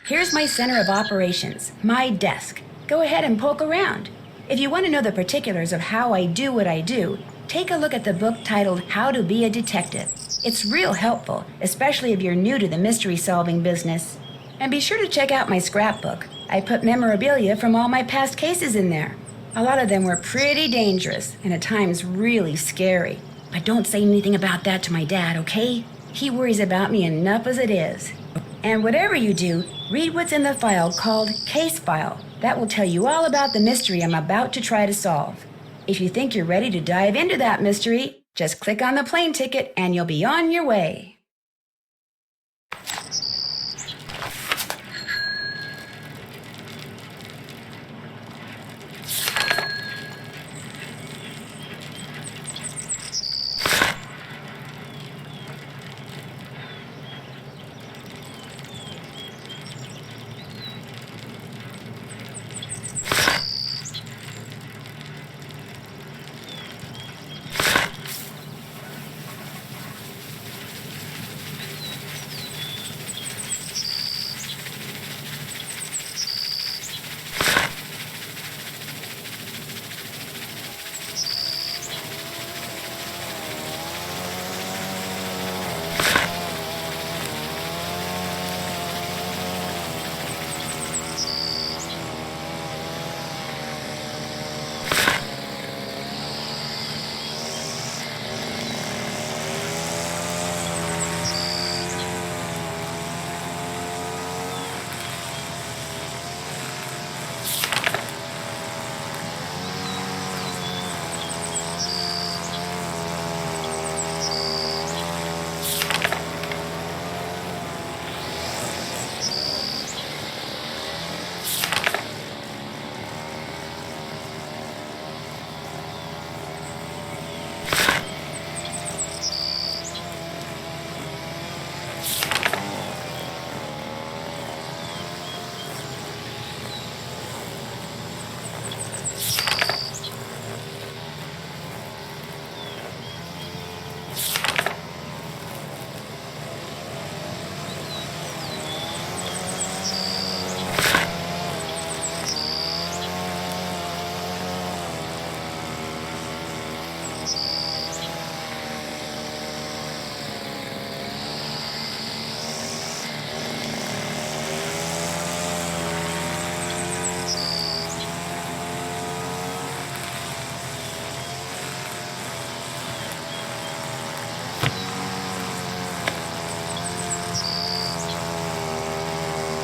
Here's my center of operations, my desk. Go ahead and poke around. If you want to know the particulars of how I do what I do, take a look at the book titled How to Be a Detective. It's real helpful, especially if you're new to the mystery-solving business. And be sure to check out my scrapbook. I put memorabilia from all my past cases in there. A lot of them were pretty dangerous and at times really scary. But don't say anything about that to my dad, okay? He worries about me enough as it is. And whatever you do, read what's in the file called Case File. That will tell you all about the mystery I'm about to try to solve. If you think you're ready to dive into that mystery, just click on the plane ticket and you'll be on your way.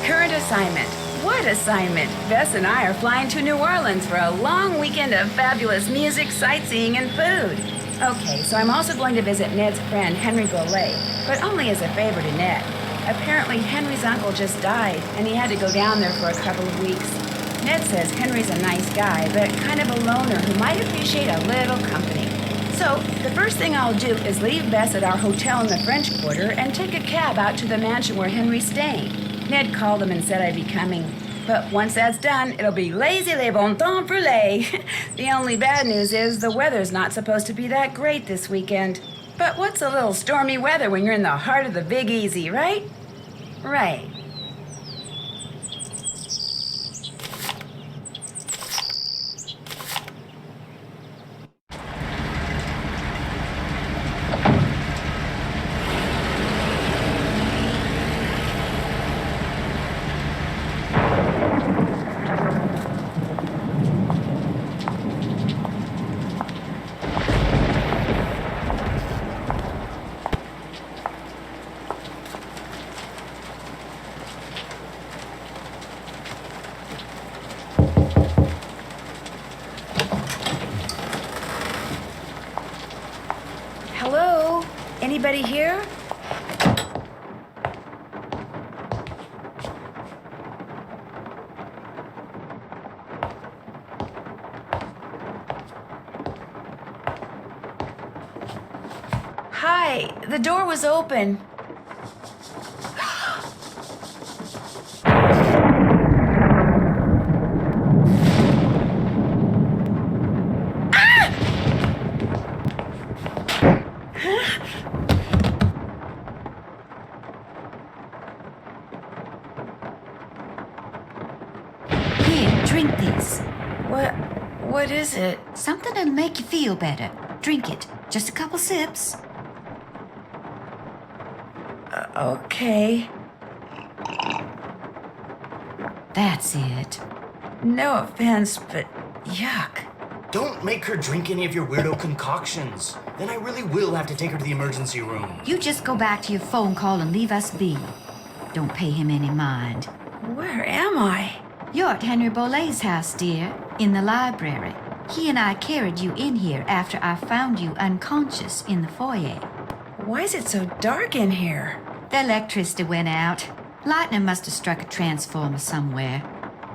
Current assignment. What assignment? Bess and I are flying to New Orleans for a long weekend of fabulous music, sightseeing, and food. Okay, so I'm also going to visit Ned's friend, Henry Bolet, but only as a favor to Ned. Apparently, Henry's uncle just died, and he had to go down there for a couple of weeks. Ned says Henry's a nice guy, but kind of a loner who might appreciate a little company. So, the first thing I'll do is leave Bess at our hotel in the French Quarter and take a cab out to the mansion where Henry's staying. Ned called him and said I'd be coming. But once that's done, it'll be lazy les bon temps brûlés. The only bad news is the weather's not supposed to be that great this weekend. But what's a little stormy weather when you're in the heart of the Big Easy, right? Right. Hello? Anybody here? Hi, the door was open. What is it? Something that'll make you feel better. Drink it. Just a couple sips. Okay. That's it. No offense, but yuck. Don't make her drink any of your weirdo concoctions. Then I really will have to take her to the emergency room. You just go back to your phone call and leave us be. Don't pay him any mind. Where am I? You're at Henry Bolet's house, dear, in the library. He and I carried you in here after I found you unconscious in the foyer. Why is it so dark in here? The electricity went out. Lightning must have struck a transformer somewhere.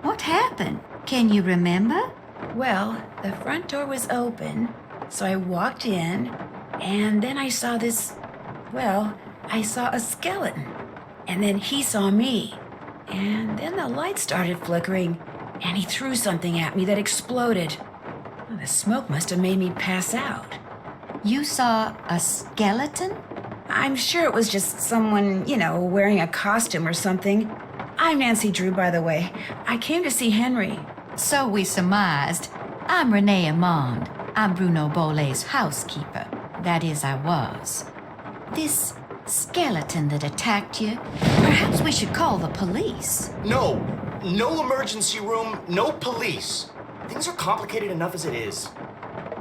What happened? Can you remember? Well, the front door was open, so I walked in, and then I saw I saw a skeleton. And then he saw me. And then the light started flickering, and he threw something at me that exploded. Well, the smoke must have made me pass out. You saw a skeleton? I'm sure it was just someone, wearing a costume or something. I'm Nancy Drew, by the way. I came to see Henry. So we surmised. I'm Renee Amand. I'm Bruno Bolet's housekeeper. That is, I was. This skeleton that attacked you, perhaps we should call the police. No emergency room, no police. Things are complicated enough as it is.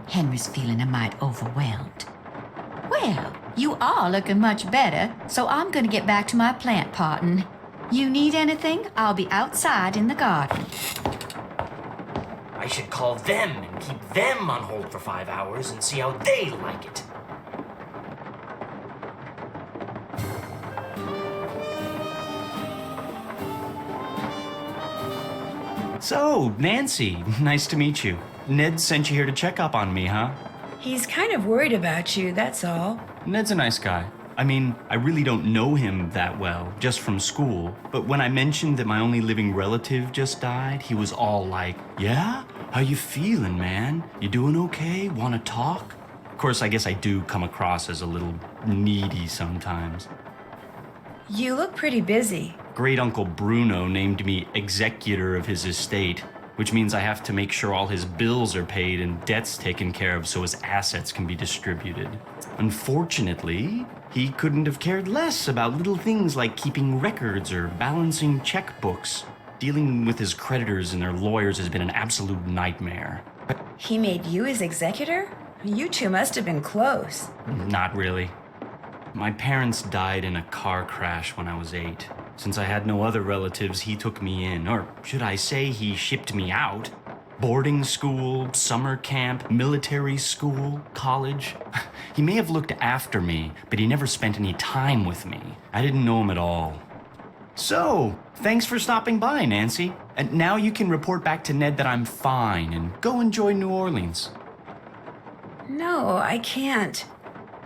Henry's feeling a mite overwhelmed. Well, you are looking much better, so I'm gonna get back to my plant potting. You need anything? I'll be outside in the garden. I should call them and keep them on hold for 5 hours and see how they like it. So, Nancy, nice to meet you. Ned sent you here to check up on me, huh? He's kind of worried about you, that's all. Ned's a nice guy. I mean, I really don't know him that well, just from school. But when I mentioned that my only living relative just died, he was all like, "Yeah? How you feeling, man? You doing okay? Wanna talk?" Of course, I guess I do come across as a little needy sometimes. You look pretty busy. Great Uncle Bruno named me executor of his estate, which means I have to make sure all his bills are paid and debts taken care of so his assets can be distributed. Unfortunately, he couldn't have cared less about little things like keeping records or balancing checkbooks. Dealing with his creditors and their lawyers has been an absolute nightmare. He made you his executor? You two must have been close. Not really. My parents died in a car crash when I was 8. Since I had no other relatives, he took me in, or should I say he shipped me out. Boarding school, summer camp, military school, college. He may have looked after me, but he never spent any time with me. I didn't know him at all. So, thanks for stopping by, Nancy. And now you can report back to Ned that I'm fine and go enjoy New Orleans. No, I can't.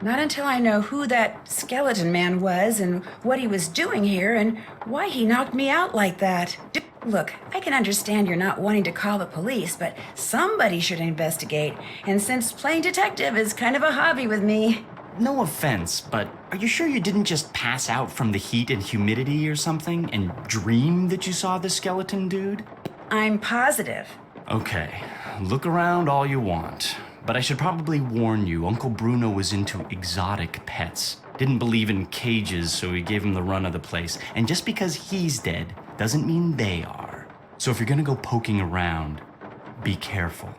Not until I know who that skeleton man was and what he was doing here and why he knocked me out like that. Look, I can understand you're not wanting to call the police, but somebody should investigate. And since playing detective is kind of a hobby with me. No offense, but are you sure you didn't just pass out from the heat and humidity or something and dream that you saw the skeleton dude? I'm positive. Okay, look around all you want. But I should probably warn you, Uncle Bruno was into exotic pets. Didn't believe in cages, so he gave him the run of the place. And just because he's dead doesn't mean they are. So if you're gonna go poking around, be careful.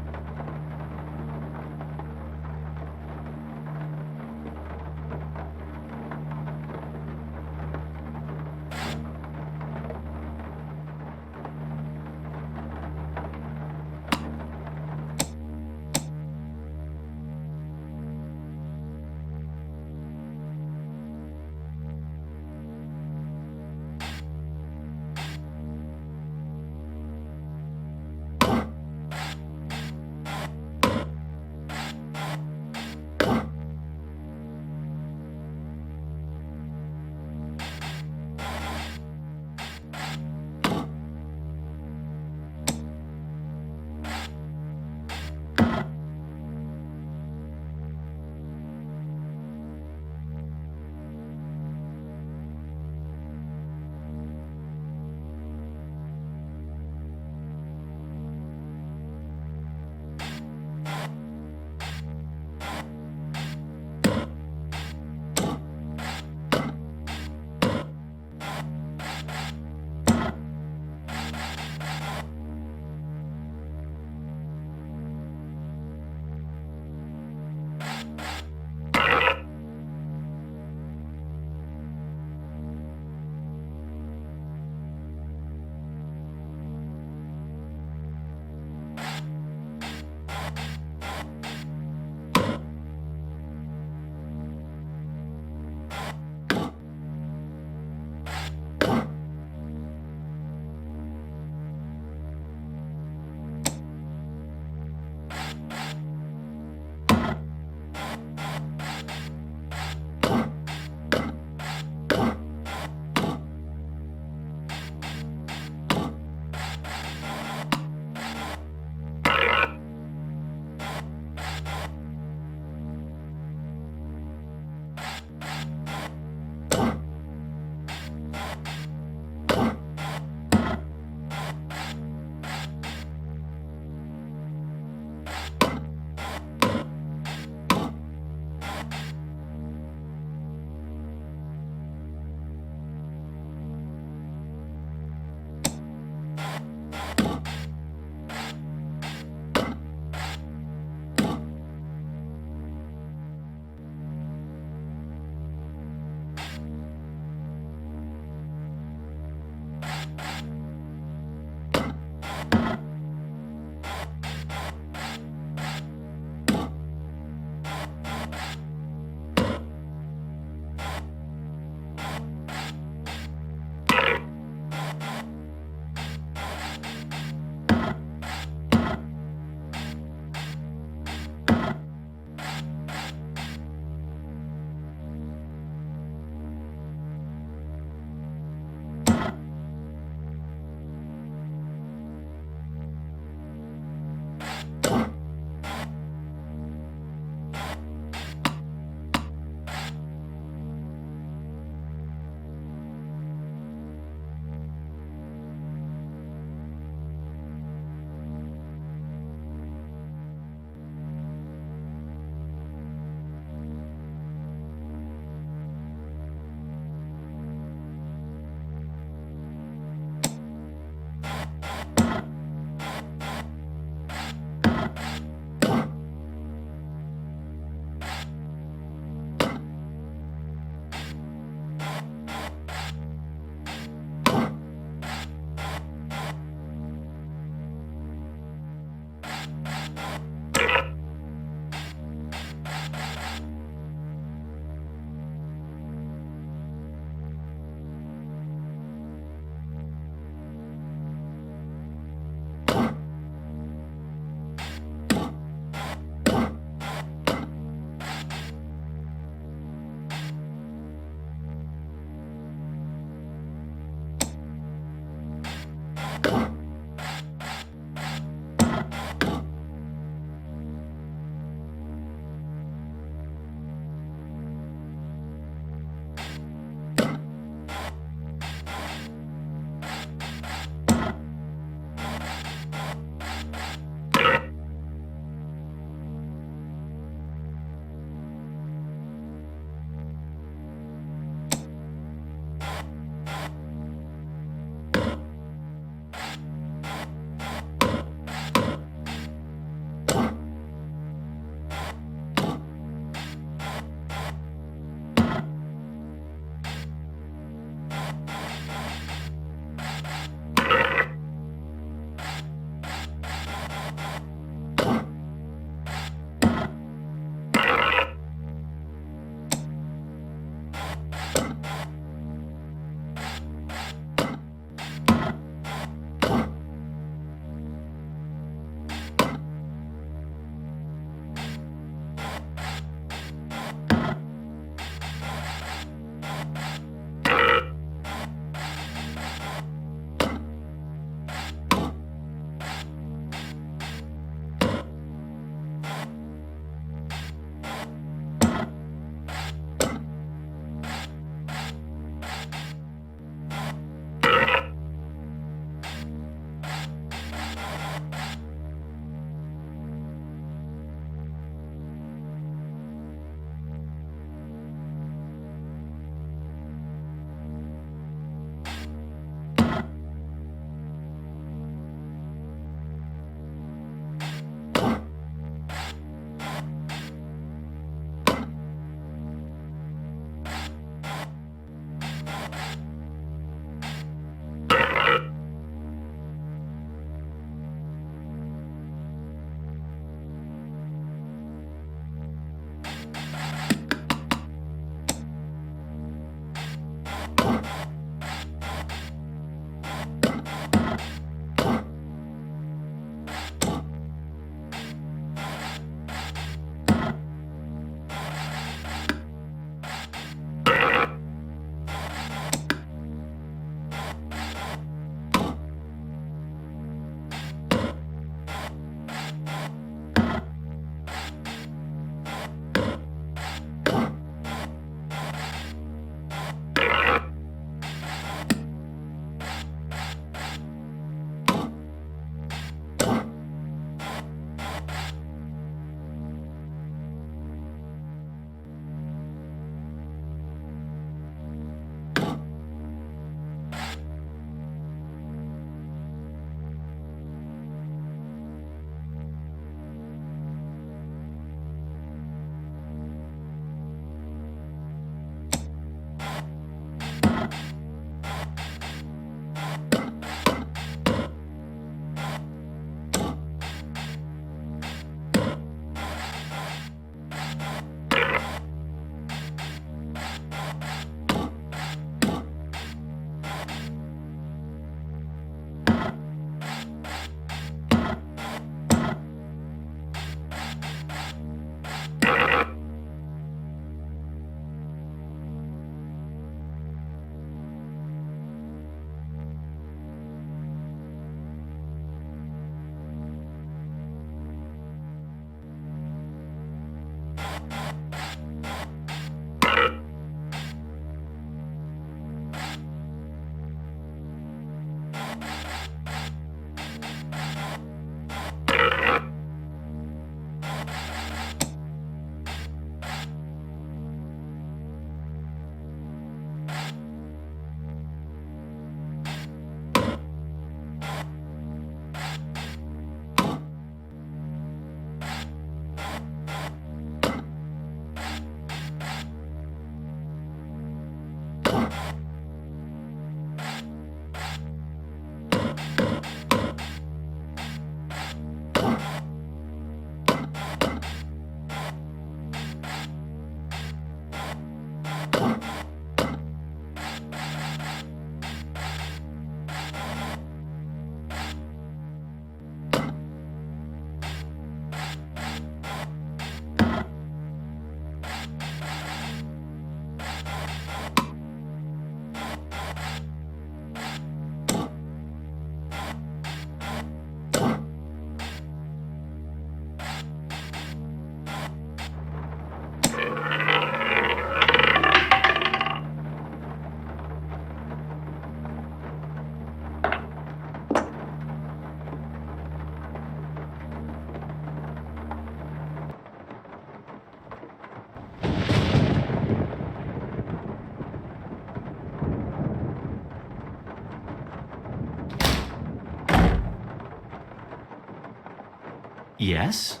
Yes?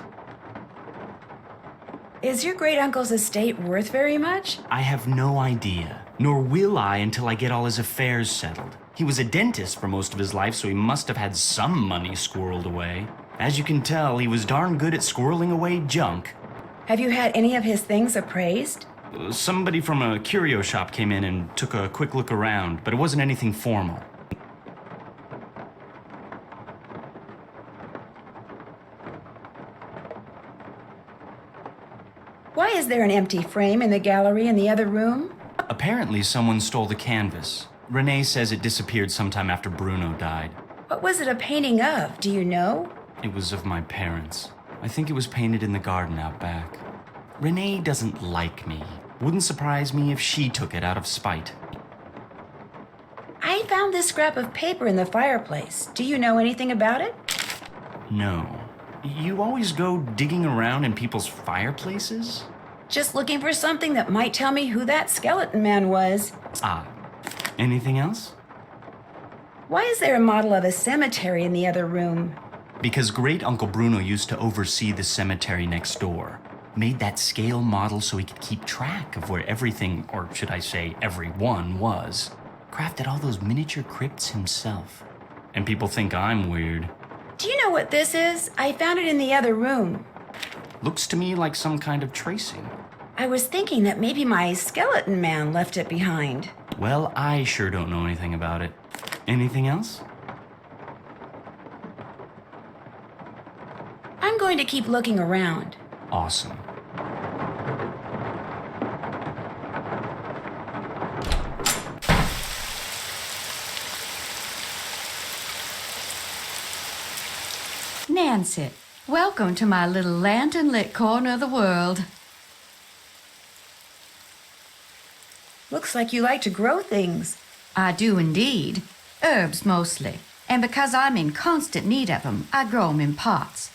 Is your great uncle's estate worth very much? I have no idea. Nor will I until I get all his affairs settled. He was a dentist for most of his life, so he must have had some money squirreled away. As you can tell, he was darn good at squirreling away junk. Have you had any of his things appraised? Somebody from a curio shop came in and took a quick look around, but it wasn't anything formal. Why is there an empty frame in the gallery in the other room? Apparently, someone stole the canvas. Renee says it disappeared sometime after Bruno died. What was it a painting of? Do you know? It was of my parents. I think it was painted in the garden out back. Renee doesn't like me. Wouldn't surprise me if she took it out of spite. I found this scrap of paper in the fireplace. Do you know anything about it? No. You always go digging around in people's fireplaces? Just looking for something that might tell me who that skeleton man was. Ah. Anything else? Why is there a model of a cemetery in the other room? Because Great Uncle Bruno used to oversee the cemetery next door. Made that scale model so he could keep track of where everything, or should I say everyone, was. Crafted all those miniature crypts himself. And people think I'm weird. Do you know what this is? I found it in the other room. Looks to me like some kind of tracing. I was thinking that maybe my skeleton man left it behind. Well, I sure don't know anything about it. Anything else? I'm going to keep looking around. Awesome. Nancy, welcome to my little lantern-lit corner of the world. Looks like you like to grow things. I do indeed. Herbs mostly. And because I'm in constant need of 'em, I grow 'em in pots.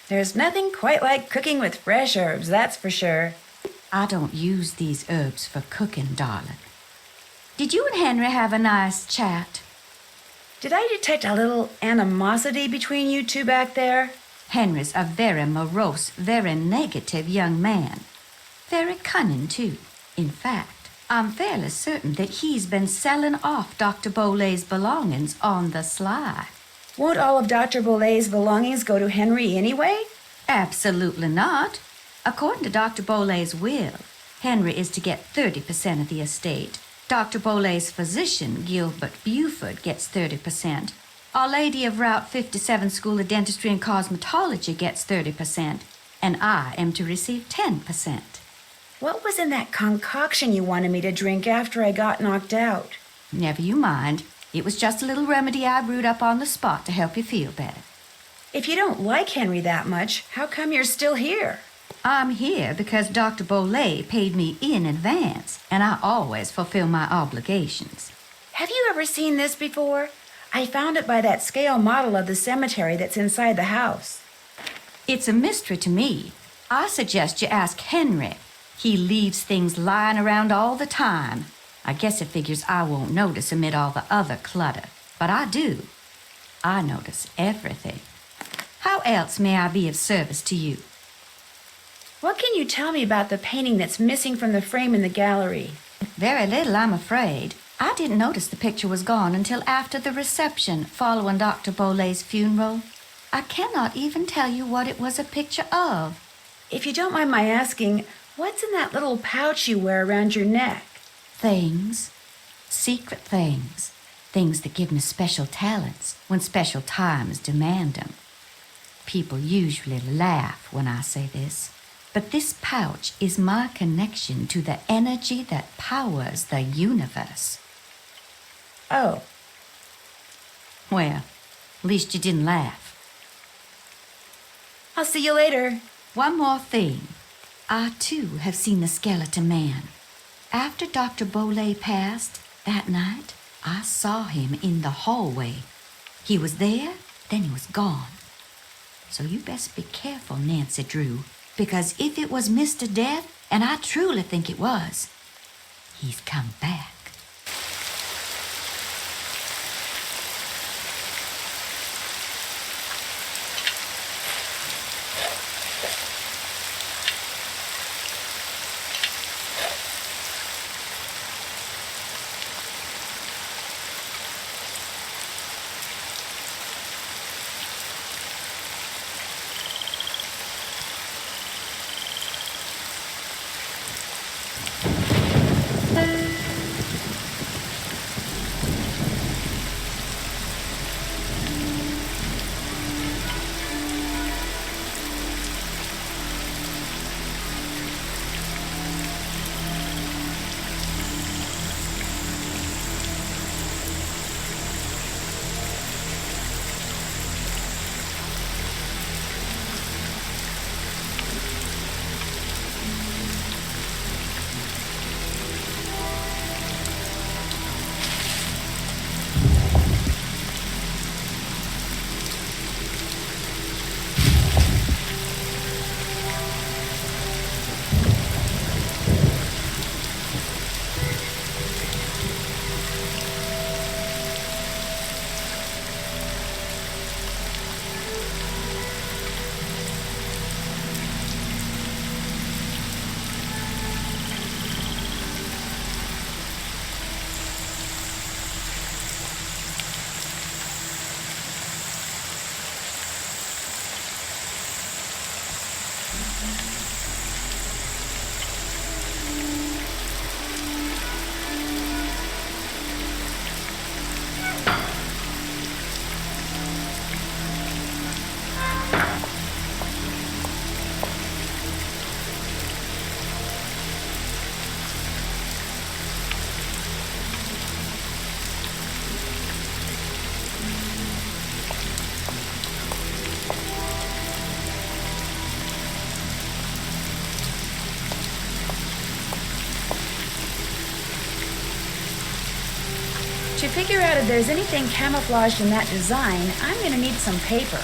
There's nothing quite like cooking with fresh herbs, that's for sure. I don't use these herbs for cooking, darling. Did you and Henry have a nice chat? Did I detect a little animosity between you two back there? Henry's a very morose, very negative young man. Very cunning, too. In fact, I'm fairly certain that he's been selling off Dr. Bolet's belongings on the sly. Won't all of Dr. Bolet's belongings go to Henry anyway? Absolutely not. According to Dr. Bolet's will, Henry is to get 30% of the estate. Dr. Bolet's physician, Gilbert Buford, gets 30%. Our Lady of Route 57 School of Dentistry and Cosmetology gets 30%. And I am to receive 10%. What was in that concoction you wanted me to drink after I got knocked out? Never you mind. It was just a little remedy I brewed up on the spot to help you feel better. If you don't like Henry that much, how come you're still here? I'm here because Dr. Bolet paid me in advance, and I always fulfill my obligations. Have you ever seen this before? I found it by that scale model of the cemetery that's inside the house. It's a mystery to me. I suggest you ask Henry. He leaves things lying around all the time. I guess it figures I won't notice amid all the other clutter. But I do. I notice everything. How else may I be of service to you? What can you tell me about the painting that's missing from the frame in the gallery? Very little, I'm afraid. I didn't notice the picture was gone until after the reception following Dr. Bolet's funeral. I cannot even tell you what it was a picture of. If you don't mind my asking, what's in that little pouch you wear around your neck? Things. Secret things. Things that give me special talents when special times demand them. People usually laugh when I say this. But this pouch is my connection to the energy that powers the universe. Oh, Well, at least you didn't laugh. I'll see you later. One more thing. I, too, have seen the skeleton man. After Dr. Bolet passed, that night, I saw him in the hallway. He was there, then he was gone. So you best be careful, Nancy Drew, because if it was Mr. Death, and I truly think it was, he's come back. to figure out if there's anything camouflaged in that design, I'm going to need some paper.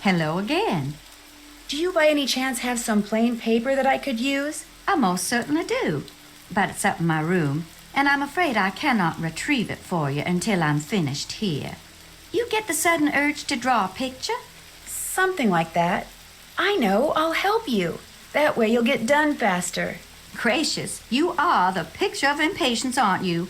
Hello again. Do you by any chance have some plain paper that I could use? I most certainly do. But it's up in my room, and I'm afraid I cannot retrieve it for you until I'm finished here. You get the sudden urge to draw a picture? Something like that. I know, I'll help you. That way you'll get done faster. Gracious, you are the picture of impatience, aren't you?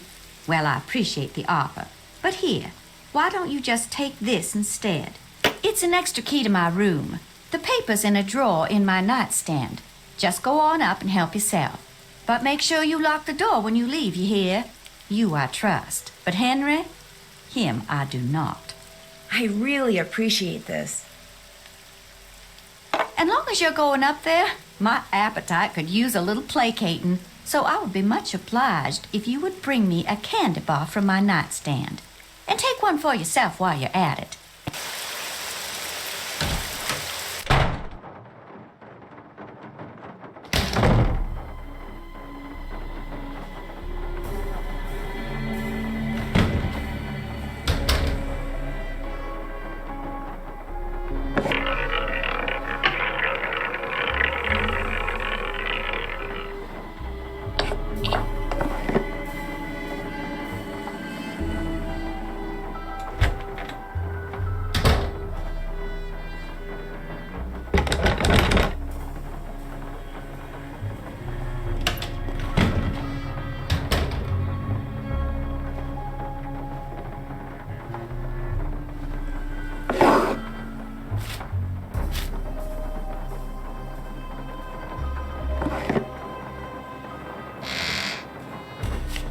Well, I appreciate the offer. But here, why don't you just take this instead? It's an extra key to my room. The paper's in a drawer in my nightstand. Just go on up and help yourself. But make sure you lock the door when you leave, you hear? You I trust. But Henry, him I do not. I really appreciate this. And long as you're going up there, my appetite could use a little placating. So I would be much obliged if you would bring me a candy bar from my nightstand. And take one for yourself while you're at it.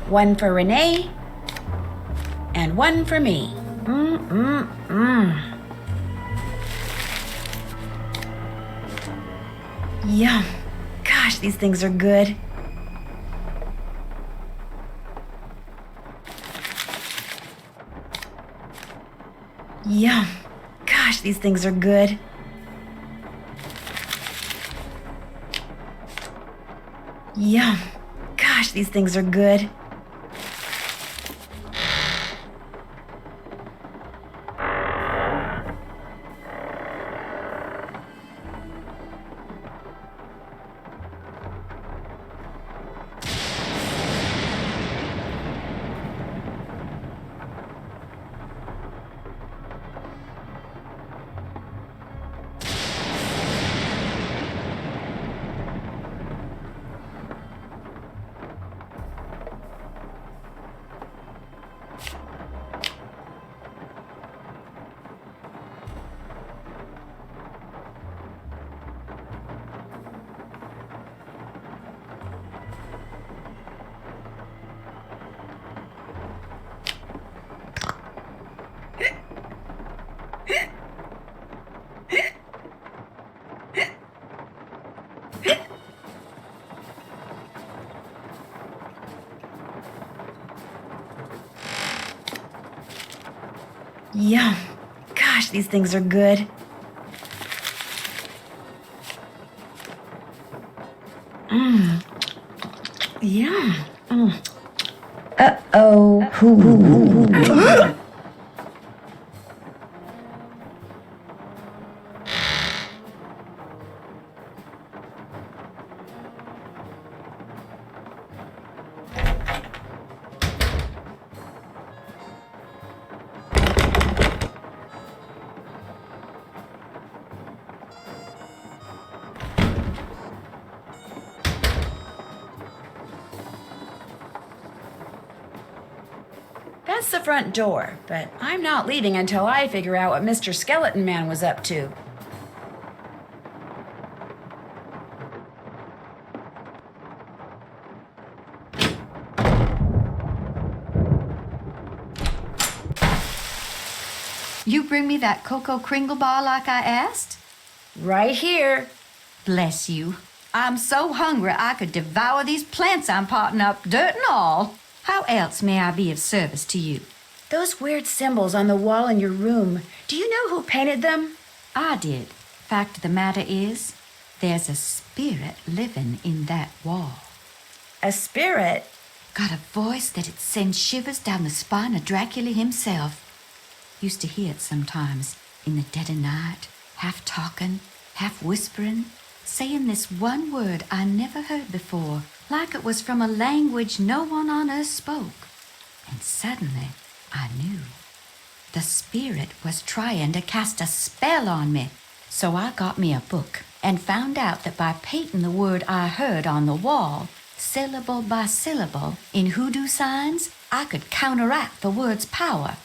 One for Renee, and one for me. Yum. Gosh, these things are good. Yum. Gosh, these things are good. Yum. Gosh, these things are good. Yum. Gosh, these things are good. Yum. Uh-oh. That's the front door, but I'm not leaving until I figure out what Mr. Skeleton Man was up to. You bring me that cocoa kringle bar like I asked? Right here. Bless you. I'm so hungry I could devour these plants I'm potting up, dirt and all. How else may I be of service to you? Those weird symbols on the wall in your room, do you know who painted them? I did. Fact of the matter is, there's a spirit living in that wall. A spirit? Got a voice that'd send shivers down the spine of Dracula himself. Used to hear it sometimes, in the dead of night, half talking, half whispering, saying this one word I never heard before, like it was from a language no one on earth spoke. And suddenly, I knew. The spirit was trying to cast a spell on me. So I got me a book and found out that by painting the word I heard on the wall, syllable by syllable, in hoodoo signs, I could counteract the word's power.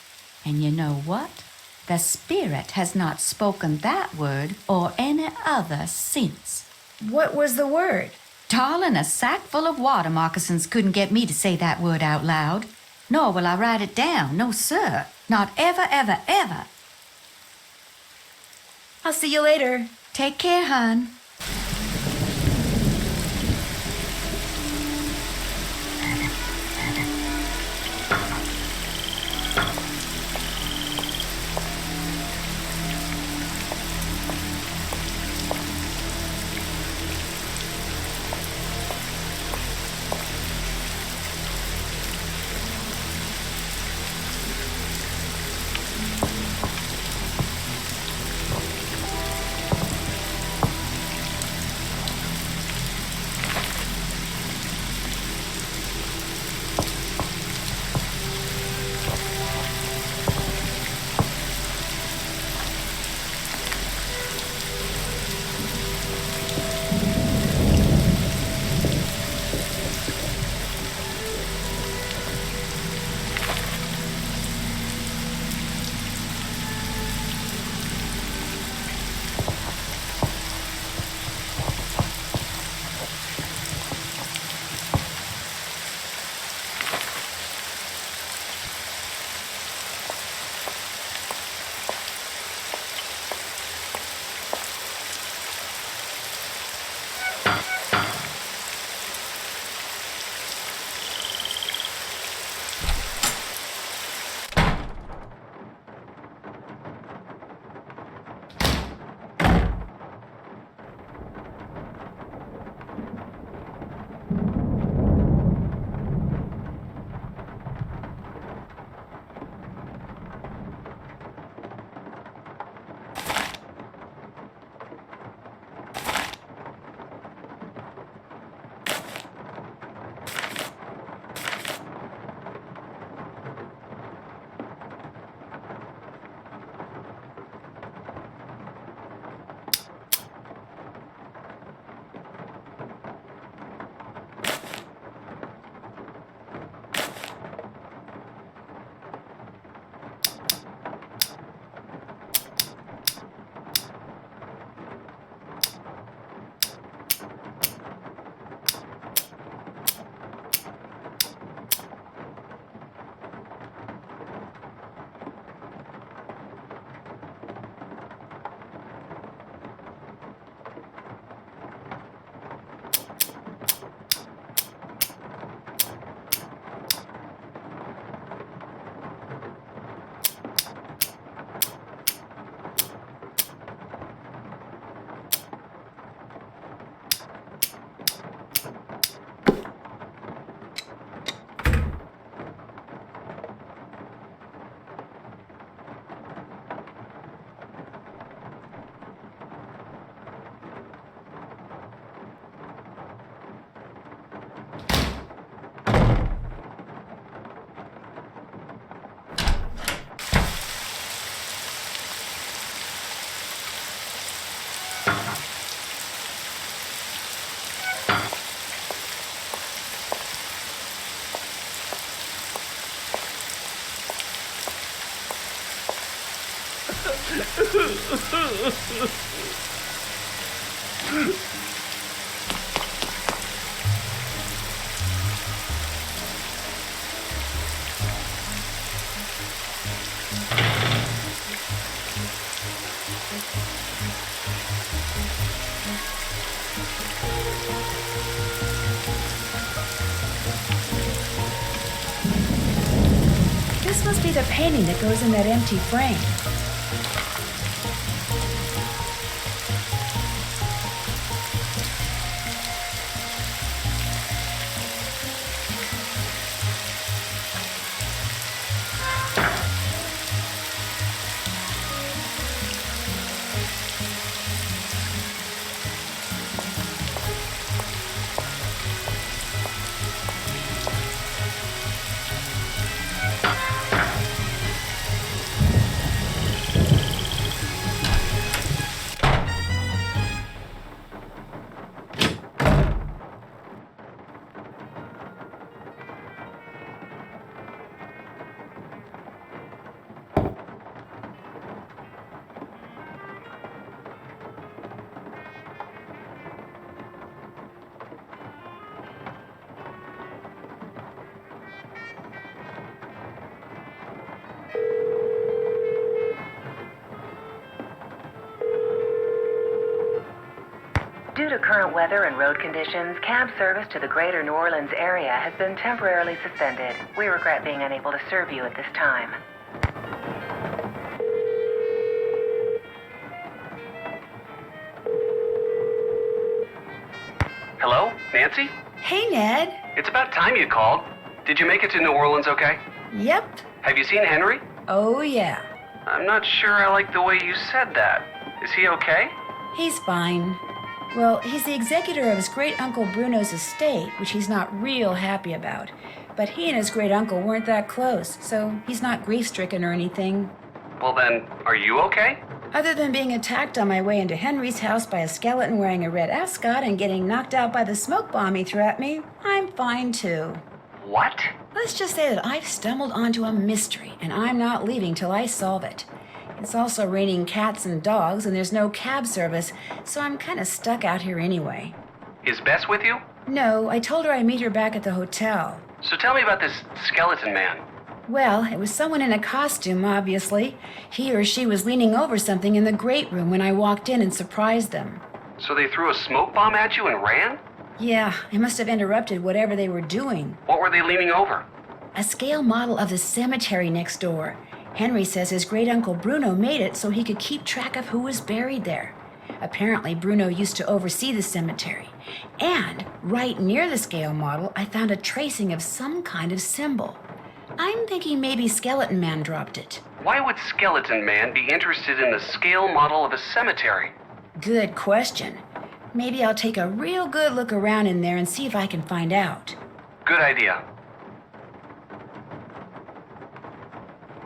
And you know what? The spirit has not spoken that word or any other since. What was the word? Darling, a sack full of water moccasins couldn't get me to say that word out loud. Nor will I write it down. No, sir. Not ever, ever, ever. I'll see you later. Take care, hon. This must be the painting that goes in that empty frame. Due to current weather and road conditions, cab service to the greater New Orleans area has been temporarily suspended. We regret being unable to serve you at this time. Hello, Nancy? Hey, Ned. It's about time you called. Did you make it to New Orleans okay? Yep. Have you seen Henry? Oh, yeah. I'm not sure I like the way you said that. Is he okay? He's fine. Well, he's the executor of his Great Uncle Bruno's estate, which he's not real happy about. But he and his great uncle weren't that close, so he's not grief-stricken or anything. Well then, are you okay? Other than being attacked on my way into Henry's house by a skeleton wearing a red ascot and getting knocked out by the smoke bomb he threw at me, I'm fine too. What? Let's just say that I've stumbled onto a mystery, and I'm not leaving till I solve it. It's also raining cats and dogs, and there's no cab service, so I'm kind of stuck out here anyway. Is Bess with you? No, I told her I'd meet her back at the hotel. So tell me about this skeleton man. Well, it was someone in a costume, obviously. He or she was leaning over something in the great room when I walked in and surprised them. So they threw a smoke bomb at you and ran? Yeah, I must have interrupted whatever they were doing. What were they leaning over? A scale model of the cemetery next door. Henry says his great uncle Bruno made it so he could keep track of who was buried there. Apparently, Bruno used to oversee the cemetery. And right near the scale model, I found a tracing of some kind of symbol. I'm thinking maybe Skeleton Man dropped it. Why would Skeleton Man be interested in the scale model of a cemetery? Good question. Maybe I'll take a real good look around in there and see if I can find out. Good idea.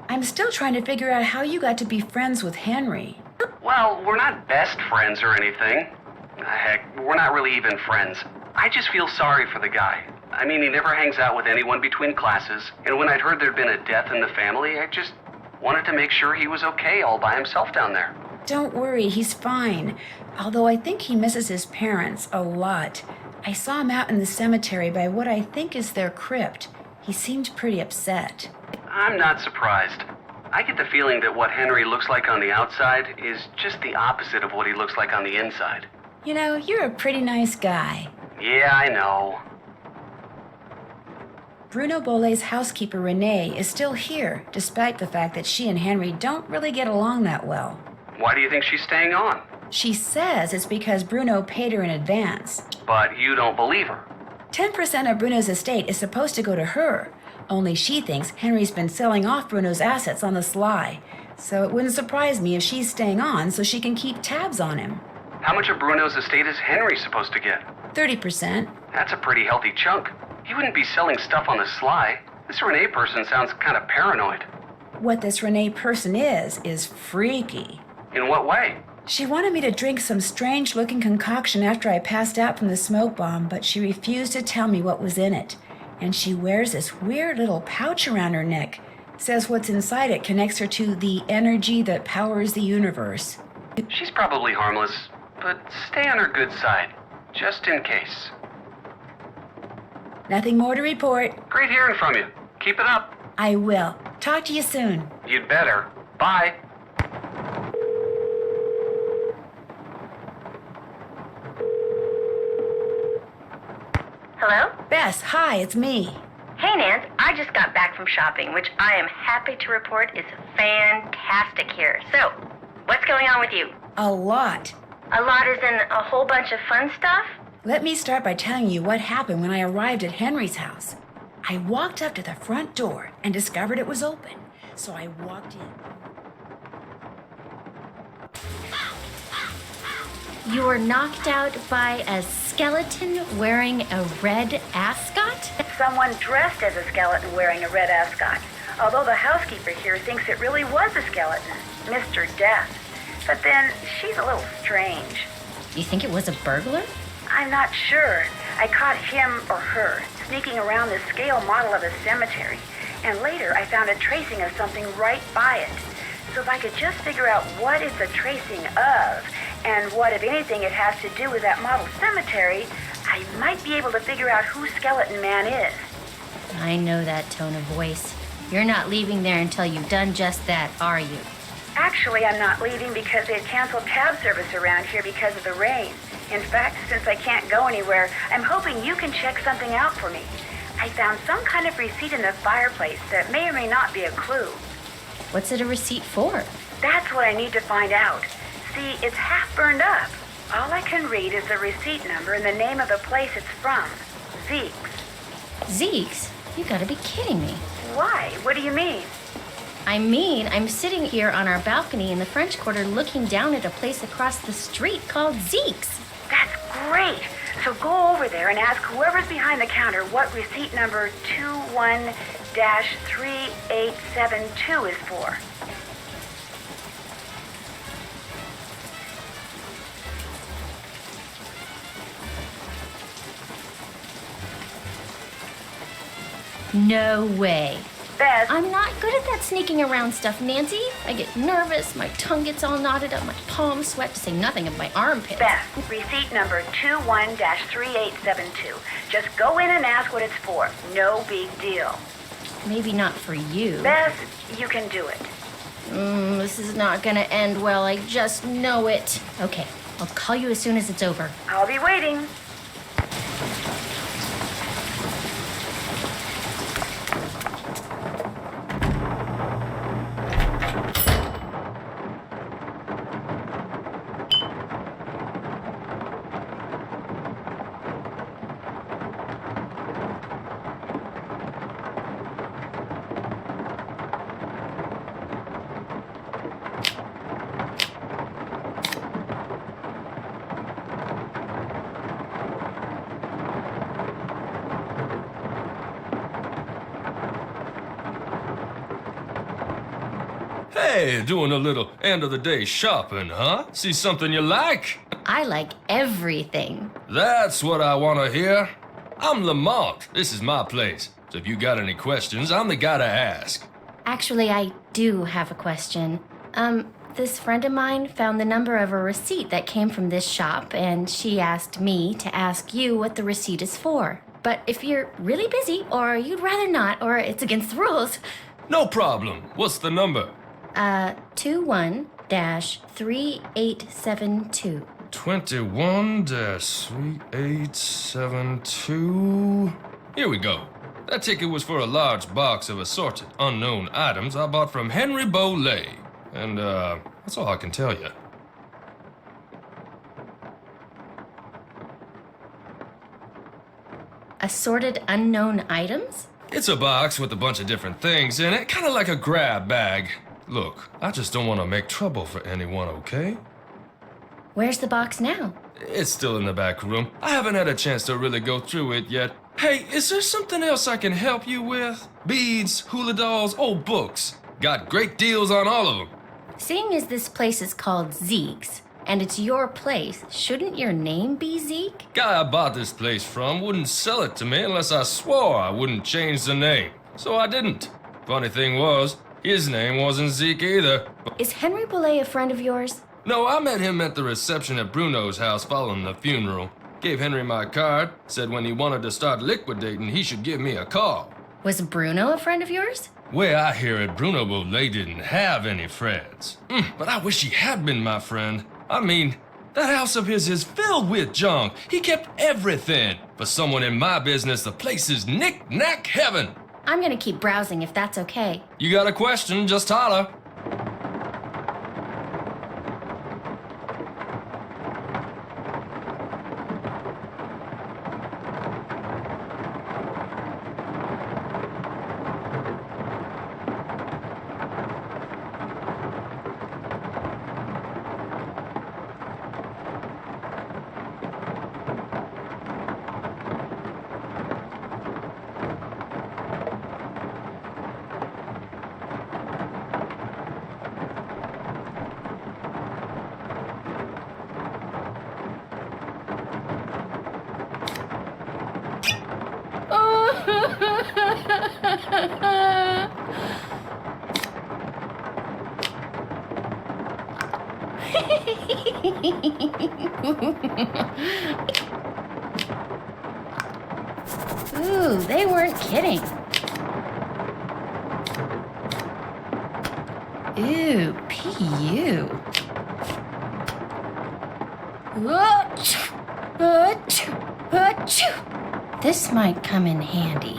I'm still trying to figure out how you got to be friends with Henry. Well, we're not best friends or anything. Heck, we're not really even friends. I just feel sorry for the guy. I mean, he never hangs out with anyone between classes, and when I'd heard there'd been a death in the family, I just wanted to make sure he was okay all by himself down there. Don't worry, he's fine. Although I think he misses his parents a lot. I saw him out in the cemetery by what I think is their crypt. He seemed pretty upset. I'm not surprised. I get the feeling that what Henry looks like on the outside is just the opposite of what he looks like on the inside. You know, you're a pretty nice guy. Yeah, I know. Bruno Bolet's housekeeper, Renee, is still here, despite the fact that she and Henry don't really get along that well. Why do you think she's staying on? She says it's because Bruno paid her in advance. But you don't believe her. 10% of Bruno's estate is supposed to go to her. Only she thinks Henry's been selling off Bruno's assets on the sly. So it wouldn't surprise me if she's staying on so she can keep tabs on him. How much of Bruno's estate is Henry supposed to get? 30%. That's a pretty healthy chunk. He wouldn't be selling stuff on the sly. This Renee person sounds kind of paranoid. What this Renee person is freaky. In what way? She wanted me to drink some strange-looking concoction after I passed out from the smoke bomb, but she refused to tell me what was in it. And she wears this weird little pouch around her neck. Says what's inside it connects her to the energy that powers the universe. She's probably harmless, but stay on her good side, just in case. Nothing more to report. Great hearing from you. Keep it up. I will. Talk to you soon. You'd better. Bye. Hello? Bess, hi, it's me. Hey, Nance. I just got back from shopping, which I am happy to report is fantastic here. So, what's going on with you? A lot. A lot is in a whole bunch of fun stuff? Let me start by telling you what happened when I arrived at Henry's house. I walked up to the front door and discovered it was open, so I walked in. You were knocked out by a skeleton wearing a red ascot? Someone dressed as a skeleton wearing a red ascot, although the housekeeper here thinks it really was a skeleton, Mr. Death. But then, she's a little strange. You think it was a burglar? I'm not sure. I caught him or her sneaking around the scale model of a cemetery, and later I found a tracing of something right by it. So if I could just figure out what it's a tracing of, and what, if anything, it has to do with that model cemetery, I might be able to figure out who Skeleton Man is. I know that tone of voice. You're not leaving there until you've done just that, are you? Actually, I'm not leaving because they've canceled cab service around here because of the rain. In fact, since I can't go anywhere, I'm hoping you can check something out for me. I found some kind of receipt in the fireplace that may or may not be a clue. What's it a receipt for? That's what I need to find out. See, it's half burned up. All I can read is the receipt number and the name of the place it's from. Zeke's. Zeke's? You gotta be kidding me. Why? What do you mean? I mean, I'm sitting here on our balcony in the French Quarter looking down at a place across the street called Zeke's. That's great. So go over there and ask whoever's behind the counter what receipt number 21-3872 is for. No way. Bess, I'm not good at that sneaking around stuff, Nancy. I get nervous, my tongue gets all knotted up, my palms sweat, to say nothing of my armpits. Bess, receipt number 21-3872. Just go in and ask what it's for. No big deal. Maybe not for you. Bess, you can do it. This is not gonna end well, I just know it. Okay, I'll call you as soon as it's over. I'll be waiting. Hey, doing a little end-of-the-day shopping, huh? See something you like? I like everything. That's what I want to hear. I'm Lamont. This is my place. So if you got any questions, I'm the guy to ask. Actually, I do have a question. This friend of mine found the number of a receipt that came from this shop, and she asked me to ask you what the receipt is for. But if you're really busy, or you'd rather not, or it's against the rules... No problem. What's the number? 21-3872. 21-3872. Here we go. That ticket was for a large box of assorted unknown items I bought from Henry Bolet. And, that's all I can tell you. Assorted unknown items? It's a box with a bunch of different things in it, kind of like a grab bag. Look, I just don't want to make trouble for anyone, okay? Where's the box now? It's still in the back room. I haven't had a chance to really go through it yet. Hey, is there something else I can help you with? Beads, hula dolls, old books. Got great deals on all of them. Seeing as this place is called Zeke's, and it's your place, shouldn't your name be Zeke? Guy I bought this place from wouldn't sell it to me unless I swore I wouldn't change the name. So I didn't. Funny thing was, his name wasn't Zeke either. Is Henry Bolet a friend of yours? No, I met him at the reception at Bruno's house following the funeral. Gave Henry my card, said when he wanted to start liquidating, he should give me a call. Was Bruno a friend of yours? Way I hear it, Bruno Bolet didn't have any friends. But I wish he had been my friend. I mean, that house of his is filled with junk. He kept everything. For someone in my business, the place is knick-knack heaven. I'm gonna keep browsing if that's okay. You got a question, just holler. Ooh, they weren't kidding. Ooh, P.U. This might come in handy.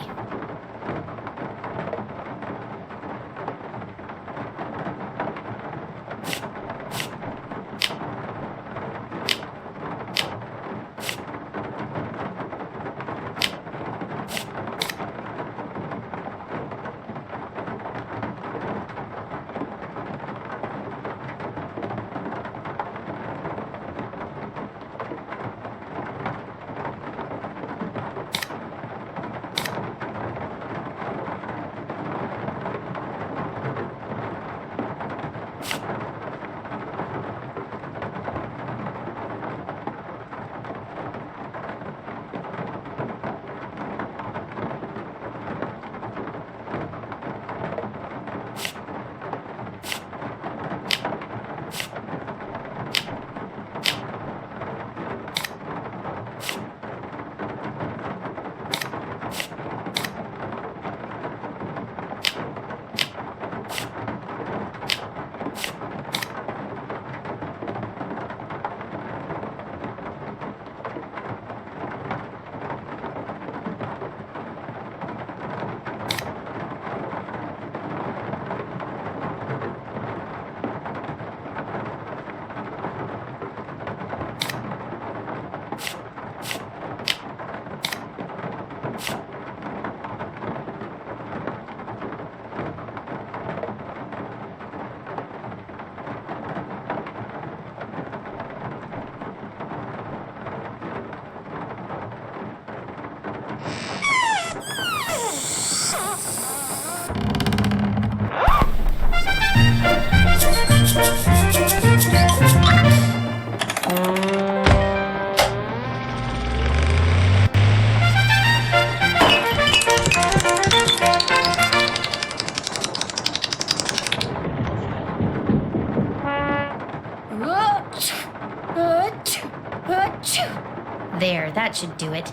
There, that should do it.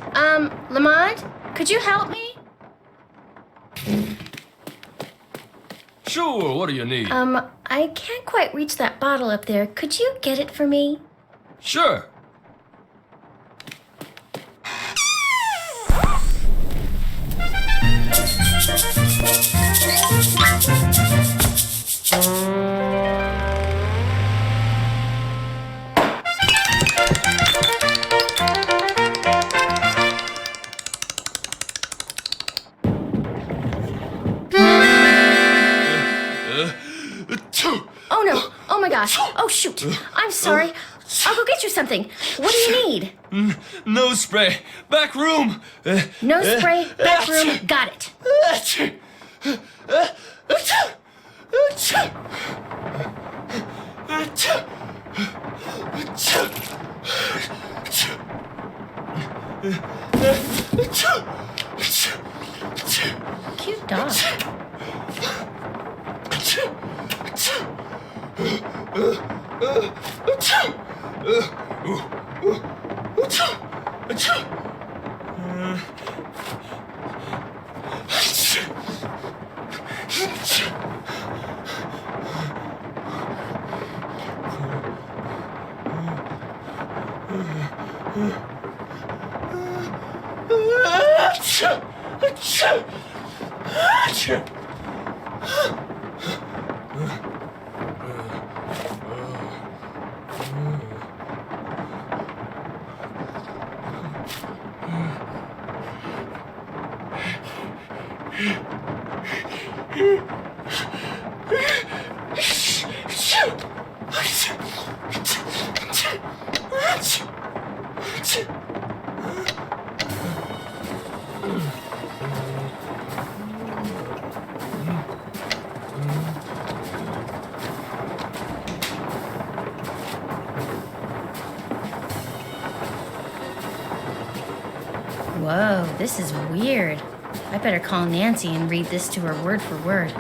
Lamont, could you help me? Sure, what do you need? I can't quite reach that bottle up there. Could you get it for me? Sure. Oh no! Oh my gosh! Oh shoot! I'm sorry. I'll go get you something. What do you need? No spray. Back room. No spray, back room. Got it. Cute dog. Whoa, this is weird. I better call Nancy and read this to her word for word.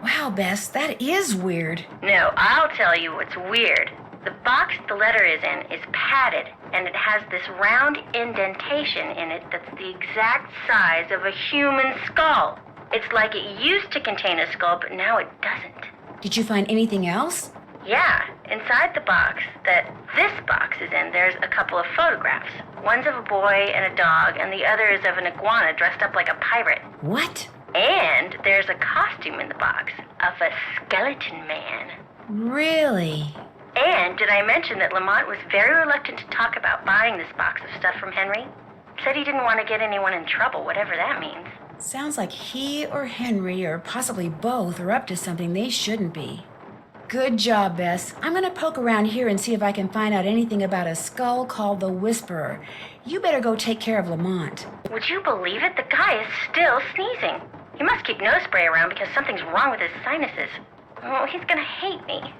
Wow, Bess, that is weird. No, I'll tell you what's weird. The box the letter is in is padded, and it has this round indentation in it that's the exact size of a human skull. It's like it used to contain a skull, but now it doesn't. Did you find anything else? Yeah, inside the box that this box is in, there's a couple of photographs. One's of a boy and a dog, and the other is of an iguana dressed up like a pirate. What? And there's a costume in the box of a skeleton man. Really? And did I mention that Lamont was very reluctant to talk about buying this box of stuff from Henry? Said he didn't want to get anyone in trouble, whatever that means. Sounds like he or Henry, or possibly both, are up to something they shouldn't be. Good job, Bess. I'm gonna poke around here and see if I can find out anything about a skull called the Whisperer. You better go take care of Lamont. Would you believe it? The guy is still sneezing. He must keep nose spray around because something's wrong with his sinuses. Oh, he's gonna hate me.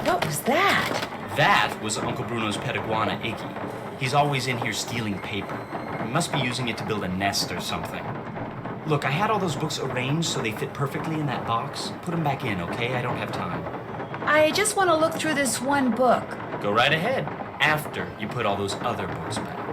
What was that? That was Uncle Bruno's pet iguana, Iggy. He's always in here stealing paper. He must be using it to build a nest or something. Look, I had all those books arranged so they fit perfectly in that box. Put them back in, okay? I don't have time. I just want to look through this one book. Go right ahead, after you put all those other books back.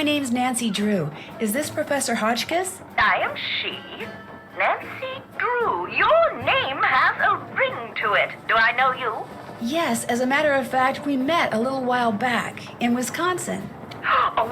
My name's Nancy Drew. Is this Professor Hotchkiss? I am she, Nancy Drew. Your name has a ring to it. Do I know you? Yes, as a matter of fact, we met a little while back in Wisconsin. Oh,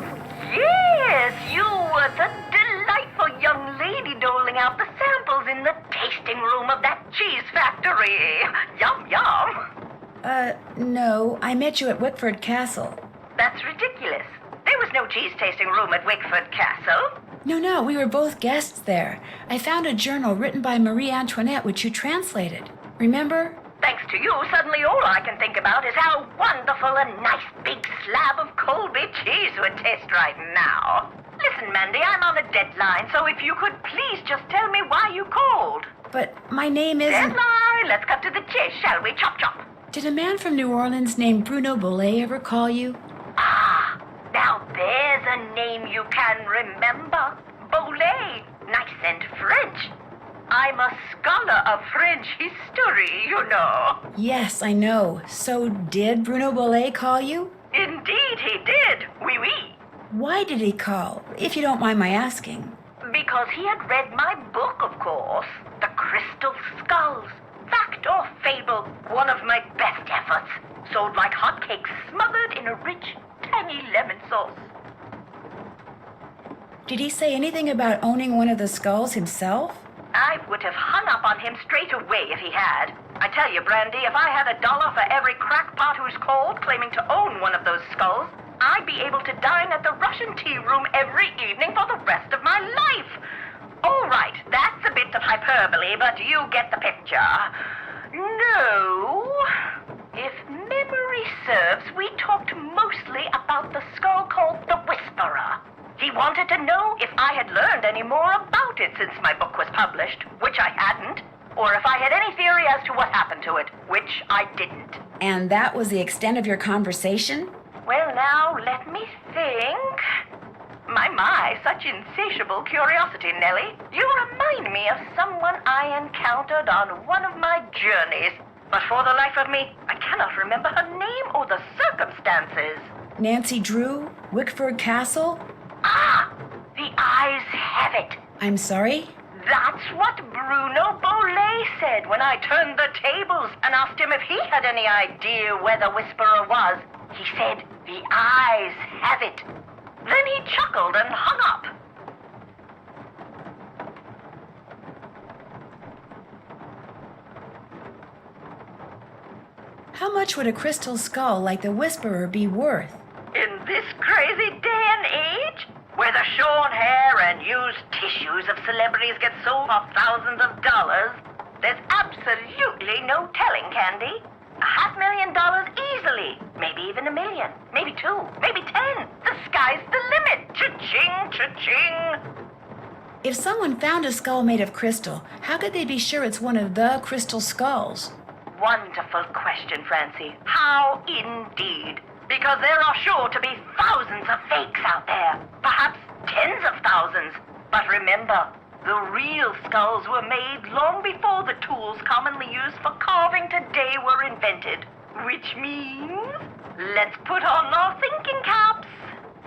yes, you were the delightful young lady doling out the samples in the tasting room of that cheese factory. Yum, yum. No, I met you at Wickford Castle. That's ridiculous. There was no cheese tasting room at Wickford Castle. No, we were both guests there. I found a journal written by Marie Antoinette, which you translated. Remember? Thanks to you, suddenly all I can think about is how wonderful a nice big slab of Colby cheese would taste right now. Listen, Mandy, I'm on a deadline, so if you could please just tell me why you called. But my name isn't... Deadline! Let's cut to the chase, shall we? Chop, chop. Did a man from New Orleans named Bruno Bolet ever call you? Ah, now there's a name you can remember. Bolet. Nice and French. I'm a scholar of French history, you know. Yes, I know. So did Bruno Bolet call you? Indeed he did. Oui, oui. Why did he call, if you don't mind my asking? Because he had read my book, of course. The Crystal Skulls. Fact or fable, one of my best efforts. Sold like hotcakes, smothered in a rich, tangy lemon sauce. Did he say anything about owning one of the skulls himself? I would have hung up on him straight away if he had. I tell you, Brandy, if I had $1 for every crackpot who's called claiming to own one of those skulls, I'd be able to dine at the Russian tea room every evening for the rest of my life. All right, that's a bit of hyperbole, but you get the picture. No. If memory serves, we talked mostly about the skull called the Whisperer. He wanted to know if I had learned any more about it since my book was published, which I hadn't, or if I had any theory as to what happened to it, which I didn't. And that was the extent of your conversation? Well, now, let me think. My, such insatiable curiosity, Nellie. You remind me of someone I encountered on one of my journeys. But for the life of me, I cannot remember her name or the circumstances. Nancy Drew? Wickford Castle? Ah! The eyes have it. I'm sorry? That's what Bruno Bolet said when I turned the tables and asked him if he had any idea where the Whisperer was. He said, the eyes have it. Then he chuckled and hung up. How much would a crystal skull like the Whisperer be worth? In this crazy day and age, where the shorn hair and used tissues of celebrities get sold for thousands of dollars, there's absolutely no telling, Candy. $500,000 easily. Maybe even $1 million. Maybe 2. Maybe 10. The sky's the limit. Cha-ching, cha-ching. If someone found a skull made of crystal, how could they be sure it's one of the crystal skulls? Wonderful question, Francie. How indeed? Because there are sure to be thousands of fakes out there. Perhaps tens of thousands. But remember, the real skulls were made long before the tools commonly used for carving today were invented. Which means, let's put on our thinking caps.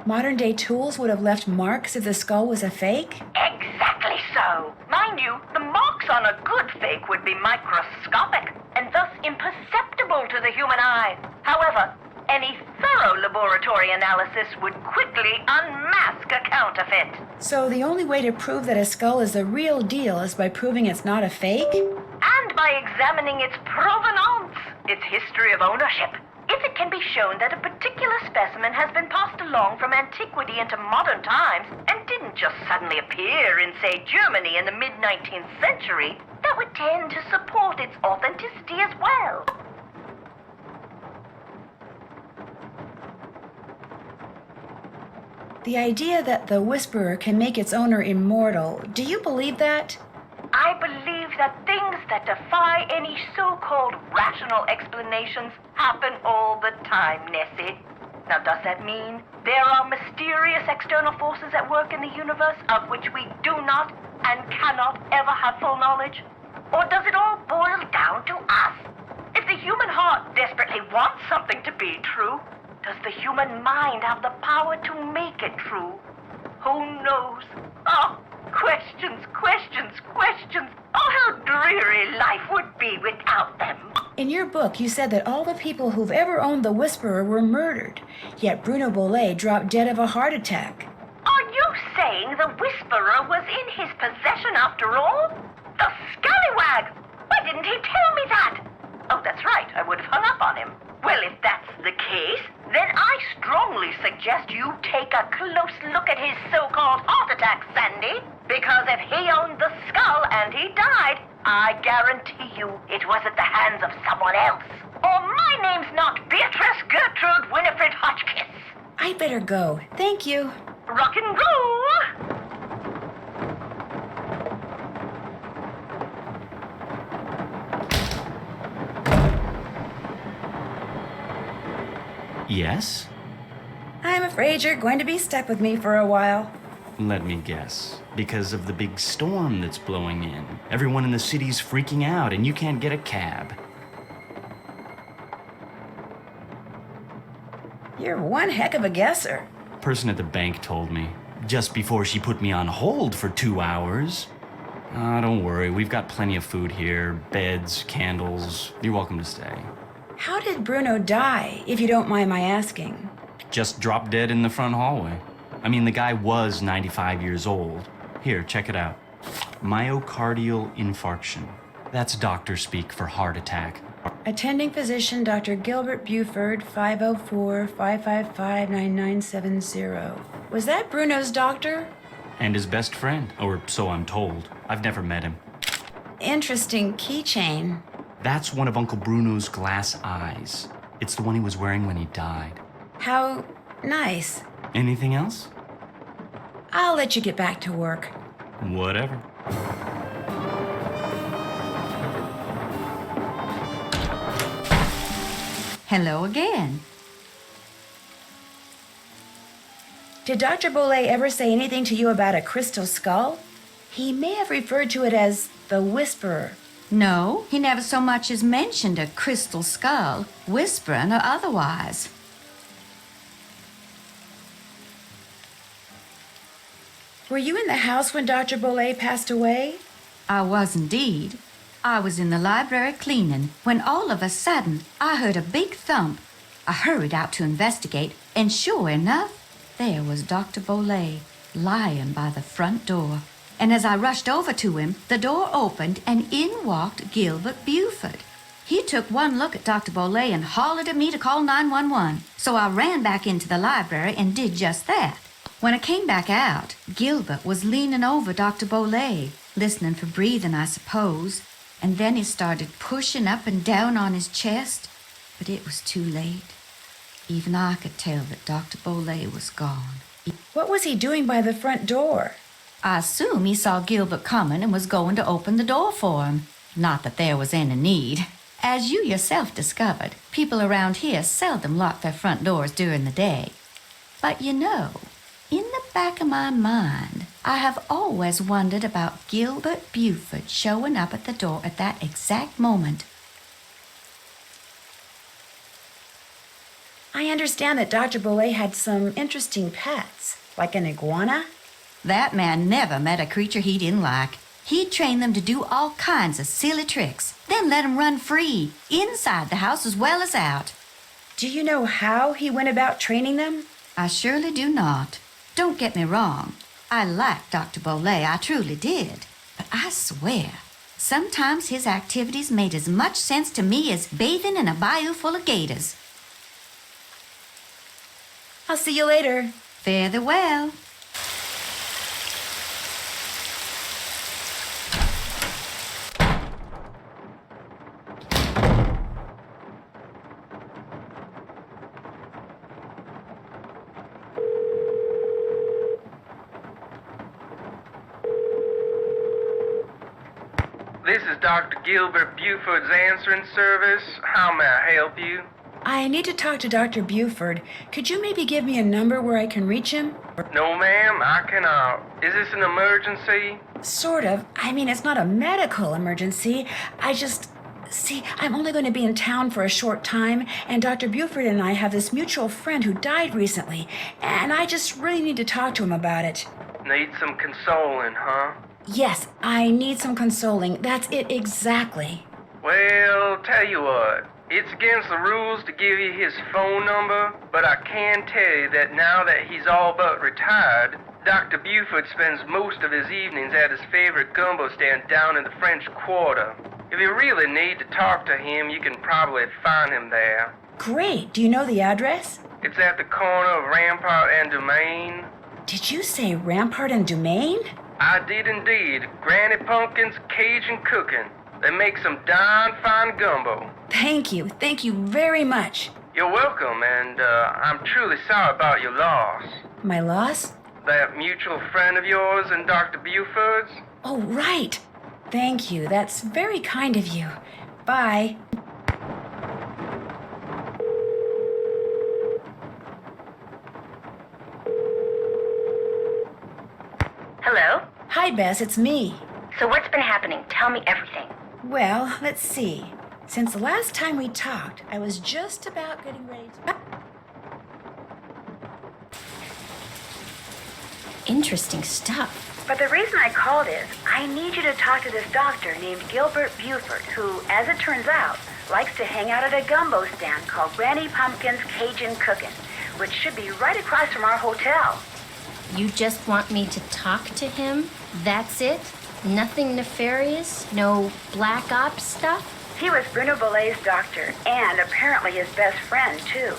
Modern-day tools would have left marks if the skull was a fake? Exactly so. Mind you, the marks on a good fake would be microscopic and thus imperceptible to the human eye. However, any thorough laboratory analysis would quickly unmask a counterfeit. So the only way to prove that a skull is the real deal is by proving it's not a fake? And by examining its provenance, its history of ownership. If it can be shown that a particular specimen has been passed along from antiquity into modern times and didn't just suddenly appear in, say, Germany in the mid-19th century, that would tend to support its authenticity as well. The idea that the Whisperer can make its owner immortal, do you believe that? I believe that things that defy any so-called rational explanations happen all the time, Nessie. Now, does that mean there are mysterious external forces at work in the universe of which we do not and cannot ever have full knowledge? Or does it all boil down to us? If the human heart desperately wants something to be true, Does the human mind have the power to make it true? Who knows? Oh, questions, questions, questions. Oh, how dreary life would be without them. In your book, you said that all the people who've ever owned the Whisperer were murdered, yet Bruno Bolet dropped dead of a heart attack. Are you saying the Whisperer was in his possession after all? The scallywag! Why didn't he tell me that? Oh, that's right, I would have hung up on him. Well, if that's the case, then I strongly suggest you take a close look at his so-called heart attack, Sandy. Because if he owned the skull and he died, I guarantee you it was at the hands of someone else. Or my name's not Beatrice Gertrude Winifred Hotchkiss. I'd better go. Thank you. Rock and roll! Yes? I'm afraid you're going to be stuck with me for a while. Let me guess. Because of the big storm that's blowing in. Everyone in the city's freaking out and you can't get a cab. You're one heck of a guesser. Person at the bank told me. Just before she put me on hold for 2 hours. Don't worry, we've got plenty of food here. Beds, candles. You're welcome to stay. How did Bruno die, if you don't mind my asking? Just dropped dead in the front hallway. I mean, the guy was 95 years old. Here, check it out. Myocardial infarction. That's doctor speak for heart attack. Attending physician Dr. Gilbert Buford, 504-555-9970. Was that Bruno's doctor? And his best friend, or so I'm told. I've never met him. Interesting keychain. That's one of Uncle Bruno's glass eyes. It's the one he was wearing when he died. How nice. Anything else? I'll let you get back to work. Whatever. Hello again. Did Dr. Bolet ever say anything to you about a crystal skull? He may have referred to it as the Whisperer. No, he never so much as mentioned a crystal skull, whispering or otherwise. Were you in the house when Dr. Bolet passed away? I was indeed. I was in the library cleaning when all of a sudden I heard a big thump. I hurried out to investigate, and sure enough, there was Dr. Bolet lying by the front door. And as I rushed over to him, the door opened and in walked Gilbert Buford. He took one look at Dr. Bolet and hollered at me to call 911. So I ran back into the library and did just that. When I came back out, Gilbert was leaning over Dr. Bolet, listening for breathing, I suppose. And then he started pushing up and down on his chest, but it was too late. Even I could tell that Dr. Bolet was gone. What was he doing by the front door? I assume he saw Gilbert coming and was going to open the door for him. Not that there was any need. As you yourself discovered, people around here seldom lock their front doors during the day. But you know, in the back of my mind, I have always wondered about Gilbert Buford showing up at the door at that exact moment. I understand that Dr. Bolet had some interesting pets, like an iguana. That man never met a creature he didn't like. He'd train them to do all kinds of silly tricks, then let them run free, inside the house as well as out. Do you know how he went about training them? I surely do not. Don't get me wrong. I liked Dr. Bolet, I truly did. But I swear, sometimes his activities made as much sense to me as bathing in a bayou full of gators. I'll see you later. Fare thee well. This is Dr. Gilbert Buford's answering service. How may I help you? I need to talk to Dr. Buford. Could you maybe give me a number where I can reach him? No, ma'am, I cannot. Is this an emergency? Sort of. I mean, it's not a medical emergency. See, I'm only going to be in town for a short time, and Dr. Buford and I have this mutual friend who died recently, and I just really need to talk to him about it. Need some consoling, huh? Yes, I need some consoling. That's it exactly. Well, tell you what. It's against the rules to give you his phone number, but I can tell you that now that he's all but retired, Dr. Buford spends most of his evenings at his favorite gumbo stand down in the French Quarter. If you really need to talk to him, you can probably find him there. Great. Do you know the address? It's at the corner of Rampart and Domain. Did you say Rampart and Domain? I did indeed. Granny Pumpkin's Cajun Cooking. They make some darn fine gumbo. Thank you. Thank you very much. You're welcome, and I'm truly sorry about your loss. My loss? That mutual friend of yours and Dr. Buford's? Oh, right. Thank you. That's very kind of you. Bye. Hello? Hi, Bess. It's me. So what's been happening? Tell me everything. Well, let's see. Since the last time we talked, I was just about getting ready to... Interesting stuff. But the reason I called is, I need you to talk to this doctor named Gilbert Buford, who, as it turns out, likes to hang out at a gumbo stand called Granny Pumpkin's Cajun Cookin', which should be right across from our hotel. You just want me to talk to him? That's it? Nothing nefarious? No black ops stuff? He was Bruno Bolet's doctor, and apparently his best friend, too.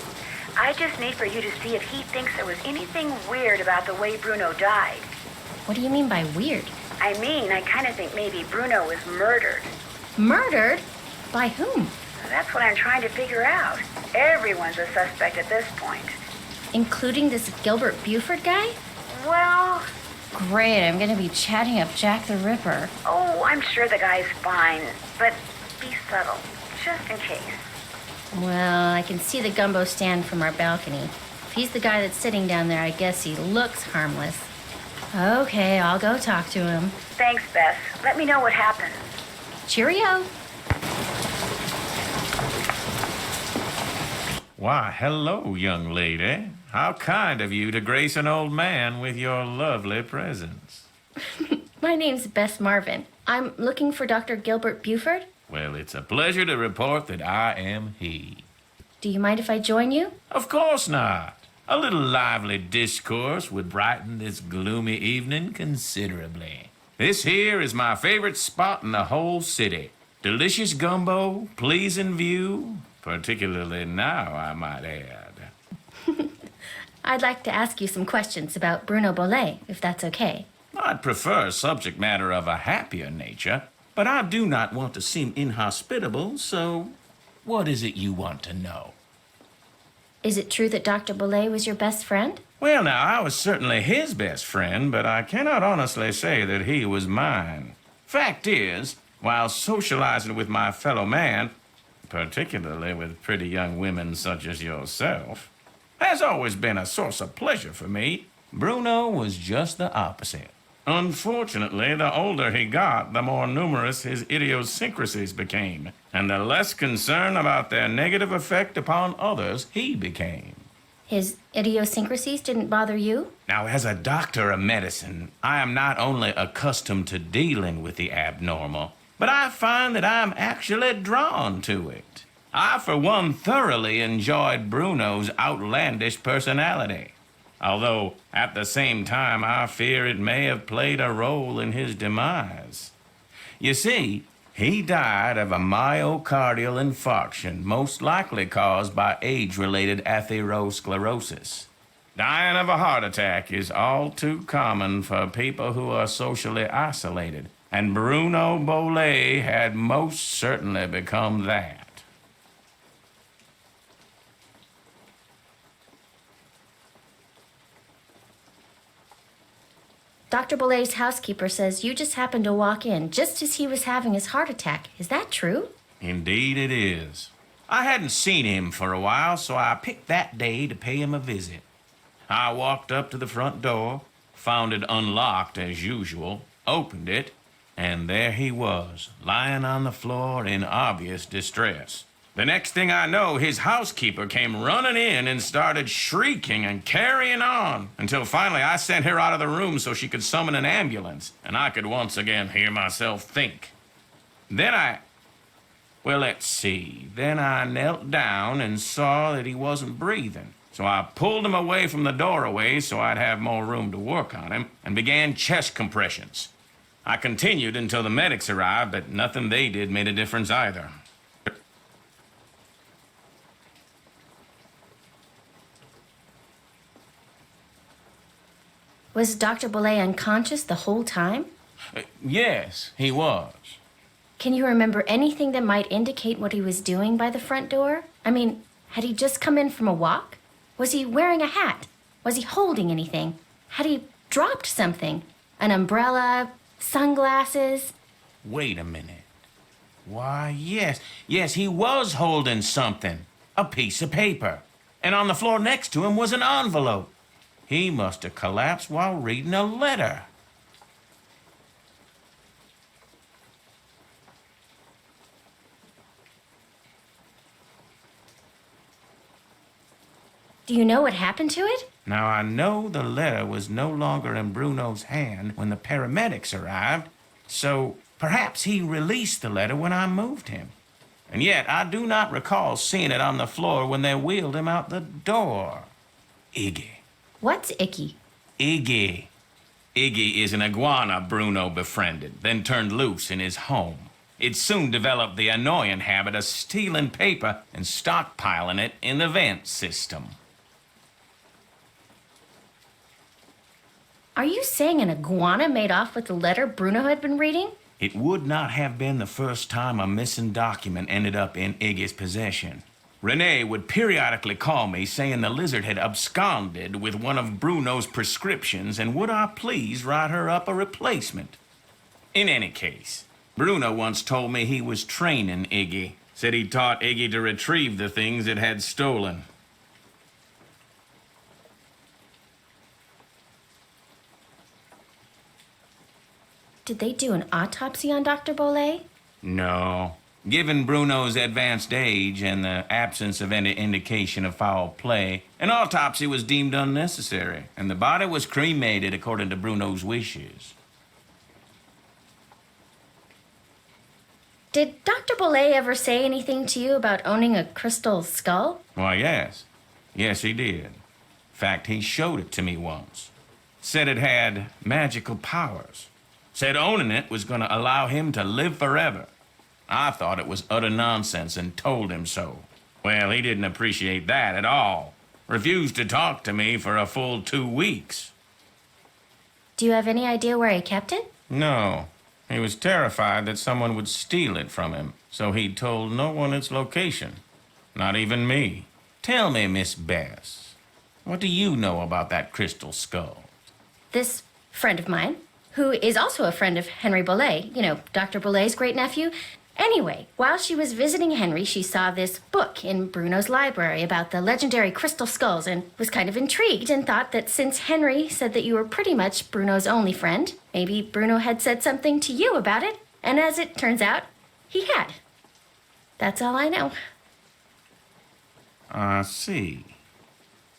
I just need for you to see if he thinks there was anything weird about the way Bruno died. What do you mean by weird? I mean, I kind of think maybe Bruno was murdered. Murdered? By whom? That's what I'm trying to figure out. Everyone's a suspect at this point. Including this Gilbert Buford guy? Well... Great, I'm gonna be chatting up Jack the Ripper. Oh, I'm sure the guy's fine, but be subtle, just in case. Well, I can see the gumbo stand from our balcony. If he's the guy that's sitting down there, I guess he looks harmless. Okay, I'll go talk to him. Thanks, Bess. Let me know what happens. Cheerio. Why, hello, young lady. How kind of you to grace an old man with your lovely presence. My name's Bess Marvin. I'm looking for Dr. Gilbert Buford. Well, it's a pleasure to report that I am he. Do you mind if I join you? Of course not. A little lively discourse would brighten this gloomy evening considerably. This here is my favorite spot in the whole city. Delicious gumbo, pleasing view, particularly now, I might add. I'd like to ask you some questions about Bruno Bolet, if that's okay. I'd prefer subject matter of a happier nature, but I do not want to seem inhospitable, so what is it you want to know? Is it true that Dr. Bolet was your best friend? Well, now, I was certainly his best friend, but I cannot honestly say that he was mine. Fact is, while socializing with my fellow man, particularly with pretty young women such as yourself, has always been a source of pleasure for me, Bruno was just the opposite. Unfortunately, the older he got, the more numerous his idiosyncrasies became, and the less concerned about their negative effect upon others he became. His idiosyncrasies didn't bother you? Now, as a doctor of medicine, I am not only accustomed to dealing with the abnormal, but I find that I'm actually drawn to it. I, for one, thoroughly enjoyed Bruno's outlandish personality. Although, at the same time, I fear it may have played a role in his demise. You see, he died of a myocardial infarction, most likely caused by age-related atherosclerosis. Dying of a heart attack is all too common for people who are socially isolated, and Bruno Bolet had most certainly become that. Dr. Bolet's housekeeper says you just happened to walk in just as he was having his heart attack. Is that true? Indeed it is. I hadn't seen him for a while, so I picked that day to pay him a visit. I walked up to the front door, found it unlocked as usual, opened it, And there he was, lying on the floor in obvious distress. The next thing I know, his housekeeper came running in and started shrieking and carrying on, until finally I sent her out of the room so she could summon an ambulance, and I could once again hear myself think. Well, let's see. Then I knelt down and saw that he wasn't breathing. So I pulled him away from the doorway so I'd have more room to work on him, and began chest compressions. I continued until the medics arrived, but nothing they did made a difference either. Was Dr. Bolet unconscious the whole time? Yes, he was. Can you remember anything that might indicate what he was doing by the front door? I mean, had he just come in from a walk? Was he wearing a hat? Was he holding anything? Had he dropped something? An umbrella? Sunglasses? Wait a minute. Why, yes, he was holding something. A piece of paper. And on the floor next to him was an envelope. He must have collapsed while reading a letter. Do you know what happened to it? Now, I know the letter was no longer in Bruno's hand when the paramedics arrived, so perhaps he released the letter when I moved him. And yet, I do not recall seeing it on the floor when they wheeled him out the door. Iggy. What's icky? Iggy. Iggy is an iguana Bruno befriended, then turned loose in his home. It soon developed the annoying habit of stealing paper and stockpiling it in the vent system. Are you saying an iguana made off with the letter Bruno had been reading? It would not have been the first time a missing document ended up in Iggy's possession. Renee would periodically call me saying the lizard had absconded with one of Bruno's prescriptions and would I please write her up a replacement. In any case, Bruno once told me he was training Iggy. Said he taught Iggy to retrieve the things it had stolen. Did they do an autopsy on Dr. Bolet? No. Given Bruno's advanced age and the absence of any indication of foul play, an autopsy was deemed unnecessary, and the body was cremated according to Bruno's wishes. Did Dr. Bolet ever say anything to you about owning a crystal skull? Why, yes. Yes, he did. In fact, he showed it to me once. Said it had magical powers. Said owning it was going to allow him to live forever. I thought it was utter nonsense and told him so. Well, he didn't appreciate that at all. Refused to talk to me for a full 2 weeks. Do you have any idea where he kept it? No. He was terrified that someone would steal it from him, so he told no one its location. Not even me. Tell me, Miss Bess, what do you know about that crystal skull? This friend of mine, who is also a friend of Henry Bolet, you know, Dr. Bolet's great-nephew. Anyway, while she was visiting Henry, she saw this book in Bruno's library about the legendary crystal skulls and was kind of intrigued and thought that since Henry said that you were pretty much Bruno's only friend, maybe Bruno had said something to you about it, and as it turns out, he had. That's all I know. I see.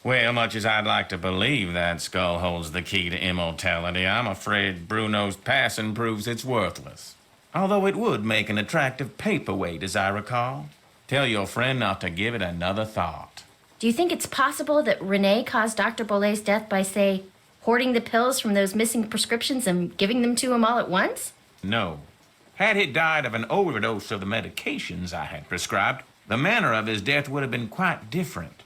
Well, much as I'd like to believe that skull holds the key to immortality, I'm afraid Bruno's passing proves it's worthless. Although it would make an attractive paperweight, as I recall. Tell your friend not to give it another thought. Do you think it's possible that Renee caused Dr. Bolet's death by, say, hoarding the pills from those missing prescriptions and giving them to him all at once? No. Had he died of an overdose of the medications I had prescribed, the manner of his death would have been quite different.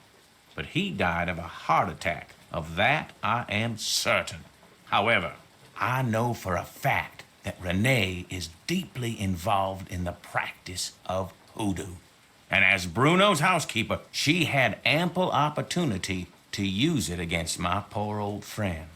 But he died of a heart attack. Of that I am certain. However, I know for a fact that Renee is deeply involved in the practice of hoodoo. And as Bruno's housekeeper, she had ample opportunity to use it against my poor old friend.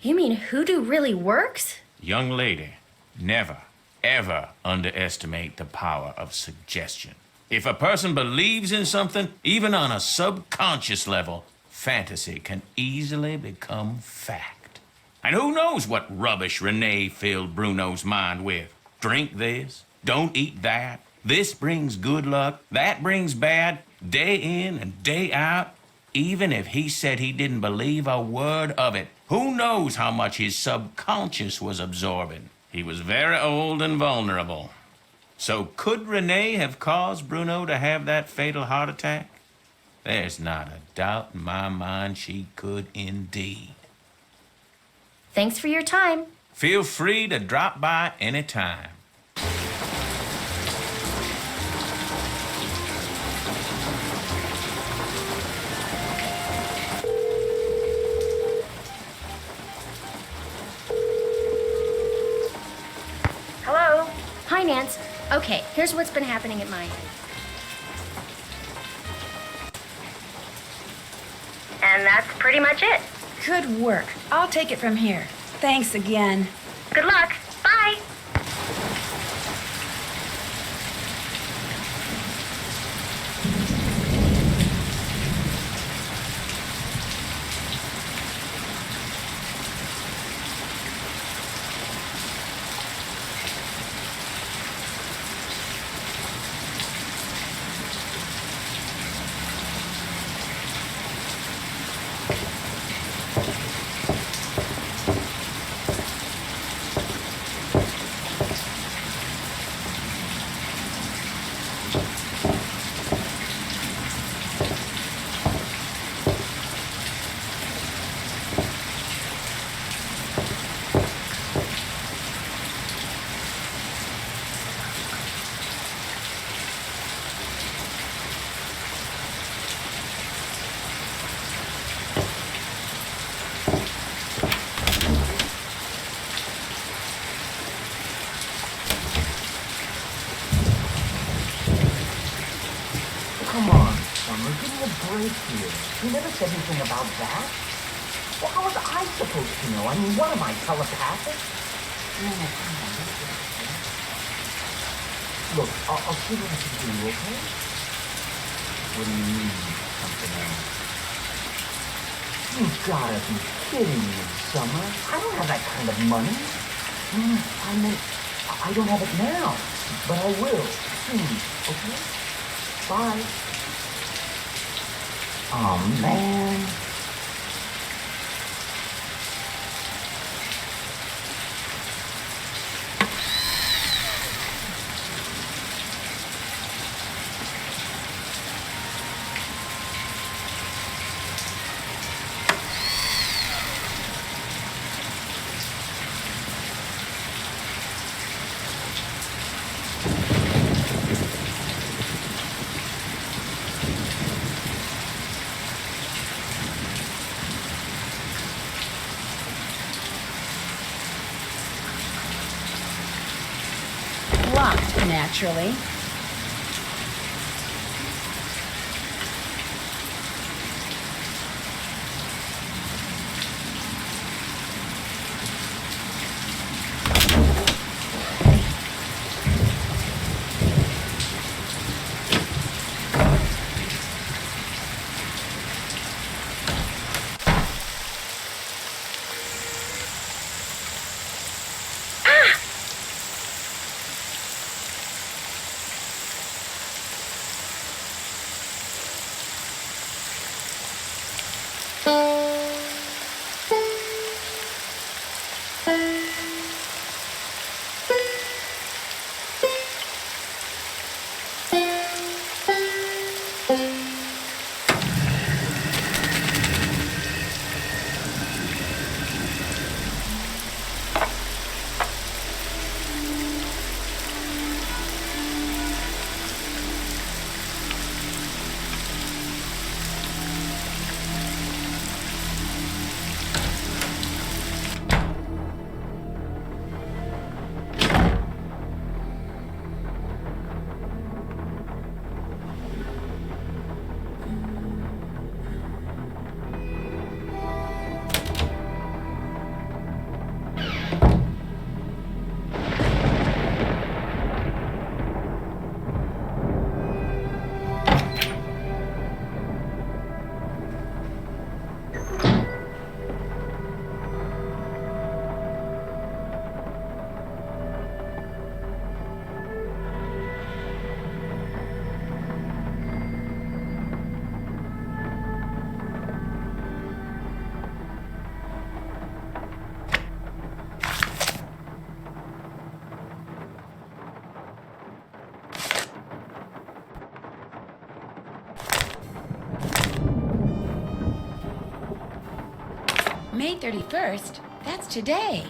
You mean hoodoo really works? Young lady, never, ever underestimate the power of suggestion. If a person believes in something, even on a subconscious level, fantasy can easily become fact. And who knows what rubbish Renee filled Bruno's mind with. Drink this, don't eat that. This brings good luck, that brings bad, day in and day out. Even if he said he didn't believe a word of it, who knows how much his subconscious was absorbing. He was very old and vulnerable. So could Renee have caused Bruno to have that fatal heart attack? There's not a doubt in my mind she could indeed. Thanks for your time. Feel free to drop by anytime. Hello? Hi, Nance. Okay, here's what's been happening at my end. And that's pretty much it. Good work. I'll take it from here. Thanks again. Good luck. Bye. Come on, Summer, give me a break here. You never said anything about that. Well, how was I supposed to know? I mean, what am I, telepathic? No, come on. Look, I'll see what I can do, okay? What do you mean, something else? You've gotta be kidding me, Summer. I don't have that kind of money. I mean, I don't have it now, but I will soon, okay? Bye. Oh, man. Locked, naturally. May 31st? That's today.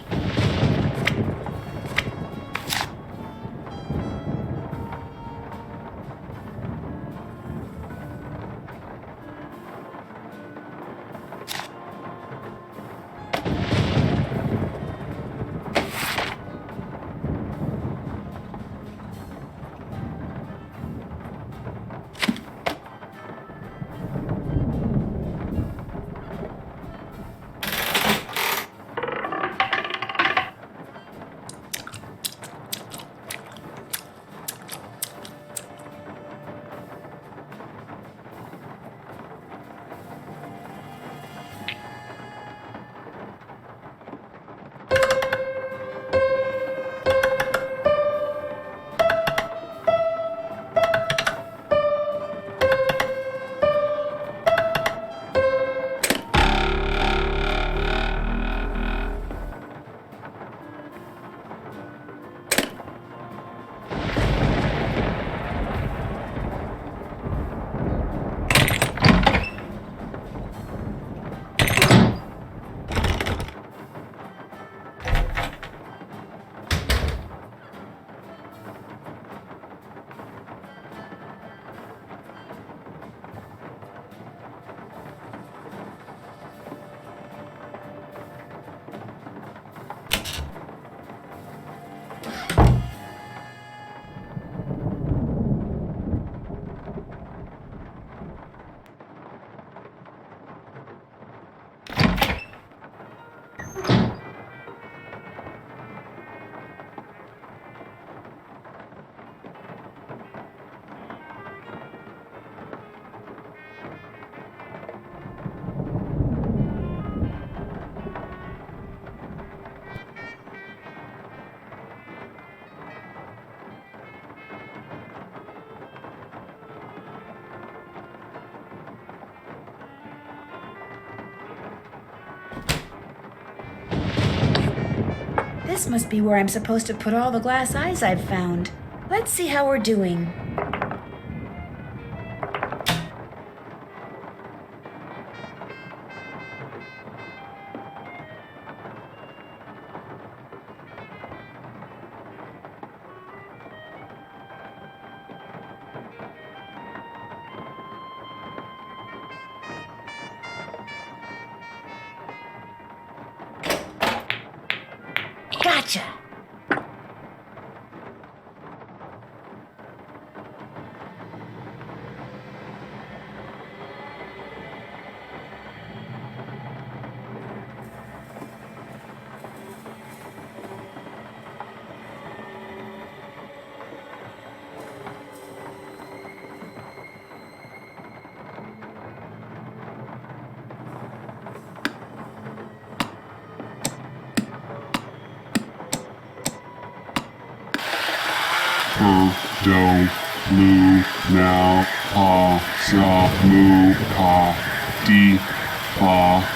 This must be where I'm supposed to put all the glass eyes I've found. Let's see how we're doing. Gotcha! Do, mu, now, pa, sa, mu, pa, di, fa.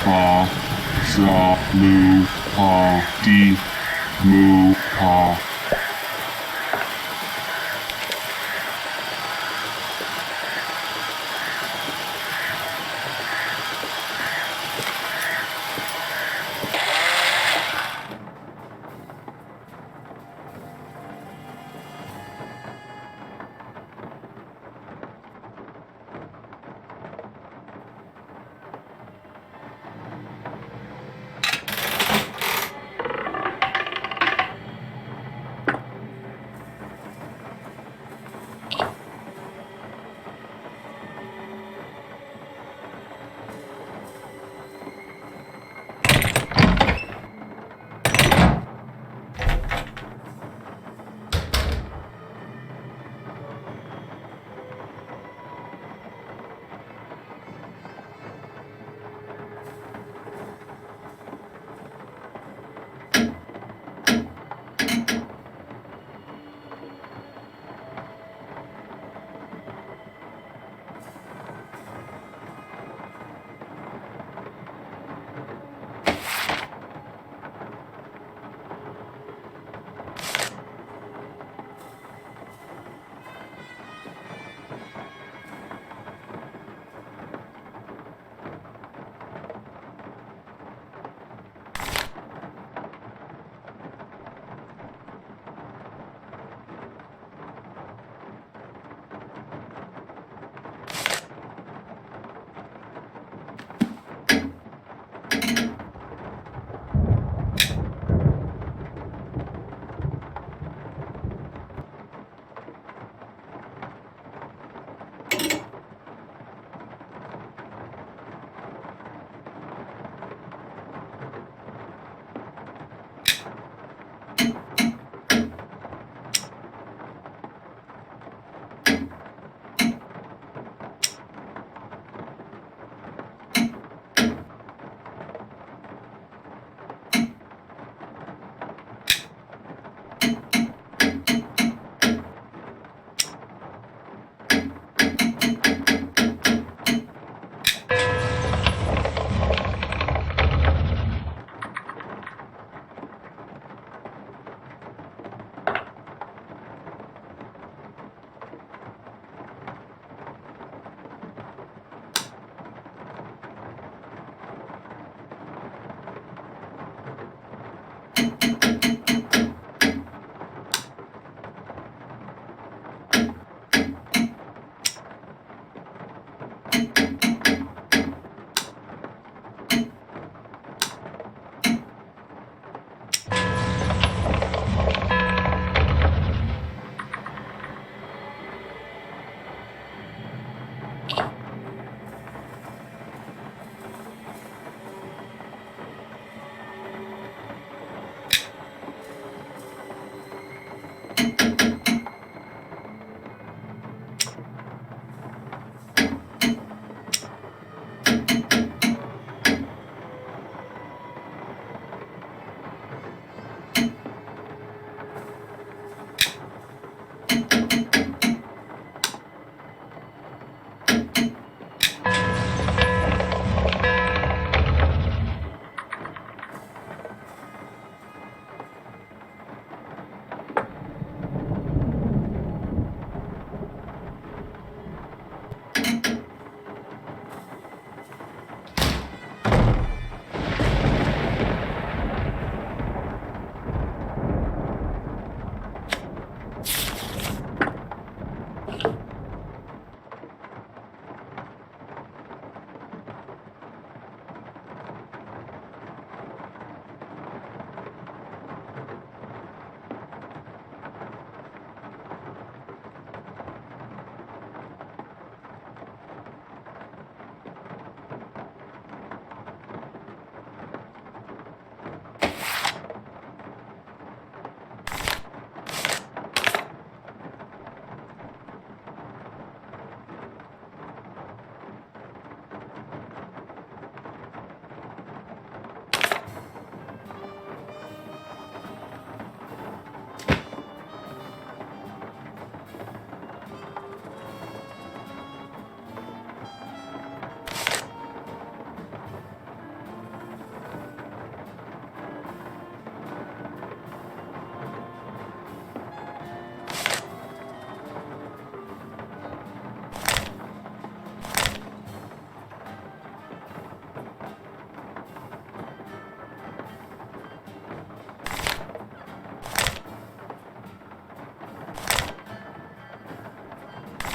fa, sa, mu, pa, di, mu, pa.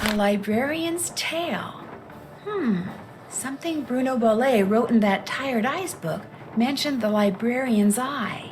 A librarian's tale. Something Bruno Bolet wrote in that Tired Eyes book mentioned the librarian's eye.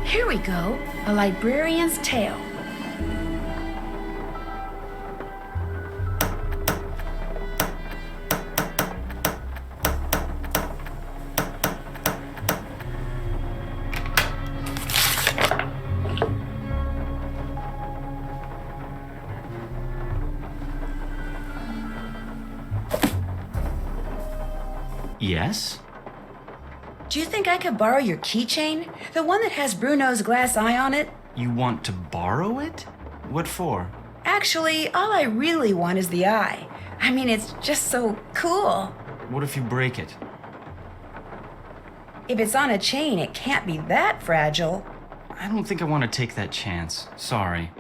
Here we go, a librarian's tale. Yes? Do you think I could borrow your keychain? The one that has Bruno's glass eye on it? You want to borrow it? What for? Actually, all I really want is the eye. I mean, it's just so cool. What if you break it? If it's on a chain, it can't be that fragile. I don't think I want to take that chance. Sorry.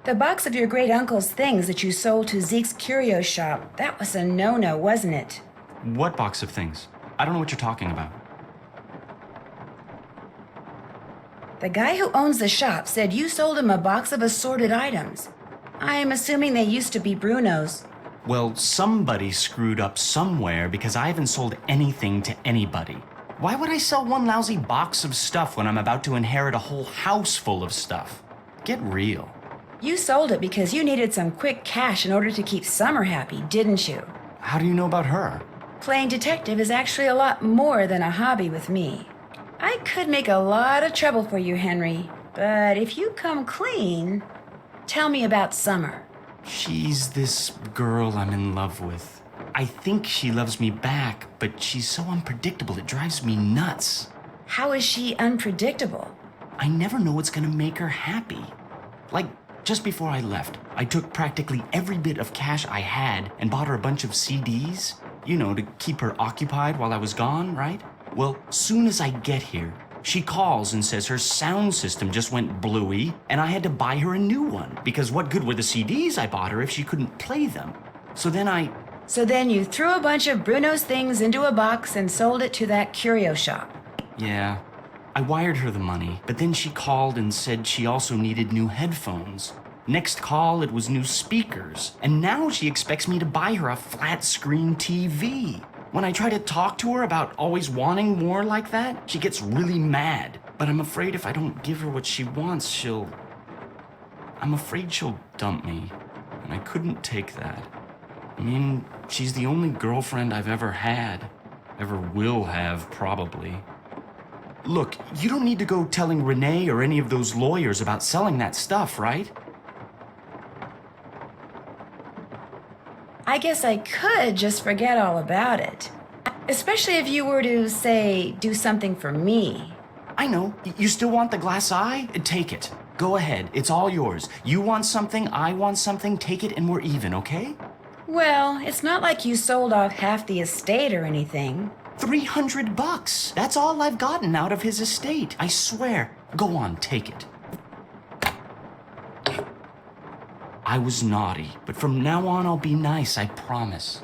The box of your great uncle's things that you sold to Zeke's curio shop, that was a no-no, wasn't it? What box of things? I don't know what you're talking about. The guy who owns the shop said you sold him a box of assorted items. I'm assuming they used to be Bruno's. Well, somebody screwed up somewhere because I haven't sold anything to anybody. Why would I sell one lousy box of stuff when I'm about to inherit a whole house full of stuff? Get real. You sold it because you needed some quick cash in order to keep Summer happy, didn't you? How do you know about her? Playing detective is actually a lot more than a hobby with me. I could make a lot of trouble for you, Henry, but if you come clean, tell me about Summer. She's this girl I'm in love with. I think she loves me back, but she's so unpredictable it drives me nuts. How is she unpredictable? I never know what's gonna make her happy. Like, just before I left, I took practically every bit of cash I had and bought her a bunch of CDs. You know, to keep her occupied while I was gone, right? Well, soon as I get here, she calls and says her sound system just went bluey and I had to buy her a new one because what good were the CDs I bought her if she couldn't play them? So then you threw a bunch of Bruno's things into a box and sold it to that curio shop. Yeah, I wired her the money, but then she called and said she also needed new headphones. Next call, it was new speakers, and now she expects me to buy her a flat-screen TV. When I try to talk to her about always wanting more like that, she gets really mad. But I'm afraid if I don't give her what she wants, I'm afraid she'll dump me, and I couldn't take that. I mean, she's the only girlfriend I've ever had. Ever will have, probably. Look, you don't need to go telling Renee or any of those lawyers about selling that stuff, right? I guess I could just forget all about it. Especially if you were to, say, do something for me. I know. You still want the glass eye? Take it. Go ahead. It's all yours. You want something, I want something, take it and we're even, okay? Well, it's not like you sold off half the estate or anything. $300. That's all I've gotten out of his estate. I swear. Go on, take it. I was naughty, but from now on I'll be nice, I promise.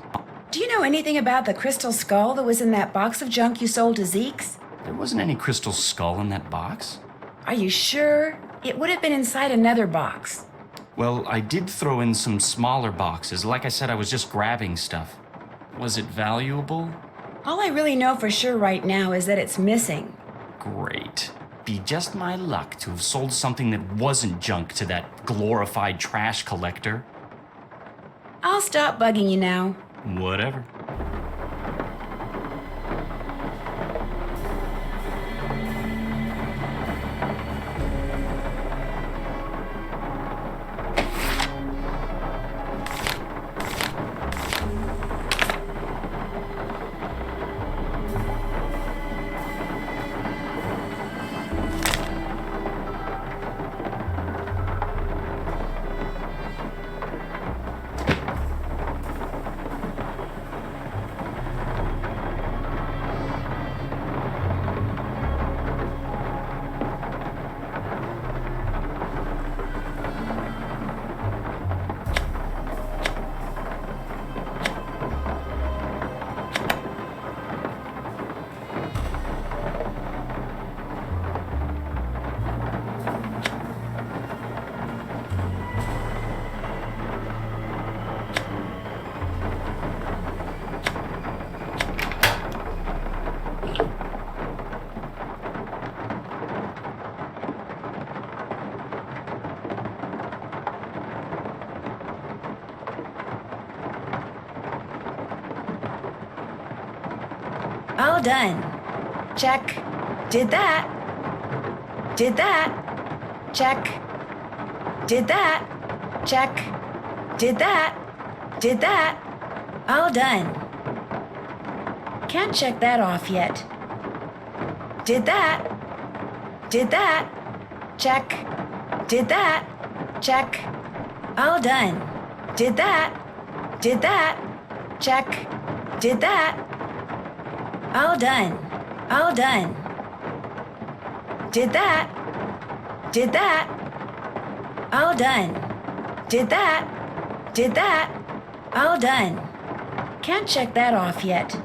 Do you know anything about the crystal skull that was in that box of junk you sold to Zeke's? There wasn't any crystal skull in that box. Are you sure? It would have been inside another box. Well, I did throw in some smaller boxes. Like I said, I was just grabbing stuff. Was it valuable? All I really know for sure right now is that it's missing. Great. Be just my luck to have sold something that wasn't junk to that glorified trash collector. I'll stop bugging you now. Whatever. All done. Check. Did that. Did that. Check. Did that. Check. Did that. Did that. All done. Can't check that off yet. Did that. Did that. Check. Did that. Check. All done. Did that. Did that. Check. Did that. All done. All done. Did that. Did that. All done. Did that. Did that. All done. Can't check that off yet.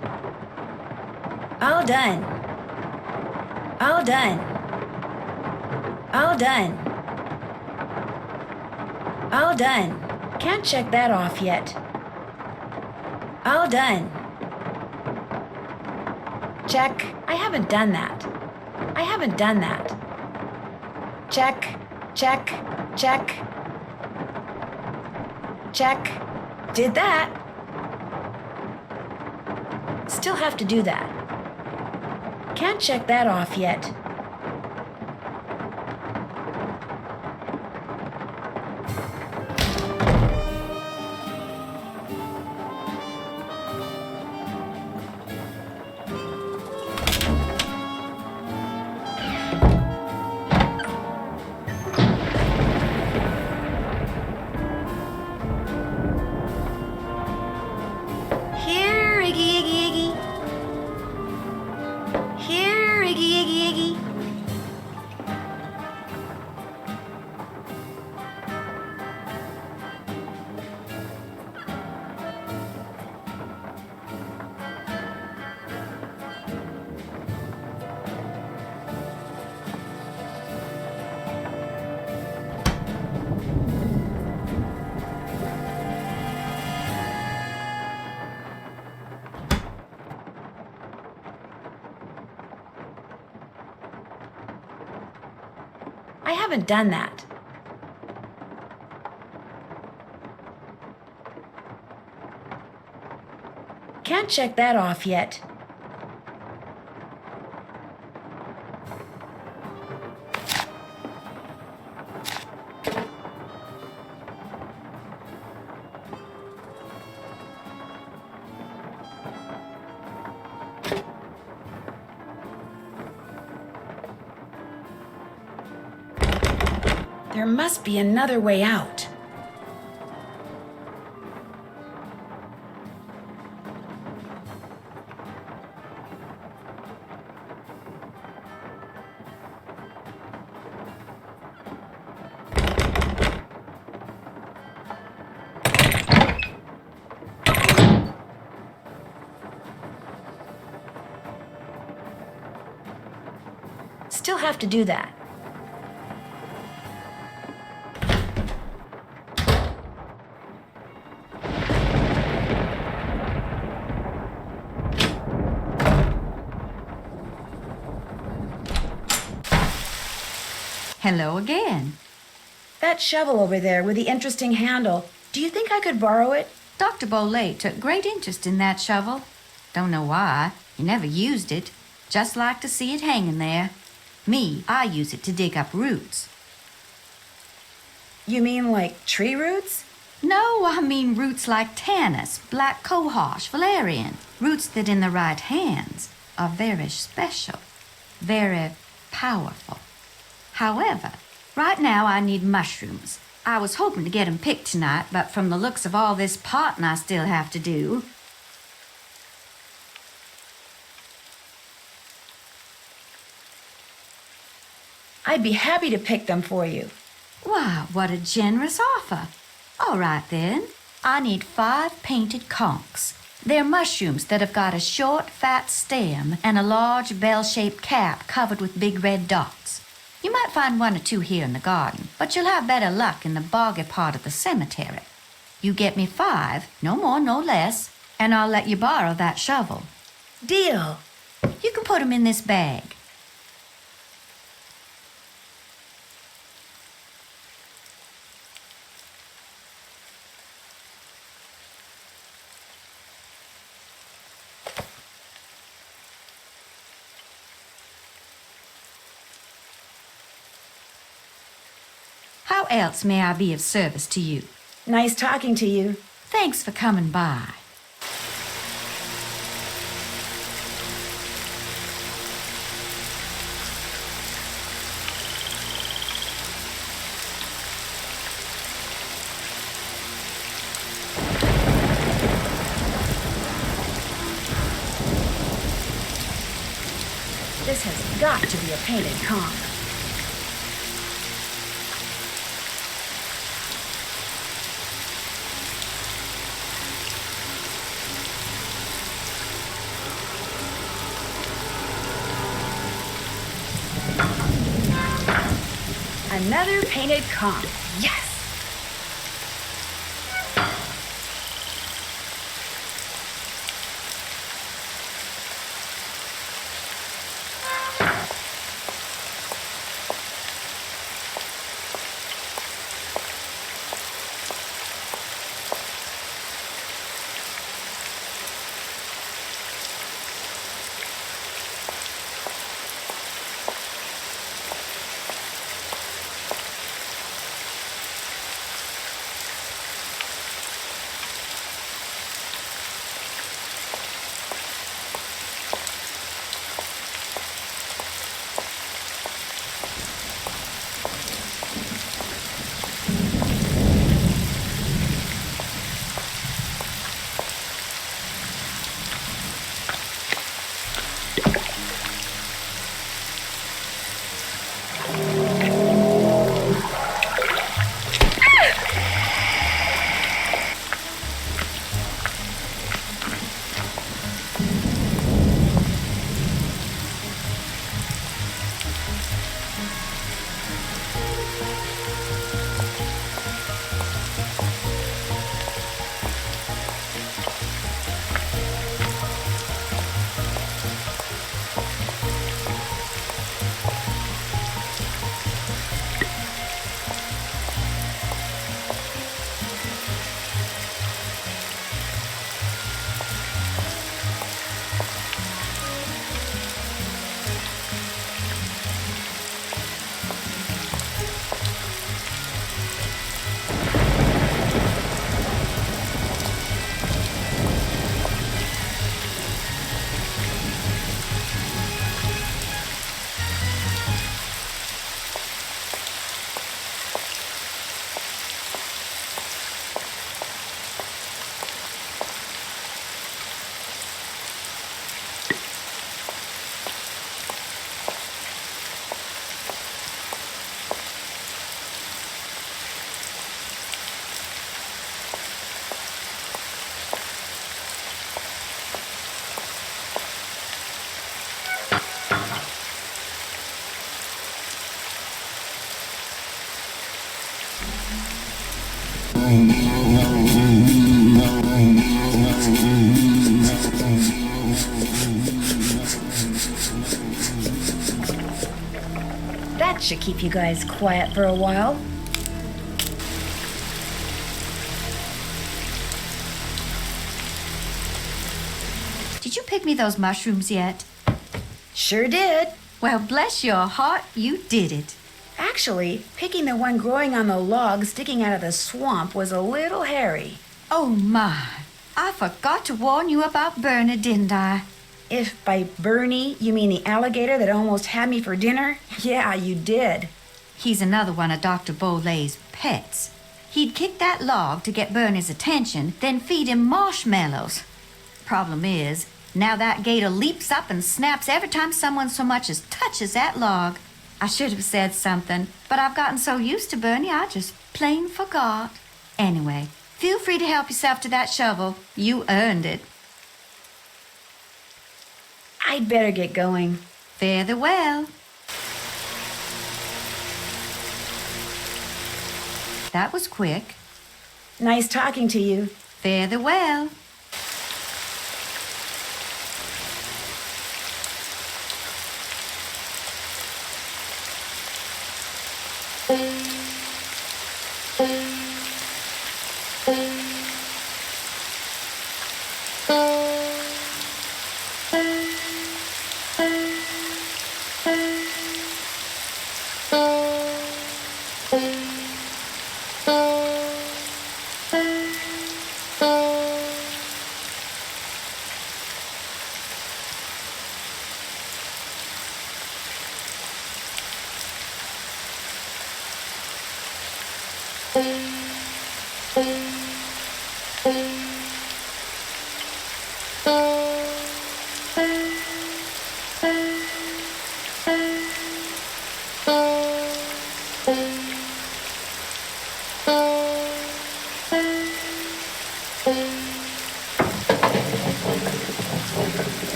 All done. All done. All done. All done. Can't check that off yet. All done. Check. I haven't done that. I haven't done that. Check. Check. Check. Check. Did that. Still have to do that. Can't check that off yet. Here, Iggy, Iggy, Iggy. Here, Iggy, Iggy, Iggy. I haven't done that. Can't check that off yet. There must be another way out. Still have to do that. Hello again. That shovel over there with the interesting handle, do you think I could borrow it? Dr. Bolet took great interest in that shovel. Don't know why. He never used it. Just like to see it hanging there. Me, I use it to dig up roots. You mean like tree roots? No, I mean roots like tannus, black cohosh, valerian. Roots that in the right hands are very special, very powerful. However, right now I need mushrooms. I was hoping to get 'em picked tonight, but from the looks of all this potting I still have to do, I'd be happy to pick them for you. why, what a generous offer. All right, then. I need 5 painted conchs. They're mushrooms that have got a short, fat stem and a large bell-shaped cap covered with big red dots. You might find 1 or 2 here in the garden, but you'll have better luck in the boggy part of the cemetery. You get me 5, no more, no less, and I'll let you borrow that shovel. Deal. You can put 'em in this bag. else may I be of service to you? Nice talking to you. Thanks for coming by. This has got to be a painted conch. Another painted conch. Yes! That should keep you guys quiet for a while. Did you pick me those mushrooms yet? Sure did. Well, bless your heart, you did it. Actually, picking the one growing on the log sticking out of the swamp was a little hairy. Oh, my. I forgot to warn you about Bernie, didn't I? If by Bernie you mean the alligator that almost had me for dinner, yeah, you did. He's another one of Dr. Bolet's pets. He'd kick that log to get Bernie's attention, then feed him marshmallows. Problem is, now that gator leaps up and snaps every time someone so much as touches that log. I should have said something, but I've gotten so used to Bernie I just plain forgot. Anyway, feel free to help yourself to that shovel. You earned it. I'd better get going. Fare thee well. That was quick. Nice talking to you. Fare thee well.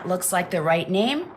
That looks like the right name.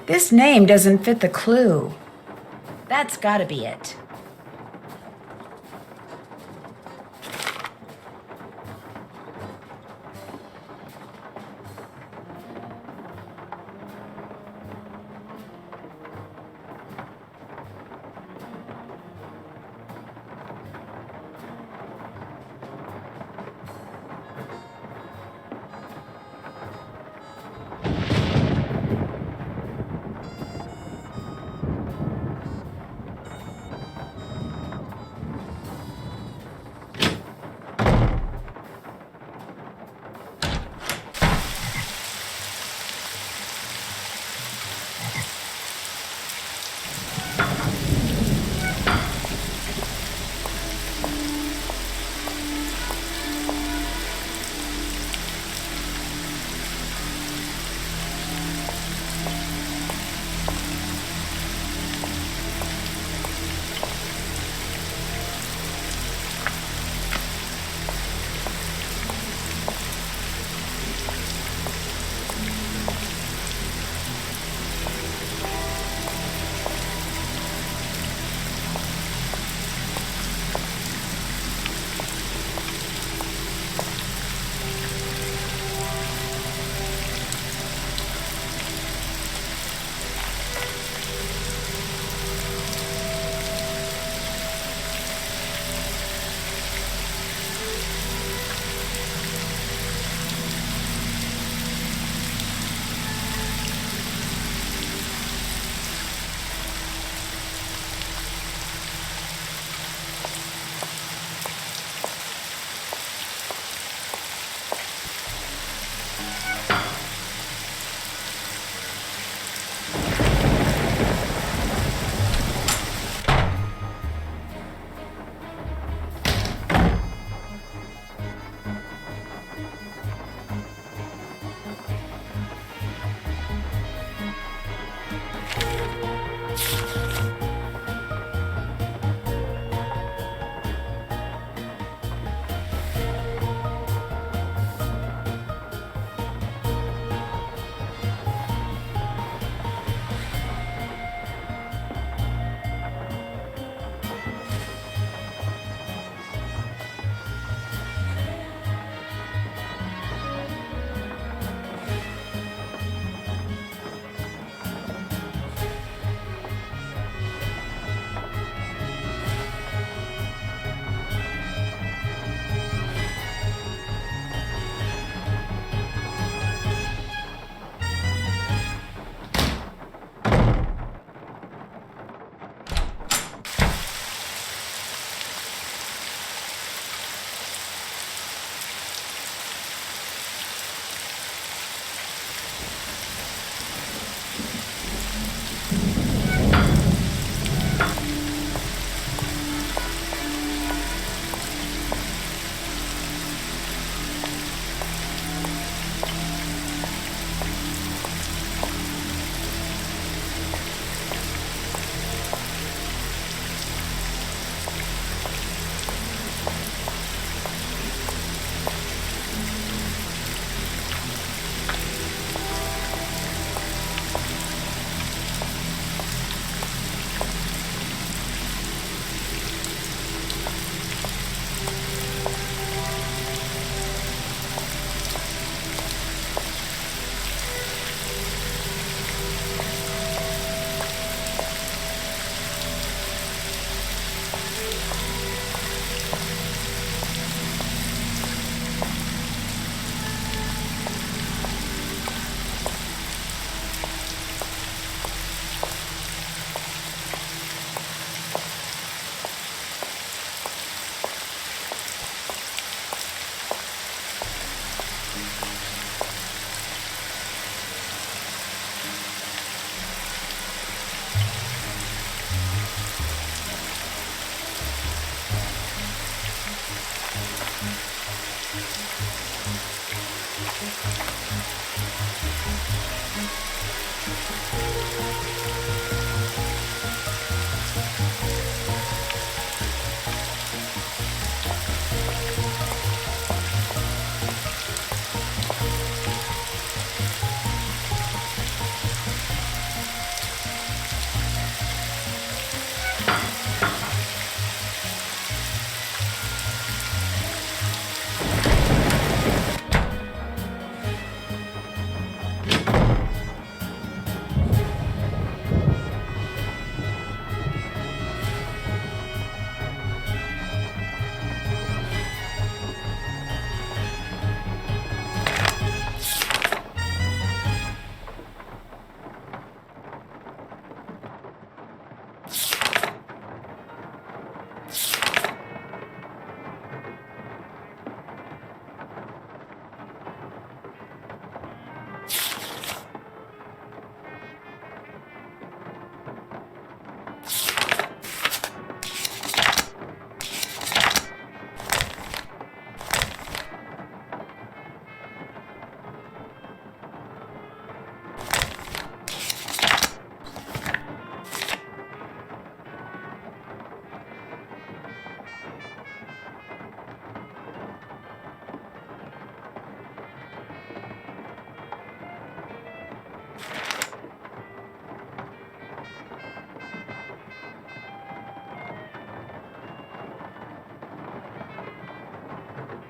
This name doesn't fit the clue. That's gotta be it.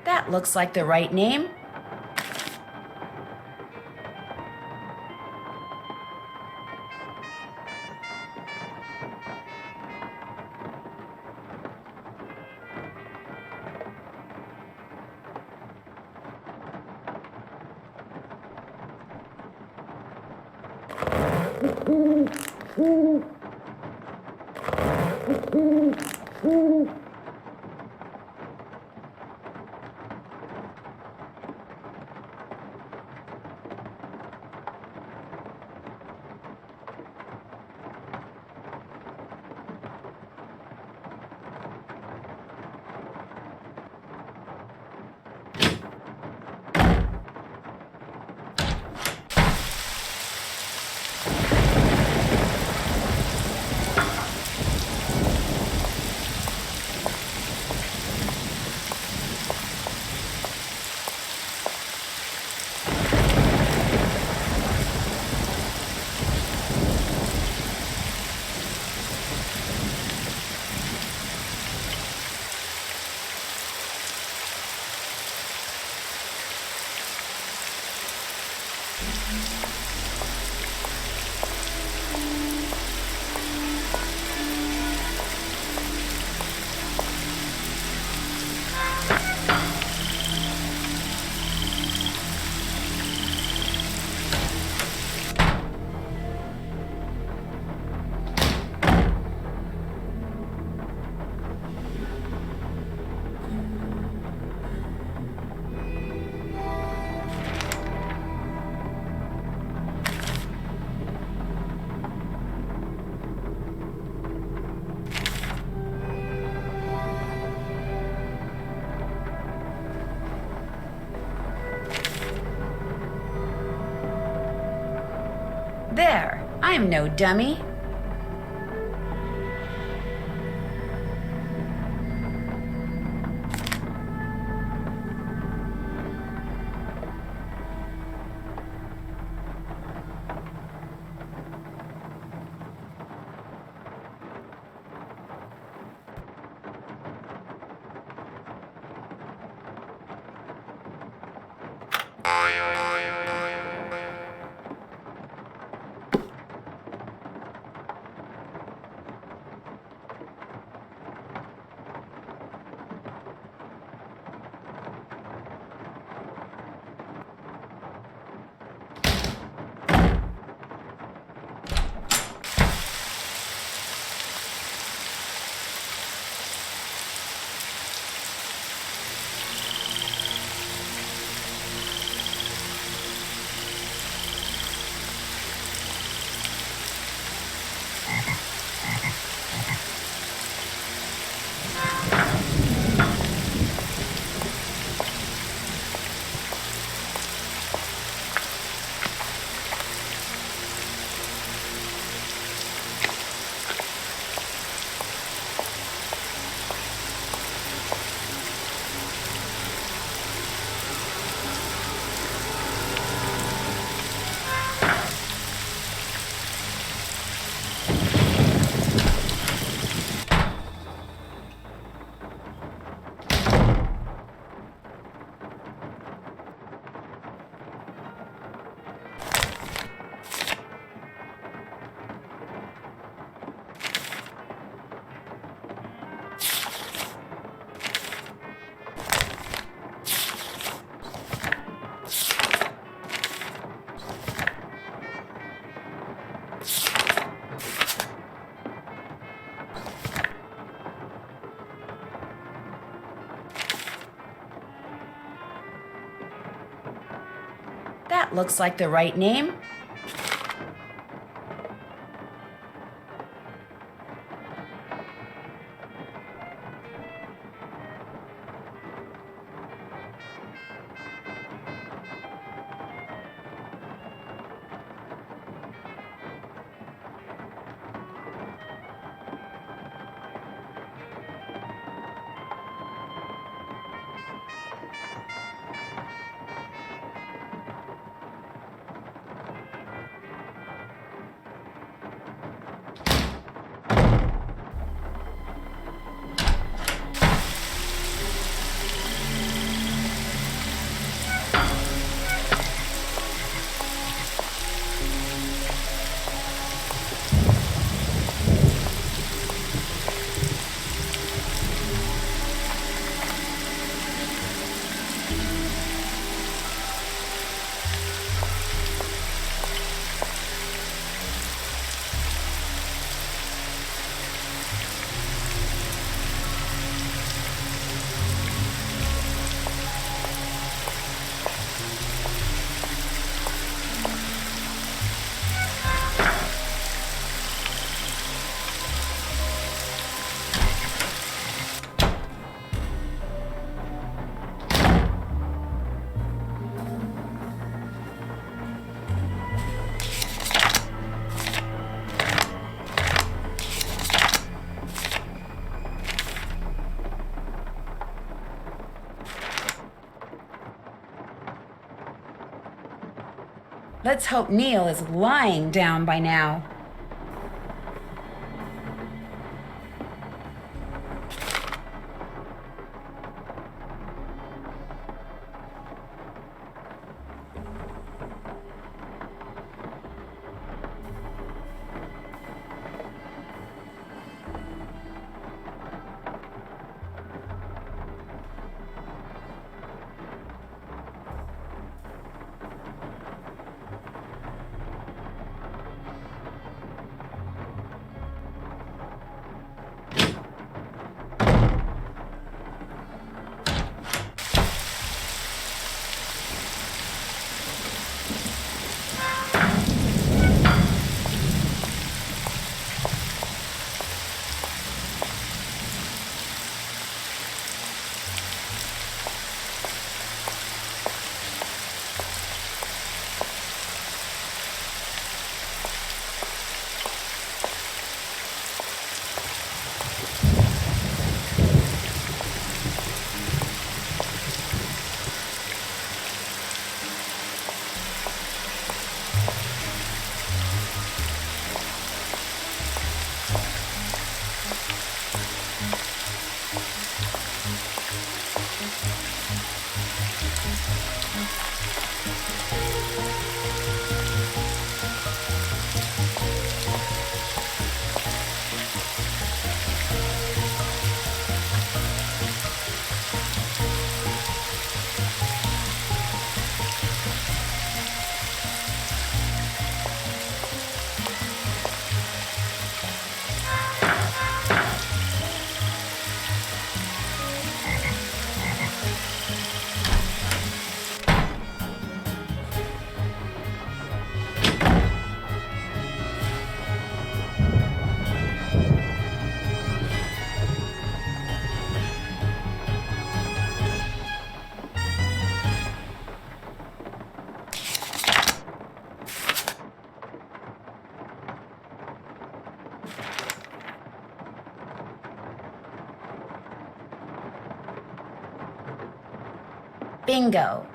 That looks like the right name. There, I'm no dummy. That looks like the right name. Let's hope Neil is lying down by now. Bingo.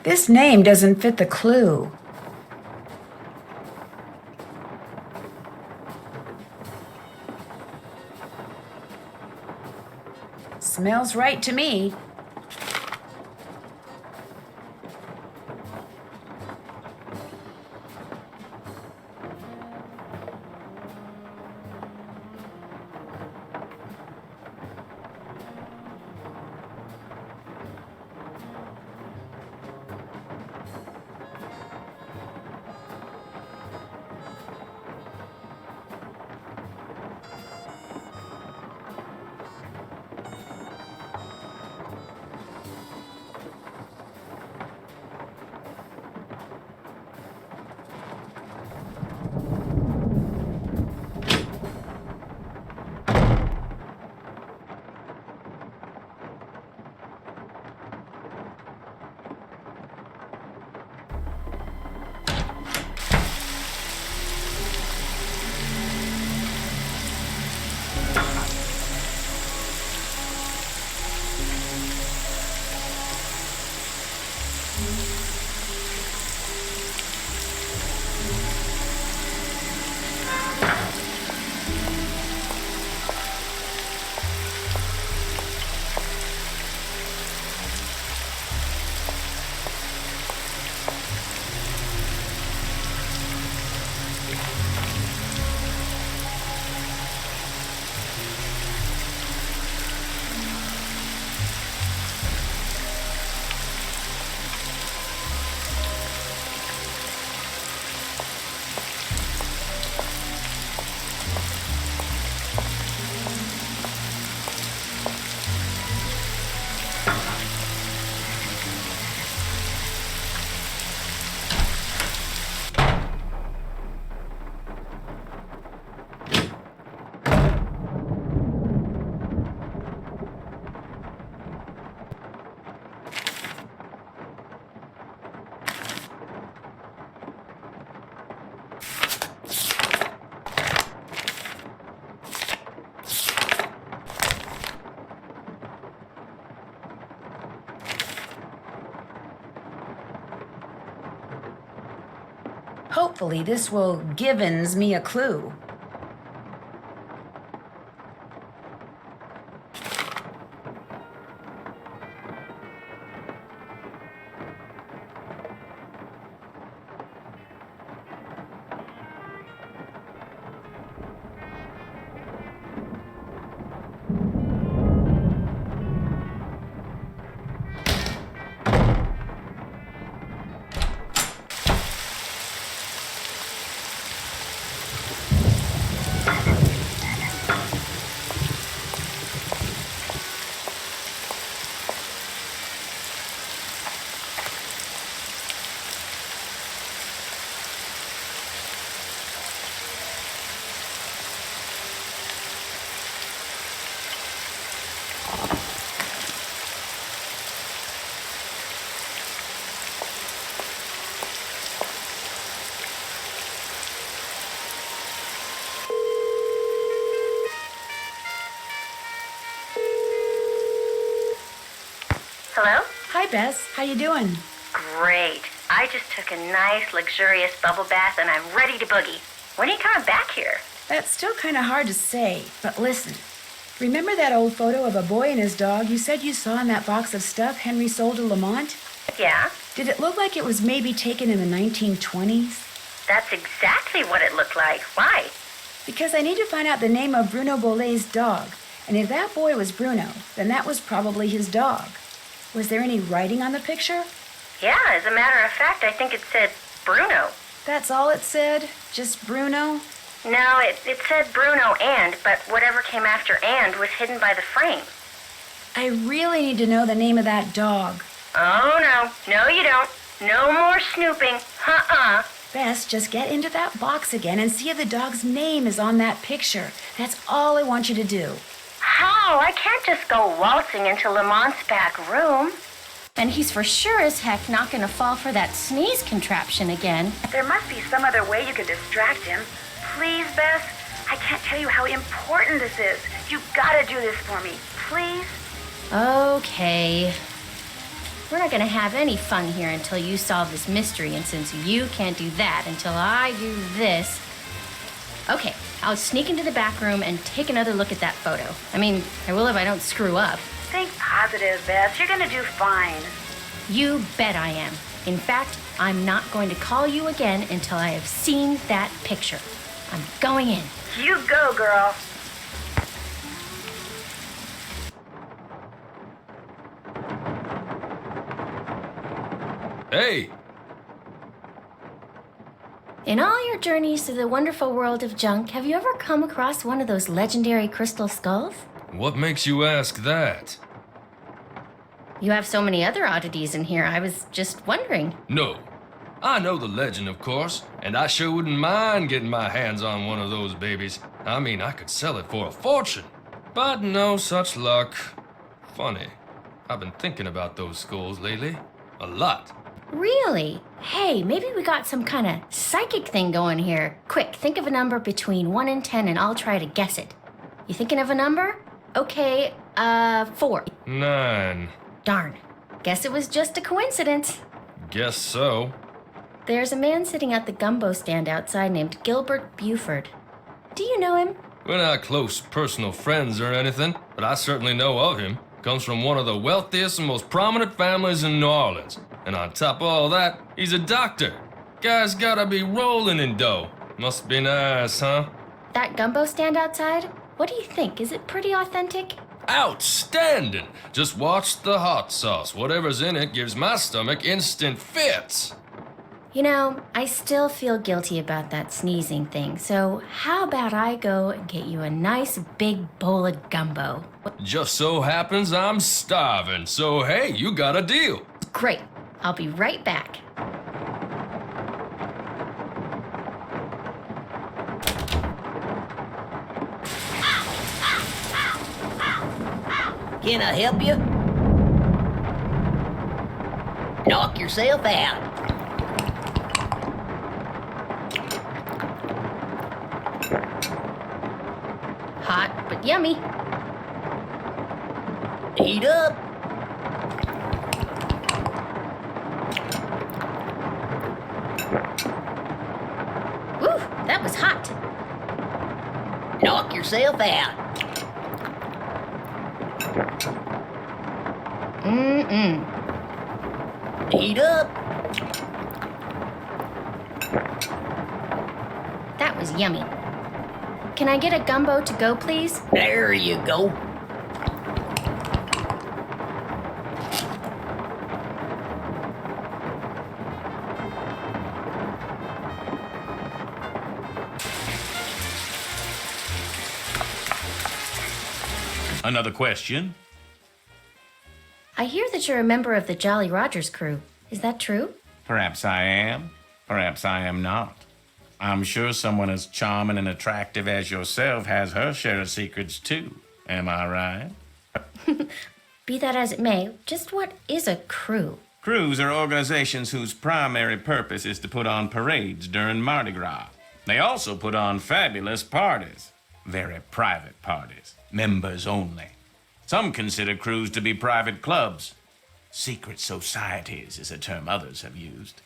This name doesn't fit the clue. Smells right to me. Hopefully this will givens me a clue. Bess. How you doing? Great. I just took a nice, luxurious bubble bath and I'm ready to boogie. When are you coming back here? That's still kind of hard to say, but listen. Remember that old photo of a boy and his dog you said you saw in that box of stuff Henry sold to Lamont? Yeah? Did it look like it was maybe taken in the 1920s? That's exactly what it looked like. Why? Because I need to find out the name of Bruno Bolet's dog. And if that boy was Bruno, then that was probably his dog. Was there any writing on the picture? Yeah, as a matter of fact, I think it said Bruno. That's all it said? Just Bruno? No, it said Bruno but whatever came after and was hidden by the frame. I really need to know the name of that dog. Oh, no. No, you don't. No more snooping. Bess, just get into that box again and see if the dog's name is on that picture. That's all I want you to do. How? I can't just go waltzing into Lamont's back room. And he's for sure as heck not gonna fall for that sneeze contraption again. There must be some other way you can distract him. Please, Bess, I can't tell you how important this is. You've gotta do this for me. Please? Okay. We're not gonna have any fun here until you solve this mystery, and since you can't do that until I do this... Okay, I'll sneak into the back room and take another look at that photo. I mean, I will if I don't screw up. Think positive, Bess. You're gonna do fine. You bet I am. In fact, I'm not going to call you again until I have seen that picture. I'm going in. You go, girl. Hey! In all your journeys through the wonderful world of junk, have you ever come across one of those legendary crystal skulls? What makes you ask that? You have so many other oddities in here, I was just wondering. No. I know the legend, of course, and I sure wouldn't mind getting my hands on one of those babies. I mean, I could sell it for a fortune. But no such luck. Funny. I've been thinking about those skulls lately. A lot. Really? Hey, maybe we got some kind of psychic thing going here. Quick, think of a number between 1 and 10 and I'll try to guess it. You thinking of a number? Okay, 4. 9. Darn. Guess it was just a coincidence. Guess so. There's a man sitting at the gumbo stand outside named Gilbert Buford. Do you know him? We're not close personal friends or anything, but I certainly know of him. Comes from one of the wealthiest and most prominent families in New Orleans. And on top of all that, he's a doctor. Guy's gotta be rolling in dough. Must be nice, huh? That gumbo stand outside? What do you think? Is it pretty authentic? Outstanding! Just watch the hot sauce. Whatever's in it gives my stomach instant fits. You know, I still feel guilty about that sneezing thing, so how about I go and get you a nice big bowl of gumbo? Just so happens I'm starving, so hey, you got a deal. Great. I'll be right back. Can I help you? Knock yourself out. Hot, but yummy. Eat up. Woo, that was hot. Knock yourself out. Eat up. That was yummy. Can I get a gumbo to go, please? There you go. Another question? I hear that you're a member of the Jolly Rogers crew. Is that true? Perhaps I am. Perhaps I am not. I'm sure someone as charming and attractive as yourself has her share of secrets, too. Am I right? Be that as it may, just what is a crew? Crews are organizations whose primary purpose is to put on parades during Mardi Gras. They also put on fabulous parties. Very private parties. Members only. Some consider crews to be private clubs. secret societies is a term others have used.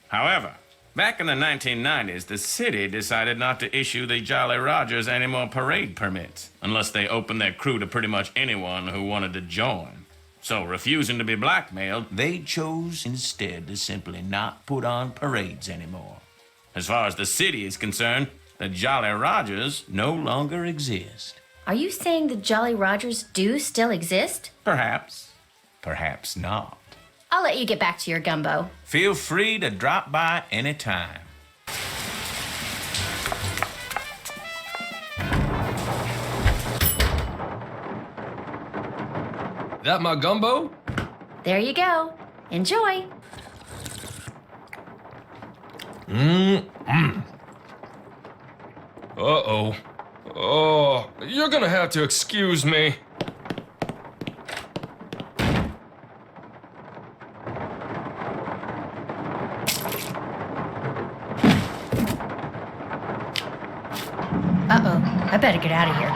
However, back in the 1990s, the city decided not to issue the Jolly Rogers any more parade permits, unless they opened their crew to pretty much anyone who wanted to join. So, refusing to be blackmailed, they chose instead to simply not put on parades anymore. As far as the city is concerned, the Jolly Rogers no longer exist. Are you saying the Jolly Rogers do still exist? Perhaps. Perhaps not. I'll let you get back to your gumbo. Feel free to drop by anytime. That my gumbo? There you go. Enjoy. Uh-oh. Oh, you're gonna have to excuse me. Uh-oh. I better get out of here.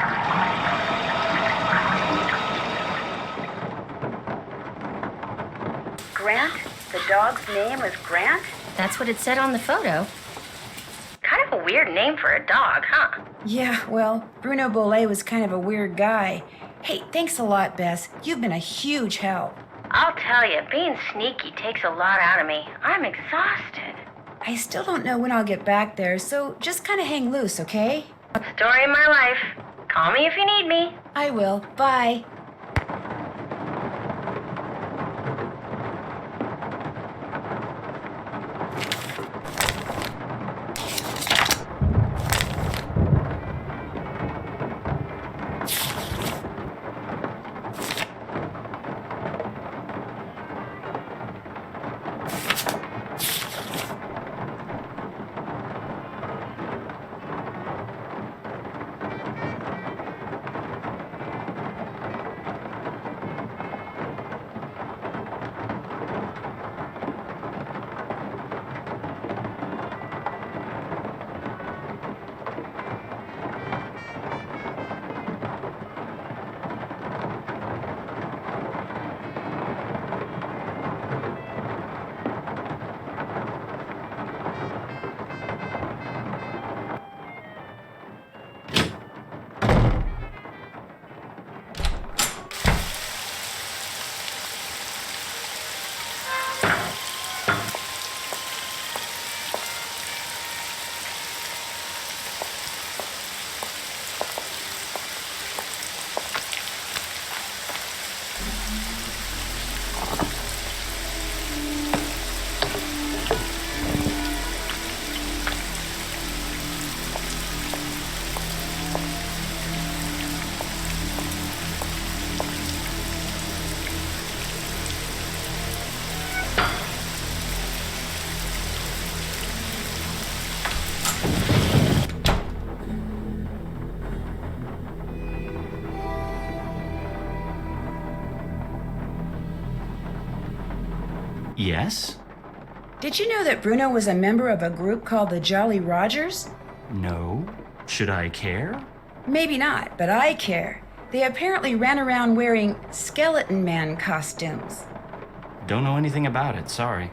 Grant? The dog's name was Grant? That's what it said on the photo. Kind of a weird name for a dog, huh? Yeah, well, Bruno Bolet was kind of a weird guy. Hey, thanks a lot, Bess. You've been a huge help. I'll tell you, being sneaky takes a lot out of me. I'm exhausted. I still don't know when I'll get back there, so just kind of hang loose, okay? Story of my life. Call me if you need me. I will. Bye. Yes? Did you know that Bruno was a member of a group called the Jolly Rogers? No? Should I care? Maybe not, but I care. They apparently ran around wearing skeleton man costumes. Don't know anything about it, sorry.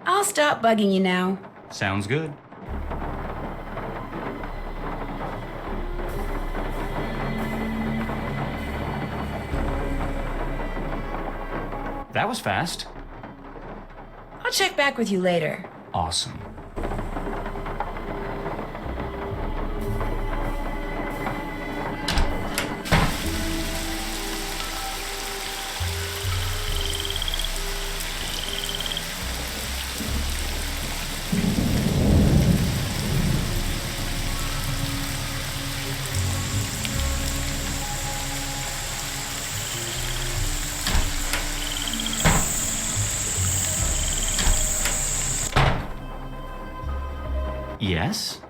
I'll stop bugging you now. Sounds good. That was fast. I'll check back with you later. Awesome. Yes?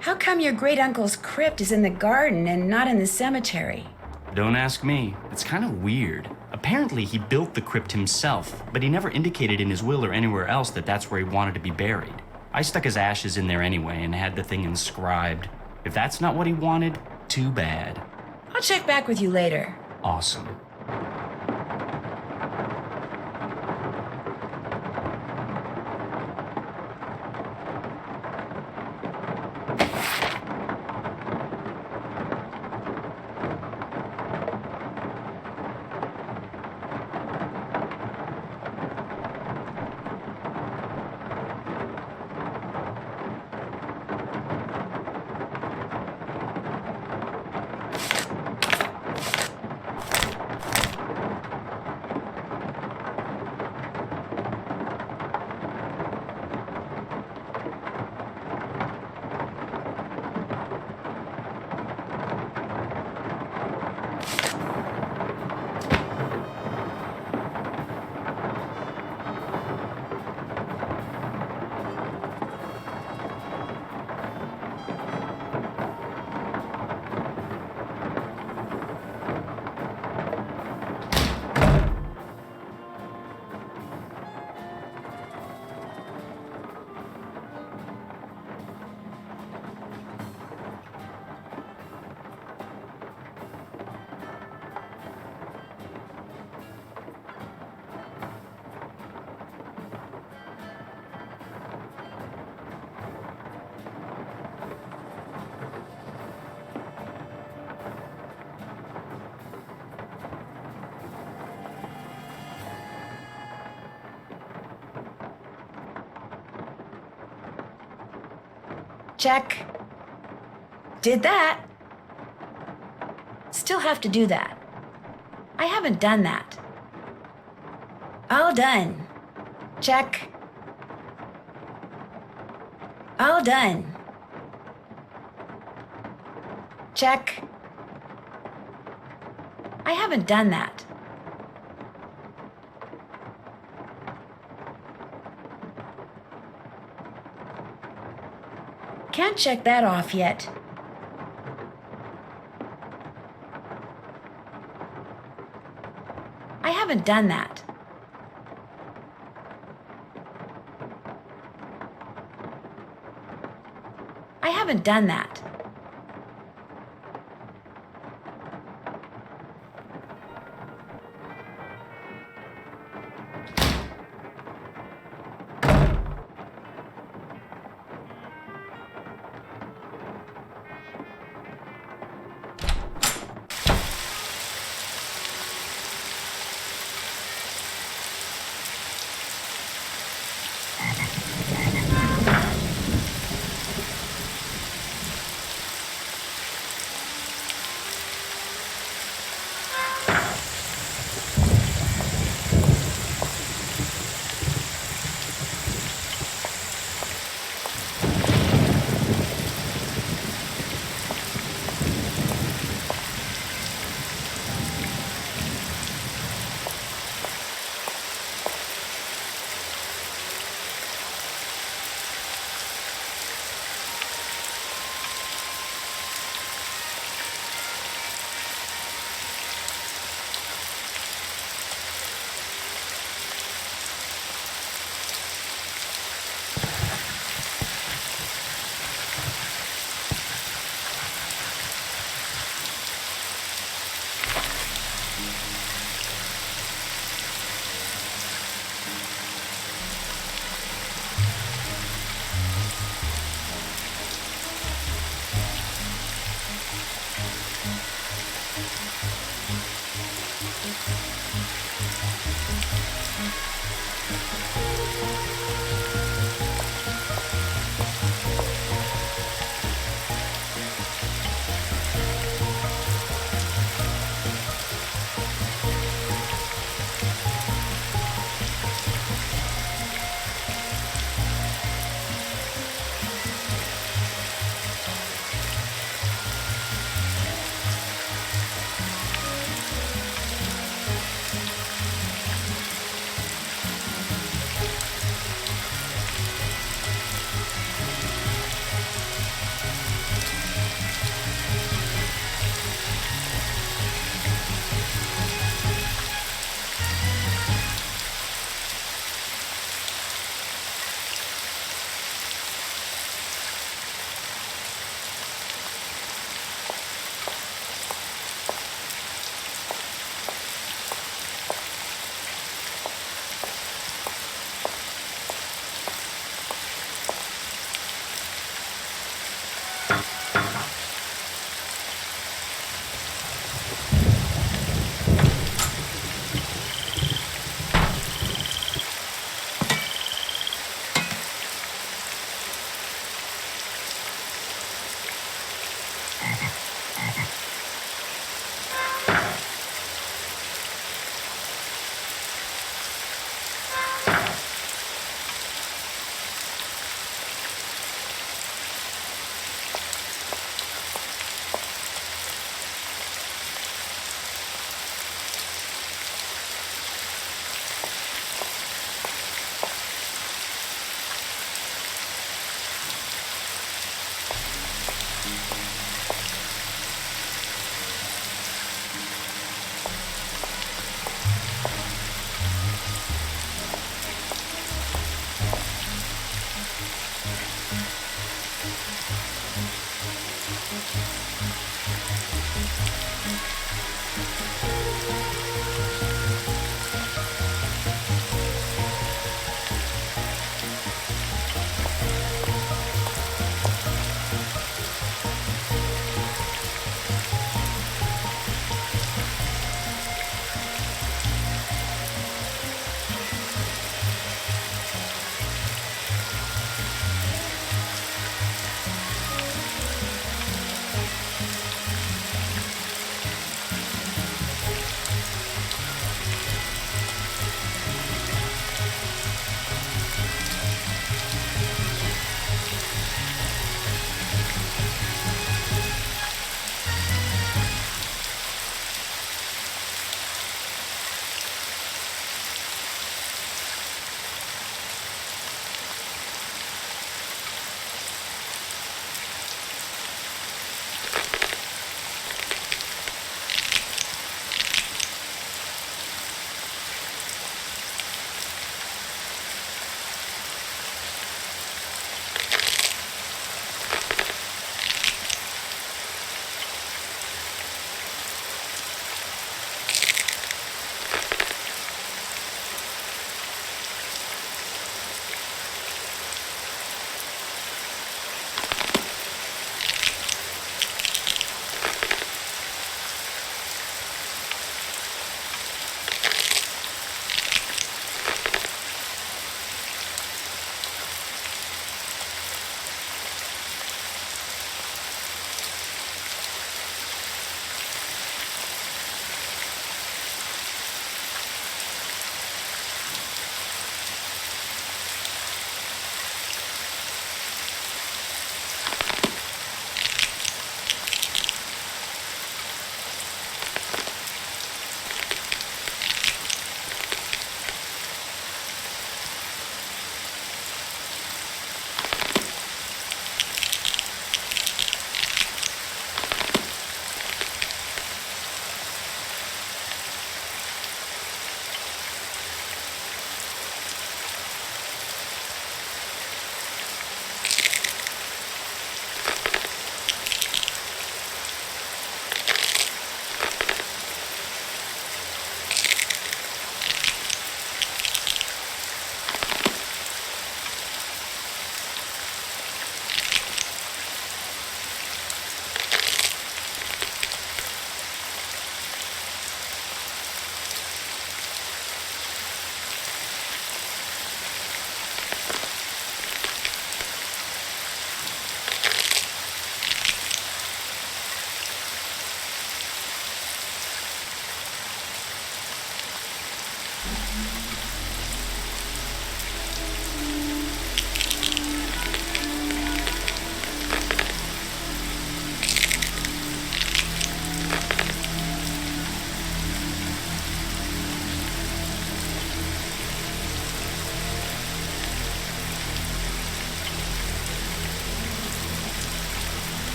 How come your great uncle's crypt is in the garden and not in the cemetery? Don't ask me. It's kind of weird. Apparently, he built the crypt himself, but he never indicated in his will or anywhere else that that's where he wanted to be buried. I stuck his ashes in there anyway and had the thing inscribed. If that's not what he wanted, too bad. I'll check back with you later. Awesome. Check. Did that. Still have to do that. I haven't done that. All done. Check. All done. Check. I haven't done that. Can't check that off yet. I haven't done that. I haven't done that.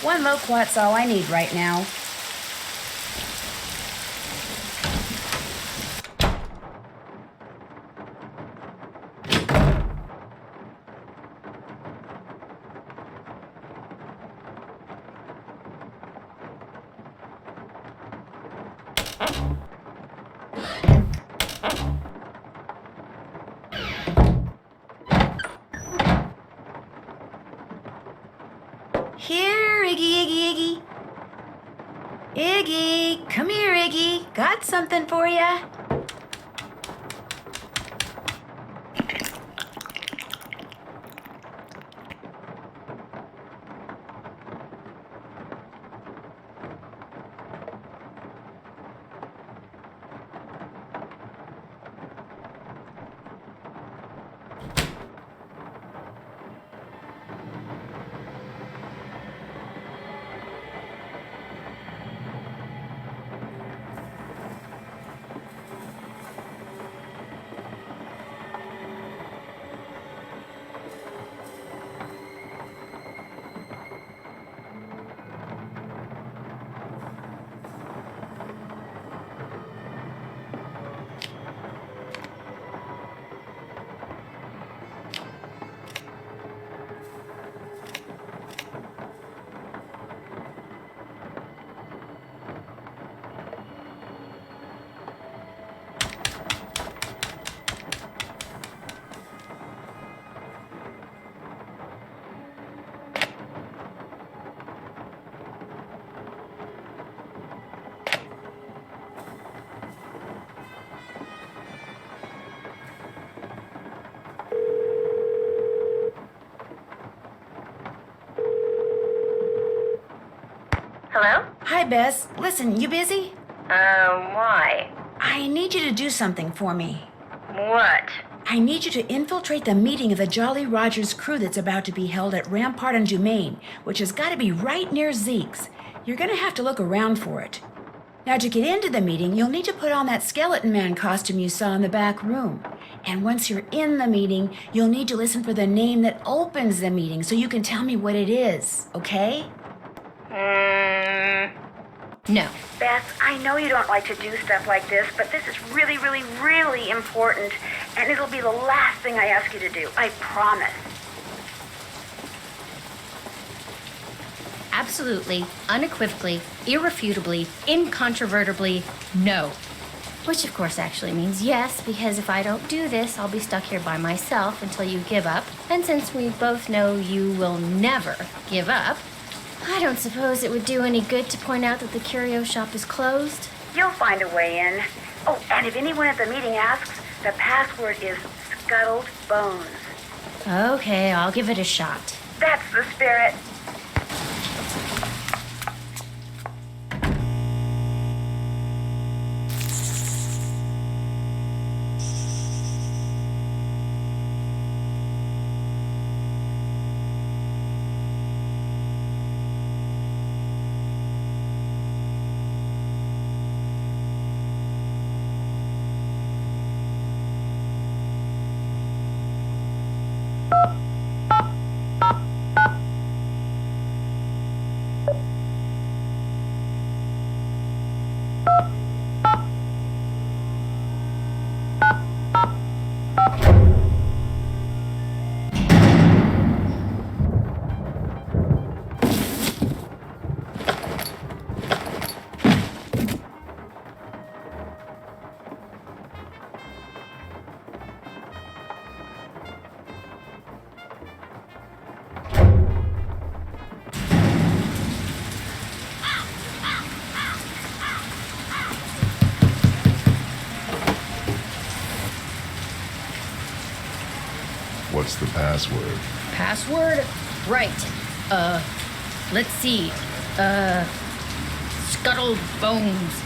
One loquat's all I need right now. Here, Iggy. Iggy, come here, Iggy. Got something for ya. Hello? Hi, Bess. Listen, you busy? Why? I need you to do something for me. What? I need you to infiltrate the meeting of the Jolly Rogers crew that's about to be held at Rampart and Dumaine, which has got to be right near Zeke's. You're going to have to look around for it. Now, to get into the meeting, you'll need to put on that skeleton man costume you saw in the back room. And once you're in the meeting, you'll need to listen for the name that opens the meeting so you can tell me what it is, okay? No. Beth, I know you don't like to do stuff like this, but this is really, really, really important, and it'll be the last thing I ask you to do. I promise. Absolutely, unequivocally, irrefutably, incontrovertibly, no. Which of course actually means yes, because if I don't do this, I'll be stuck here by myself until you give up. And since we both know you will never give up, I don't suppose it would do any good to point out that the curio shop is closed. You'll find a way in. Oh, and if anyone at the meeting asks, the password is Scuttled Bones. Okay, I'll give it a shot. That's the spirit. What's the password? Password? Right. Let's see. Scuttled bones.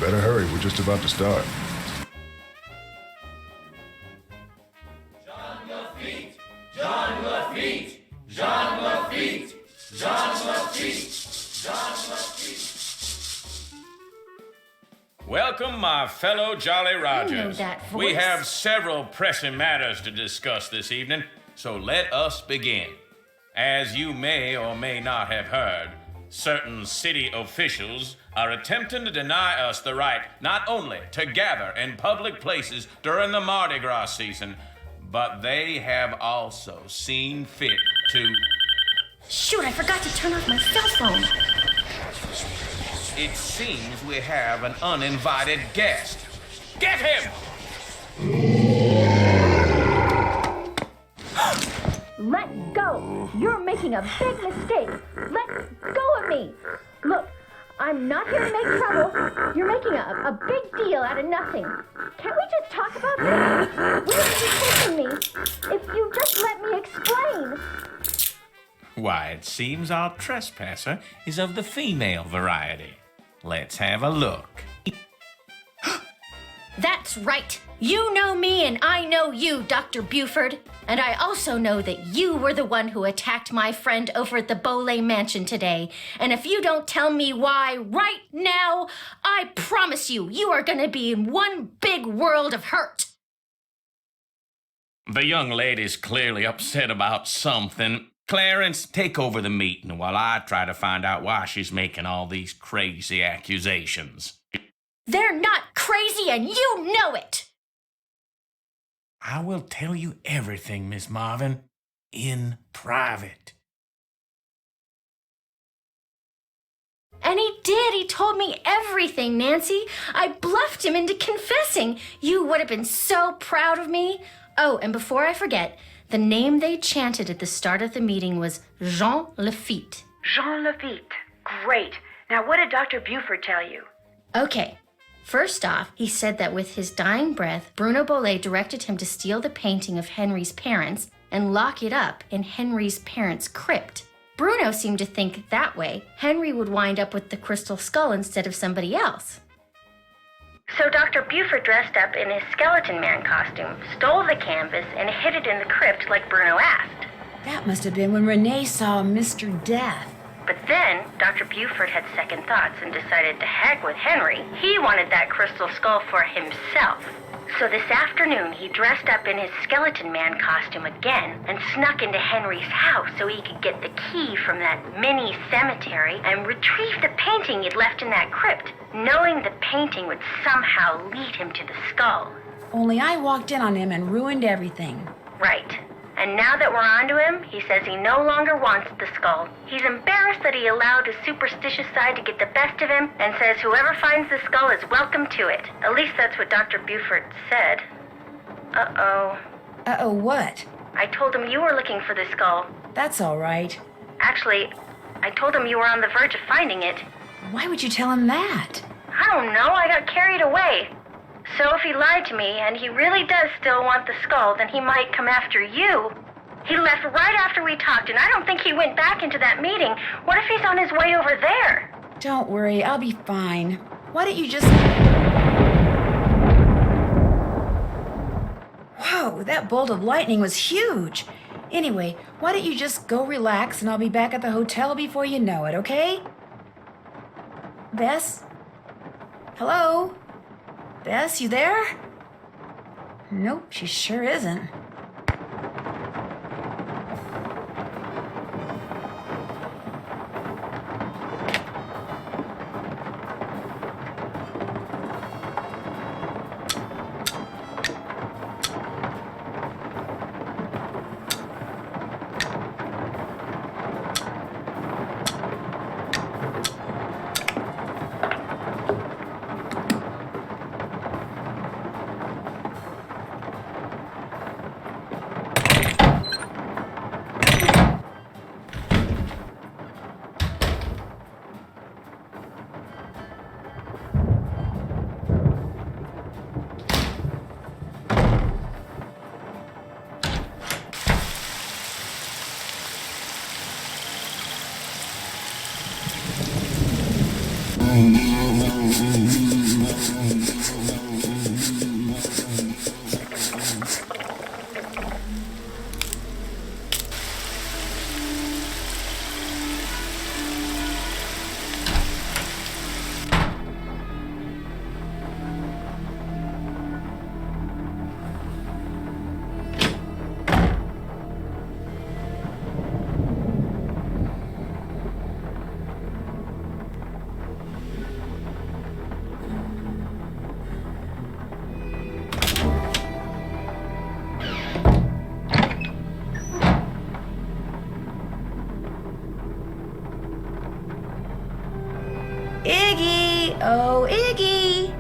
Better hurry, we're just about to start. John Lafitte! John Lafitte! John Lafitte! John Lafitte! John Lafitte! Welcome, my fellow Jolly Rogers. I know that voice. We have several pressing matters to discuss this evening, so let us begin. As you may or may not have heard, certain city officials are attempting to deny us the right not only to gather in public places during the Mardi Gras season, but they have also seen fit to... Shoot, I forgot to turn off my cell phone. It seems we have an uninvited guest. Get him! Let go! You're making a big mistake! Let go of me! Look, I'm not here to make trouble. You're making a big deal out of nothing. Can't we just talk about this? Where are you taking me? If you just let me explain. Why, it seems our trespasser is of the female variety. Let's have a look. That's right. You know me and I know you, Dr. Buford. And I also know that you were the one who attacked my friend over at the Bolet mansion today. And if you don't tell me why right now, I promise you, you are going to be in one big world of hurt. The young lady's clearly upset about something. Clarence, take over the meeting while I try to find out why she's making all these crazy accusations. They're not crazy and you know it. I will tell you everything, Miss Marvin, in private. And he did. He told me everything, Nancy. I bluffed him into confessing. You would have been so proud of me. Oh, and before I forget, the name they chanted at the start of the meeting was Jean Lafitte. Jean Lafitte. Great. Now, what did Dr. Buford tell you? Okay. First off, he said that with his dying breath, Bruno Bolet directed him to steal the painting of Henry's parents and lock it up in Henry's parents' crypt. Bruno seemed to think that way Henry would wind up with the crystal skull instead of somebody else. So Dr. Buford dressed up in his skeleton man costume, stole the canvas, and hid it in the crypt like Bruno asked. That must have been when Renee saw Mr. Death. But then, Dr. Buford had second thoughts and decided to heck with Henry. He wanted that crystal skull for himself. So this afternoon, he dressed up in his skeleton man costume again and snuck into Henry's house so he could get the key from that mini cemetery and retrieve the painting he'd left in that crypt, knowing the painting would somehow lead him to the skull. Only I walked in on him and ruined everything. Right. And now that we're onto him, he says he no longer wants the skull. He's embarrassed that he allowed his superstitious side to get the best of him and says whoever finds the skull is welcome to it. At least that's what Dr. Buford said. Uh-oh. Uh-oh what? I told him you were looking for the skull. That's all right. Actually, I told him you were on the verge of finding it. Why would you tell him that? I don't know. I got carried away. So if he lied to me, and he really does still want the skull, then he might come after you. He left right after we talked, and I don't think he went back into that meeting. What if he's on his way over there? Don't worry, I'll be fine. Why don't you just... Whoa, that bolt of lightning was huge. Anyway, why don't you just go relax, and I'll be back at the hotel before you know it, okay? Bess? Hello? Bess, you there? Nope, she sure isn't. Iggy! Oh, Iggy!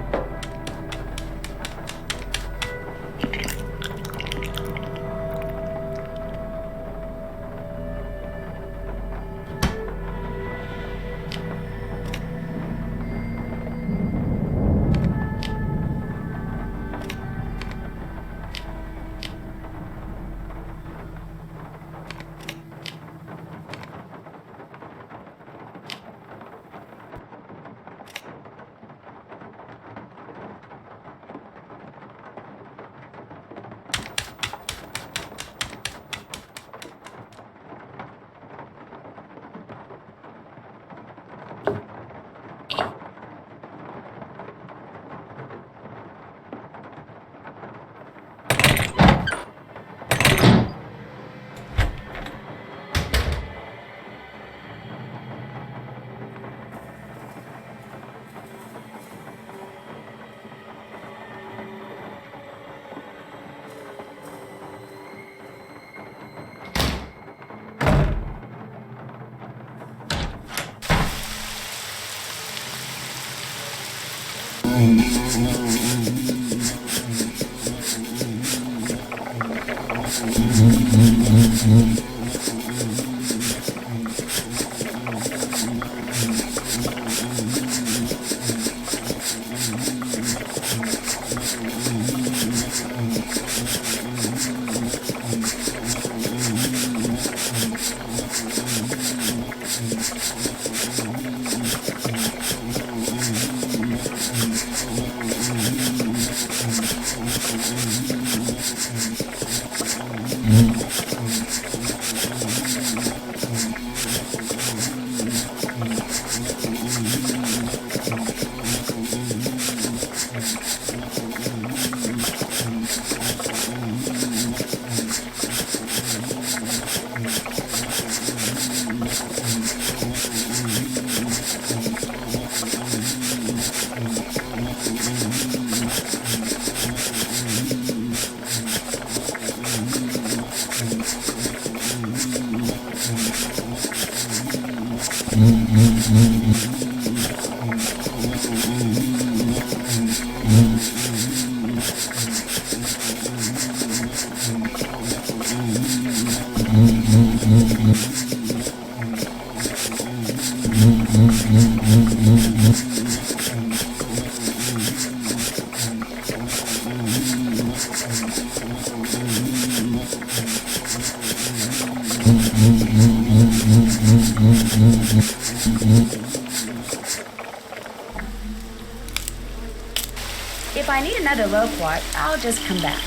If I need another loquat, I'll just come back.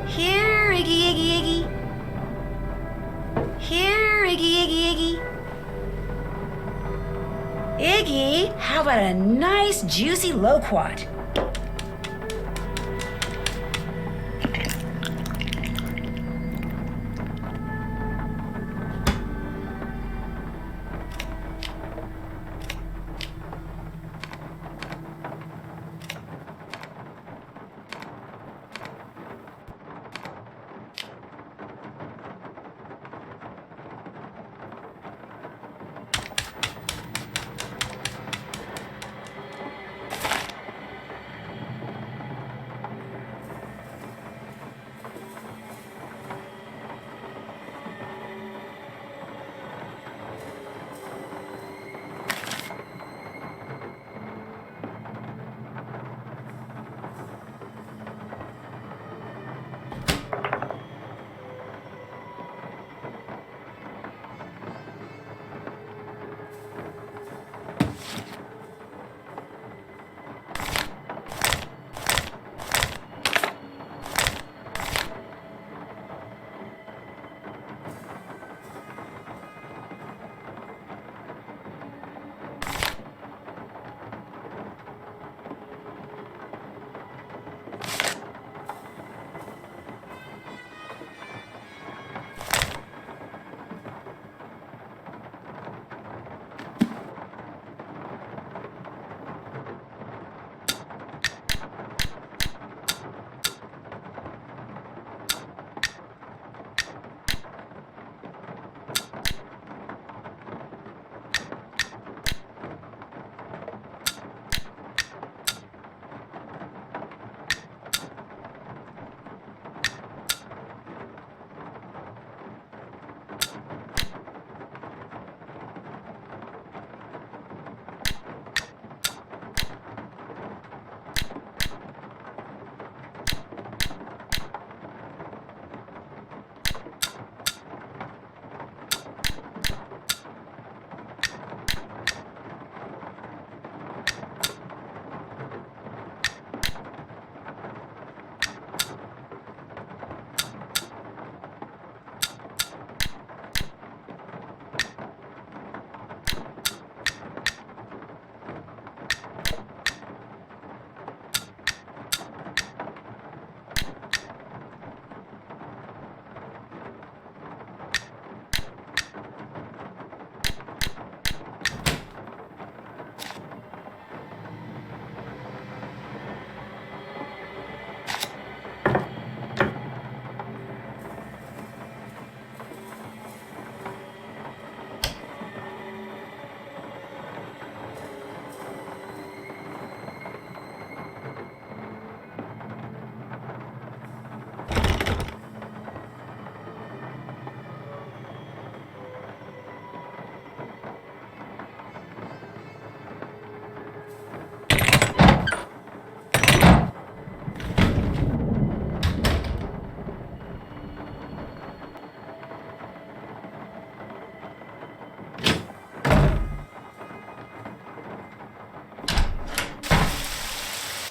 Here, Iggy, Iggy, Iggy. Here, Iggy, Iggy, Iggy. Iggy, how about a nice, juicy loquat?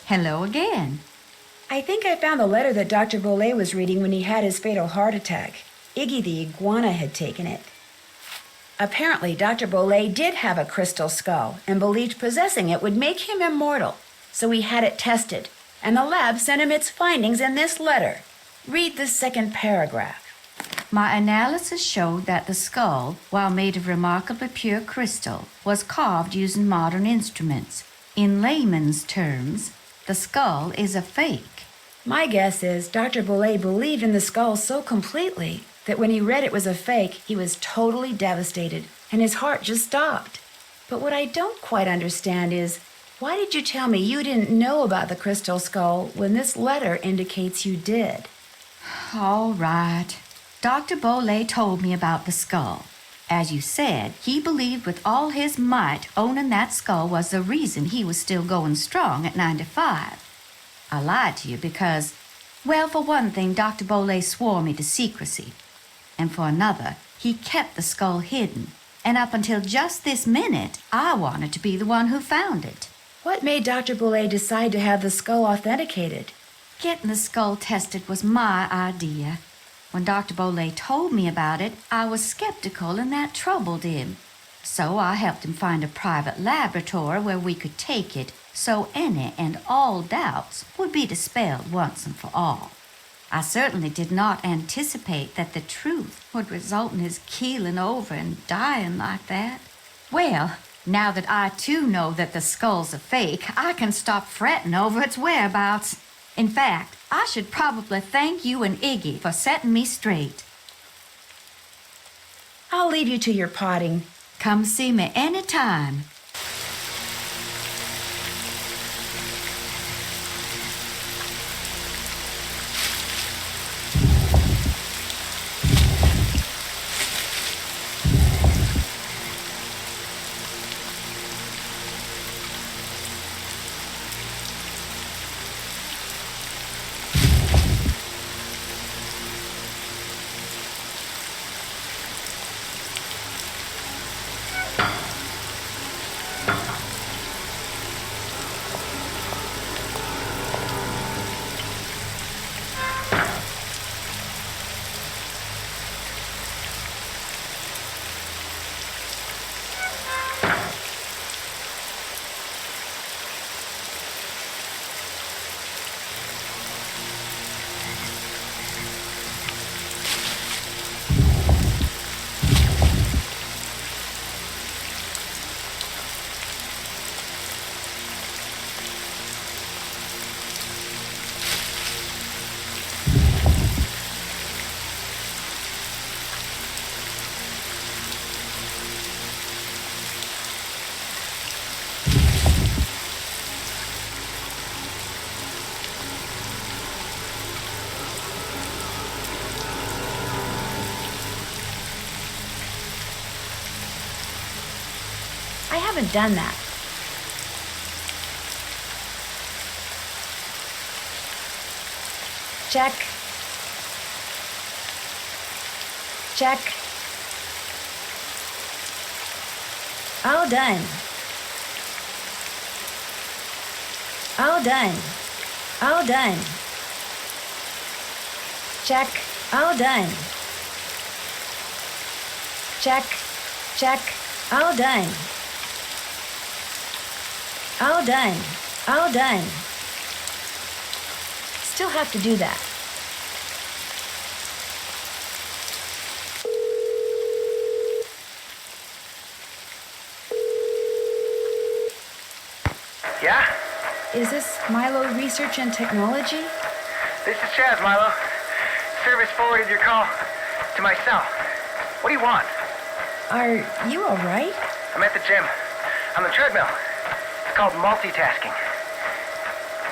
Hello again. I think I found the letter that Dr. Bolet was reading when he had his fatal heart attack. Iggy the iguana had taken it. Apparently, Dr. Bolet did have a crystal skull and believed possessing it would make him immortal. So he had it tested, and the lab sent him its findings in this letter. Read the second paragraph. My analysis showed that the skull, while made of remarkably pure crystal, was carved using modern instruments. In layman's terms, the skull is a fake. My guess is Dr. Bolet believed in the skull so completely that when he read it was a fake, he was totally devastated, and his heart just stopped. But what I don't quite understand is, why did you tell me you didn't know about the crystal skull when this letter indicates you did? All right. Dr. Bolet told me about the skull. As you said, he believed with all his might owning that skull was the reason he was still going strong at 95. I lied to you because, well, for one thing, Dr. Bolet swore me to secrecy. And for another, he kept the skull hidden. And up until just this minute, I wanted to be the one who found it. What made Dr. Bolet decide to have the skull authenticated? Getting the skull tested was my idea. When Dr. Bolet told me about it, I was skeptical and that troubled him. So I helped him find a private laboratory where we could take it so any and all doubts would be dispelled once and for all. I certainly did not anticipate that the truth would result in his keeling over and dying like that. Well, now that I too know that the skull's a fake, I can stop fretting over its whereabouts. In fact, I should probably thank you and Iggy for setting me straight. I'll leave you to your potting. Come see me anytime. I haven't done that. Check. Check. All done. All done. All done. Check. All done. Check. Check. All done. All done. All done. Still have to do that. Yeah? Is this Milo Research and Technology? This is Chaz, Milo. Service forwarded your call to my cell. What do you want? Are you all right? I'm at the gym. On the treadmill. It's called multitasking.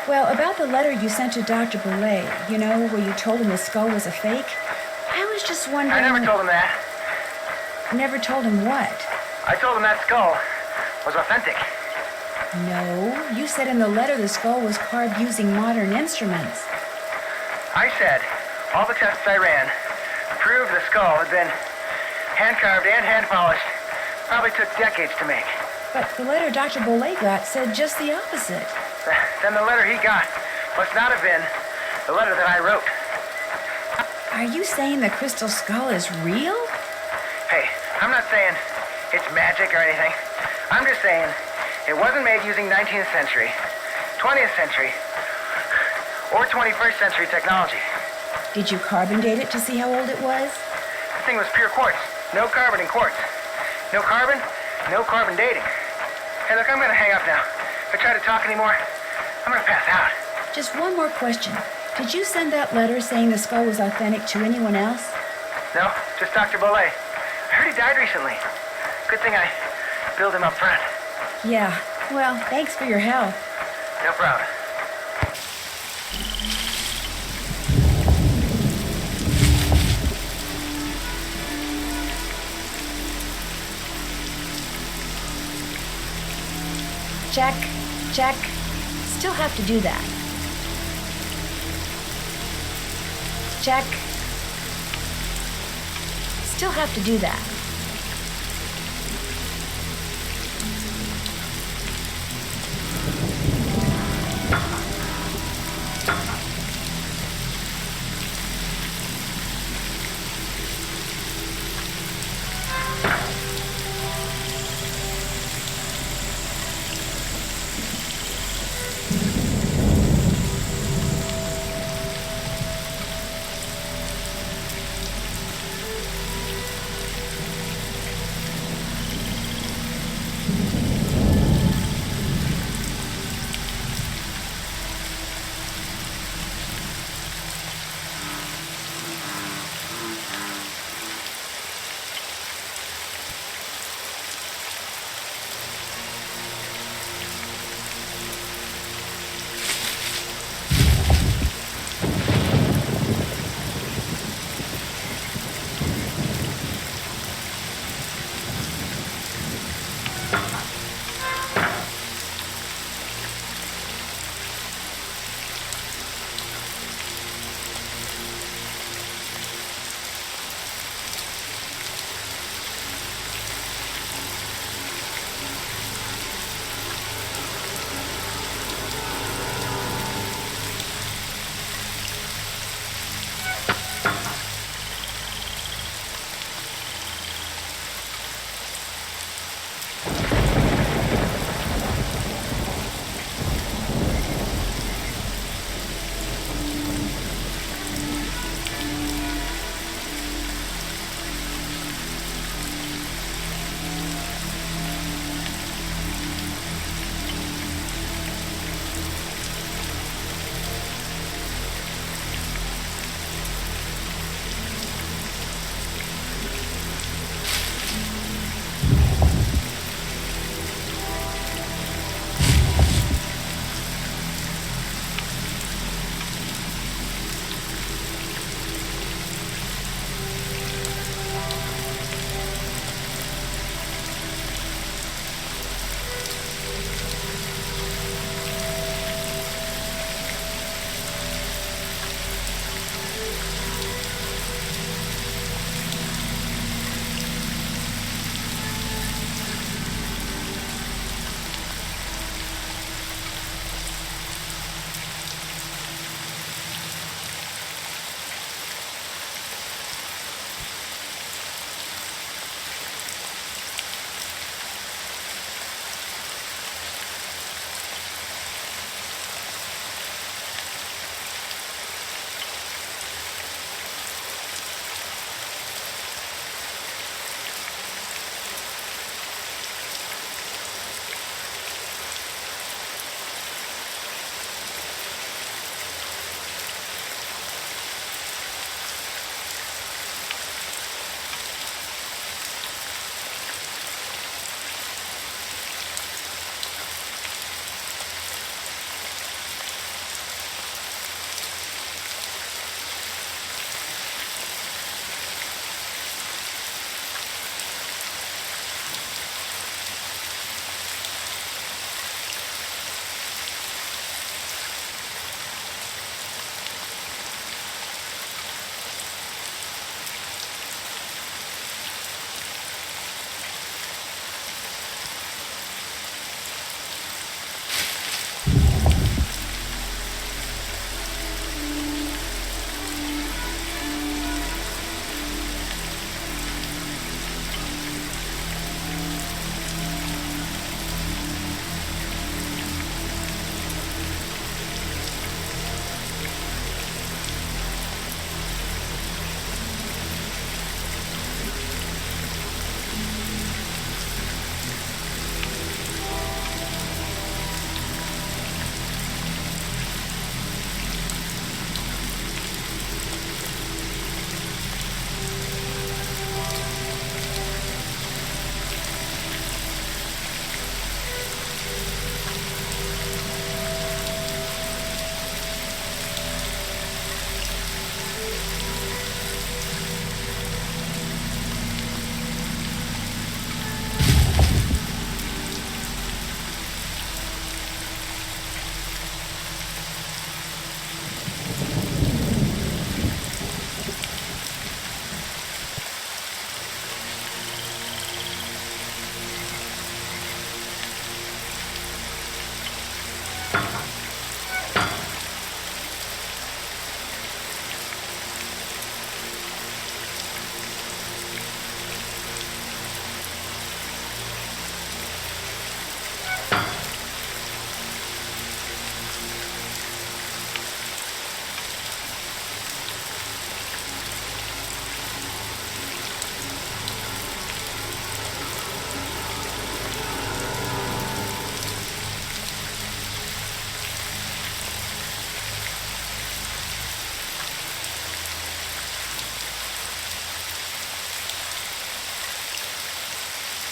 Well, about the letter you sent to Dr. Bolet, you know, where you told him the skull was a fake, I was just wondering... I never told him that. Never told him what? I told him that skull was authentic. No, you said in the letter the skull was carved using modern instruments. I said all the tests I ran proved the skull had been hand-carved and hand-polished. Probably took decades to make. But the letter Dr. Bolet got said just the opposite. then the letter he got must not have been the letter that I wrote. Are you saying the crystal skull is real? Hey, I'm not saying it's magic or anything. I'm just saying it wasn't made using 19th century, 20th century, or 21st century technology. Did you carbon date it to see how old it was? The thing was pure quartz. No carbon in quartz. No carbon, no carbon dating. Hey, look, I'm gonna hang up now. If I try to talk anymore, I'm gonna pass out. Just one more question. Did you send that letter saying the skull was authentic to anyone else? No, just Dr. Bolet. I heard he died recently. Good thing I billed him up front. Yeah, well, thanks for your help. No problem. Check. Still have to do that. Check. Still have to do that.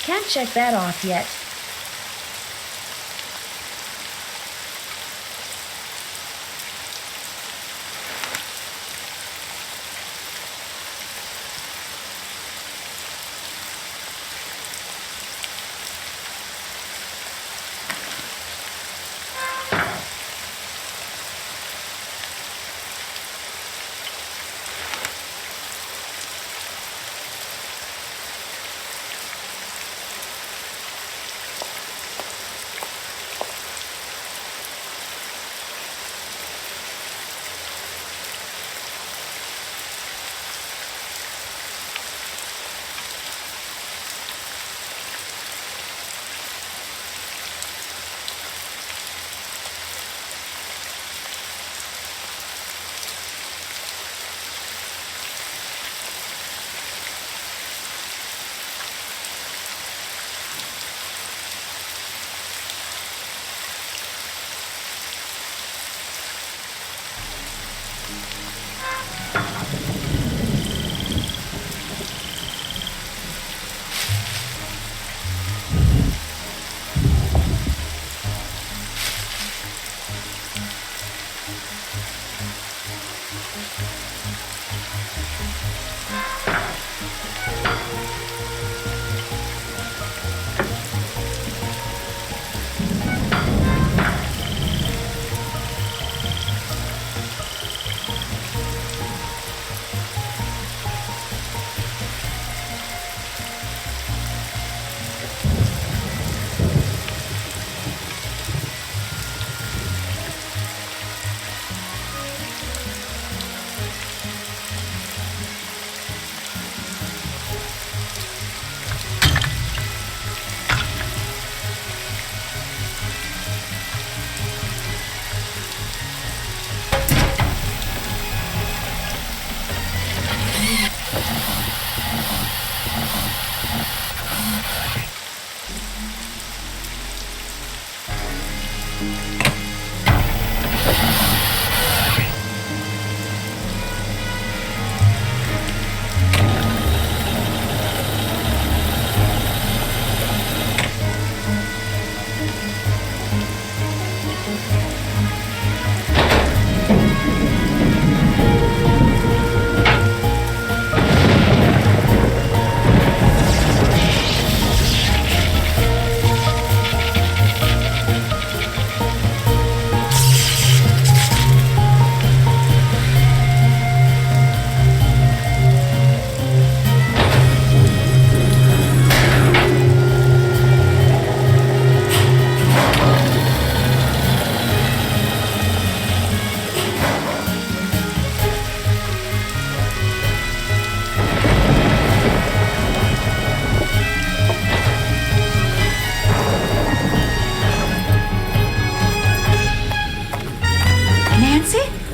Can't check that off yet.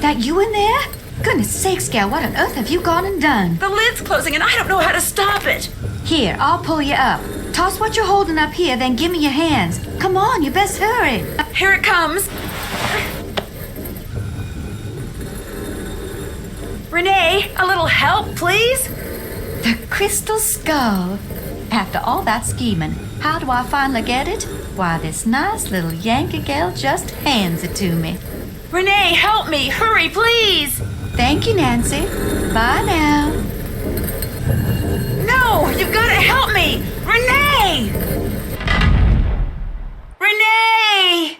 That you in there? Goodness sakes, gal, what on earth have you gone and done? The lid's closing and I don't know how to stop it. Here, I'll pull you up. Toss what you're holding up here, then give me your hands. Come on, you best hurry. Here it comes. Renee, a little help, please? The crystal skull. After all that scheming, how do I finally get it? Why, this nice little Yankee gal just hands it to me. Renee, help me. Hurry, please. Thank you, Nancy. Bye now. No, you've got to help me. Renee! Renee!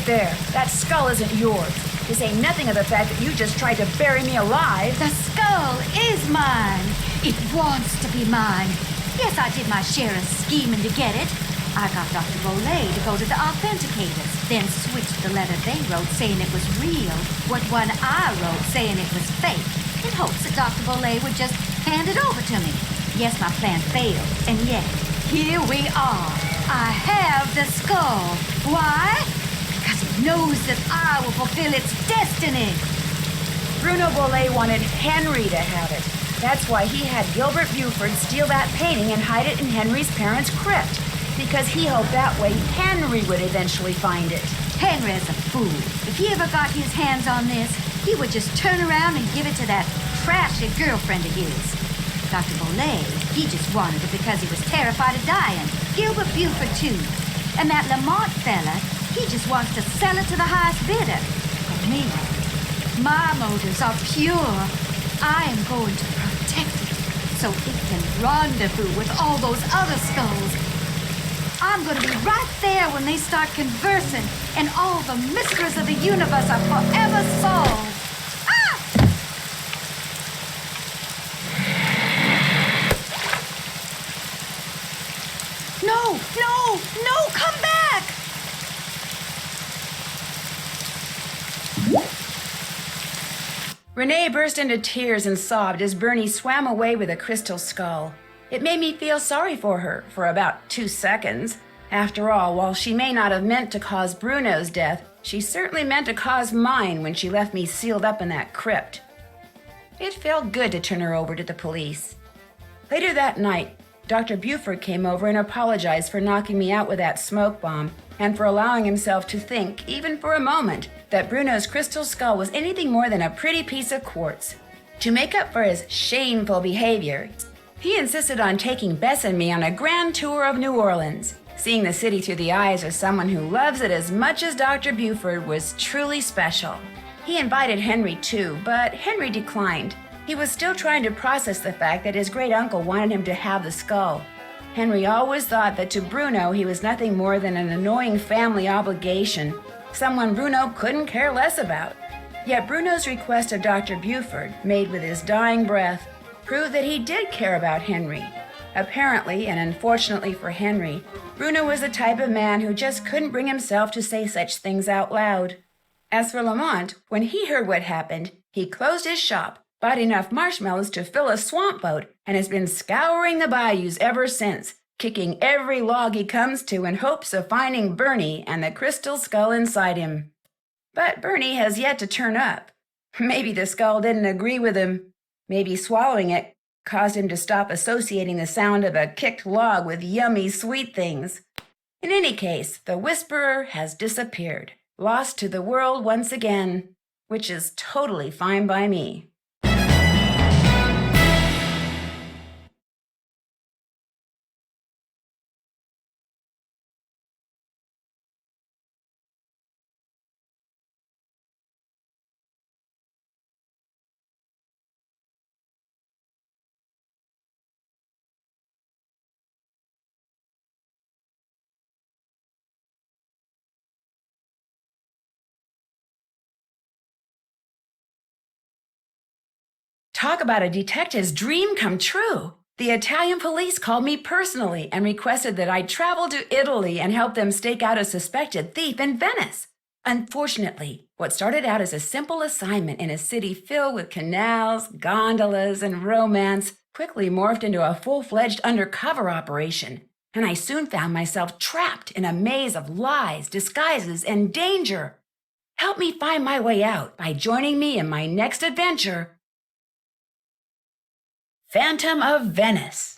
there. That skull isn't yours. To say nothing of the fact that you just tried to bury me alive. The skull is mine. It wants to be mine. Yes, I did my share of scheming to get it. I got Dr. Bolet to go to the authenticators, then switched the letter they wrote saying it was real with one I wrote saying it was fake, in hopes that Dr. Bolet would just hand it over to me. Yes, my plan failed, and yet, here we are. I have the skull. Why? Because it knows that I will fulfill its destiny. Bruno Bolet wanted Henry to have it. That's why he had Gilbert Buford steal that painting and hide it in Henry's parents' crypt. Because he hoped that way Henry would eventually find it. Henry's a fool. If he ever got his hands on this, he would just turn around and give it to that trashy girlfriend of his. Dr. Bolet, he just wanted it because he was terrified of dying. Gilbert Buford, too. And that Lamont fella, he just wants to sell it to the highest bidder. But me, my motives are pure. I am going to protect it so it can rendezvous with all those other skulls. I'm going to be right there when they start conversing and all the mysteries of the universe are forever solved. Ah! No, no, no, come back! Renee burst into tears and sobbed as Bernie swam away with a crystal skull. It made me feel sorry for her for about 2 seconds. After all, while she may not have meant to cause Bruno's death, she certainly meant to cause mine when she left me sealed up in that crypt. It felt good to turn her over to the police. Later that night, Dr. Buford came over and apologized for knocking me out with that smoke bomb and for allowing himself to think, even for a moment, that Bruno's crystal skull was anything more than a pretty piece of quartz. To make up for his shameful behavior, he insisted on taking Bess and me on a grand tour of New Orleans. Seeing the city through the eyes of someone who loves it as much as Dr. Buford was truly special. He invited Henry too, but Henry declined. He was still trying to process the fact that his great uncle wanted him to have the skull. Henry always thought that to Bruno he was nothing more than an annoying family obligation, someone Bruno couldn't care less about. Yet Bruno's request of Dr. Buford, made with his dying breath, proved that he did care about Henry. Apparently, and unfortunately for Henry, Bruno was the type of man who just couldn't bring himself to say such things out loud. As for Lamont, when he heard what happened, he closed his shop, bought enough marshmallows to fill a swamp boat, and has been scouring the bayous ever since, kicking every log he comes to in hopes of finding Bernie and the crystal skull inside him. But Bernie has yet to turn up. Maybe the skull didn't agree with him. Maybe swallowing it caused him to stop associating the sound of a kicked log with yummy sweet things. In any case, the Whisperer has disappeared, lost to the world once again, which is totally fine by me. Talk about a detective's dream come true. The Italian police called me personally and requested that I travel to Italy and help them stake out a suspected thief in Venice. Unfortunately, what started out as a simple assignment in a city filled with canals, gondolas, and romance quickly morphed into a full-fledged undercover operation, and I soon found myself trapped in a maze of lies, disguises, and danger. Help me find my way out by joining me in my next adventure, Phantom of Venice.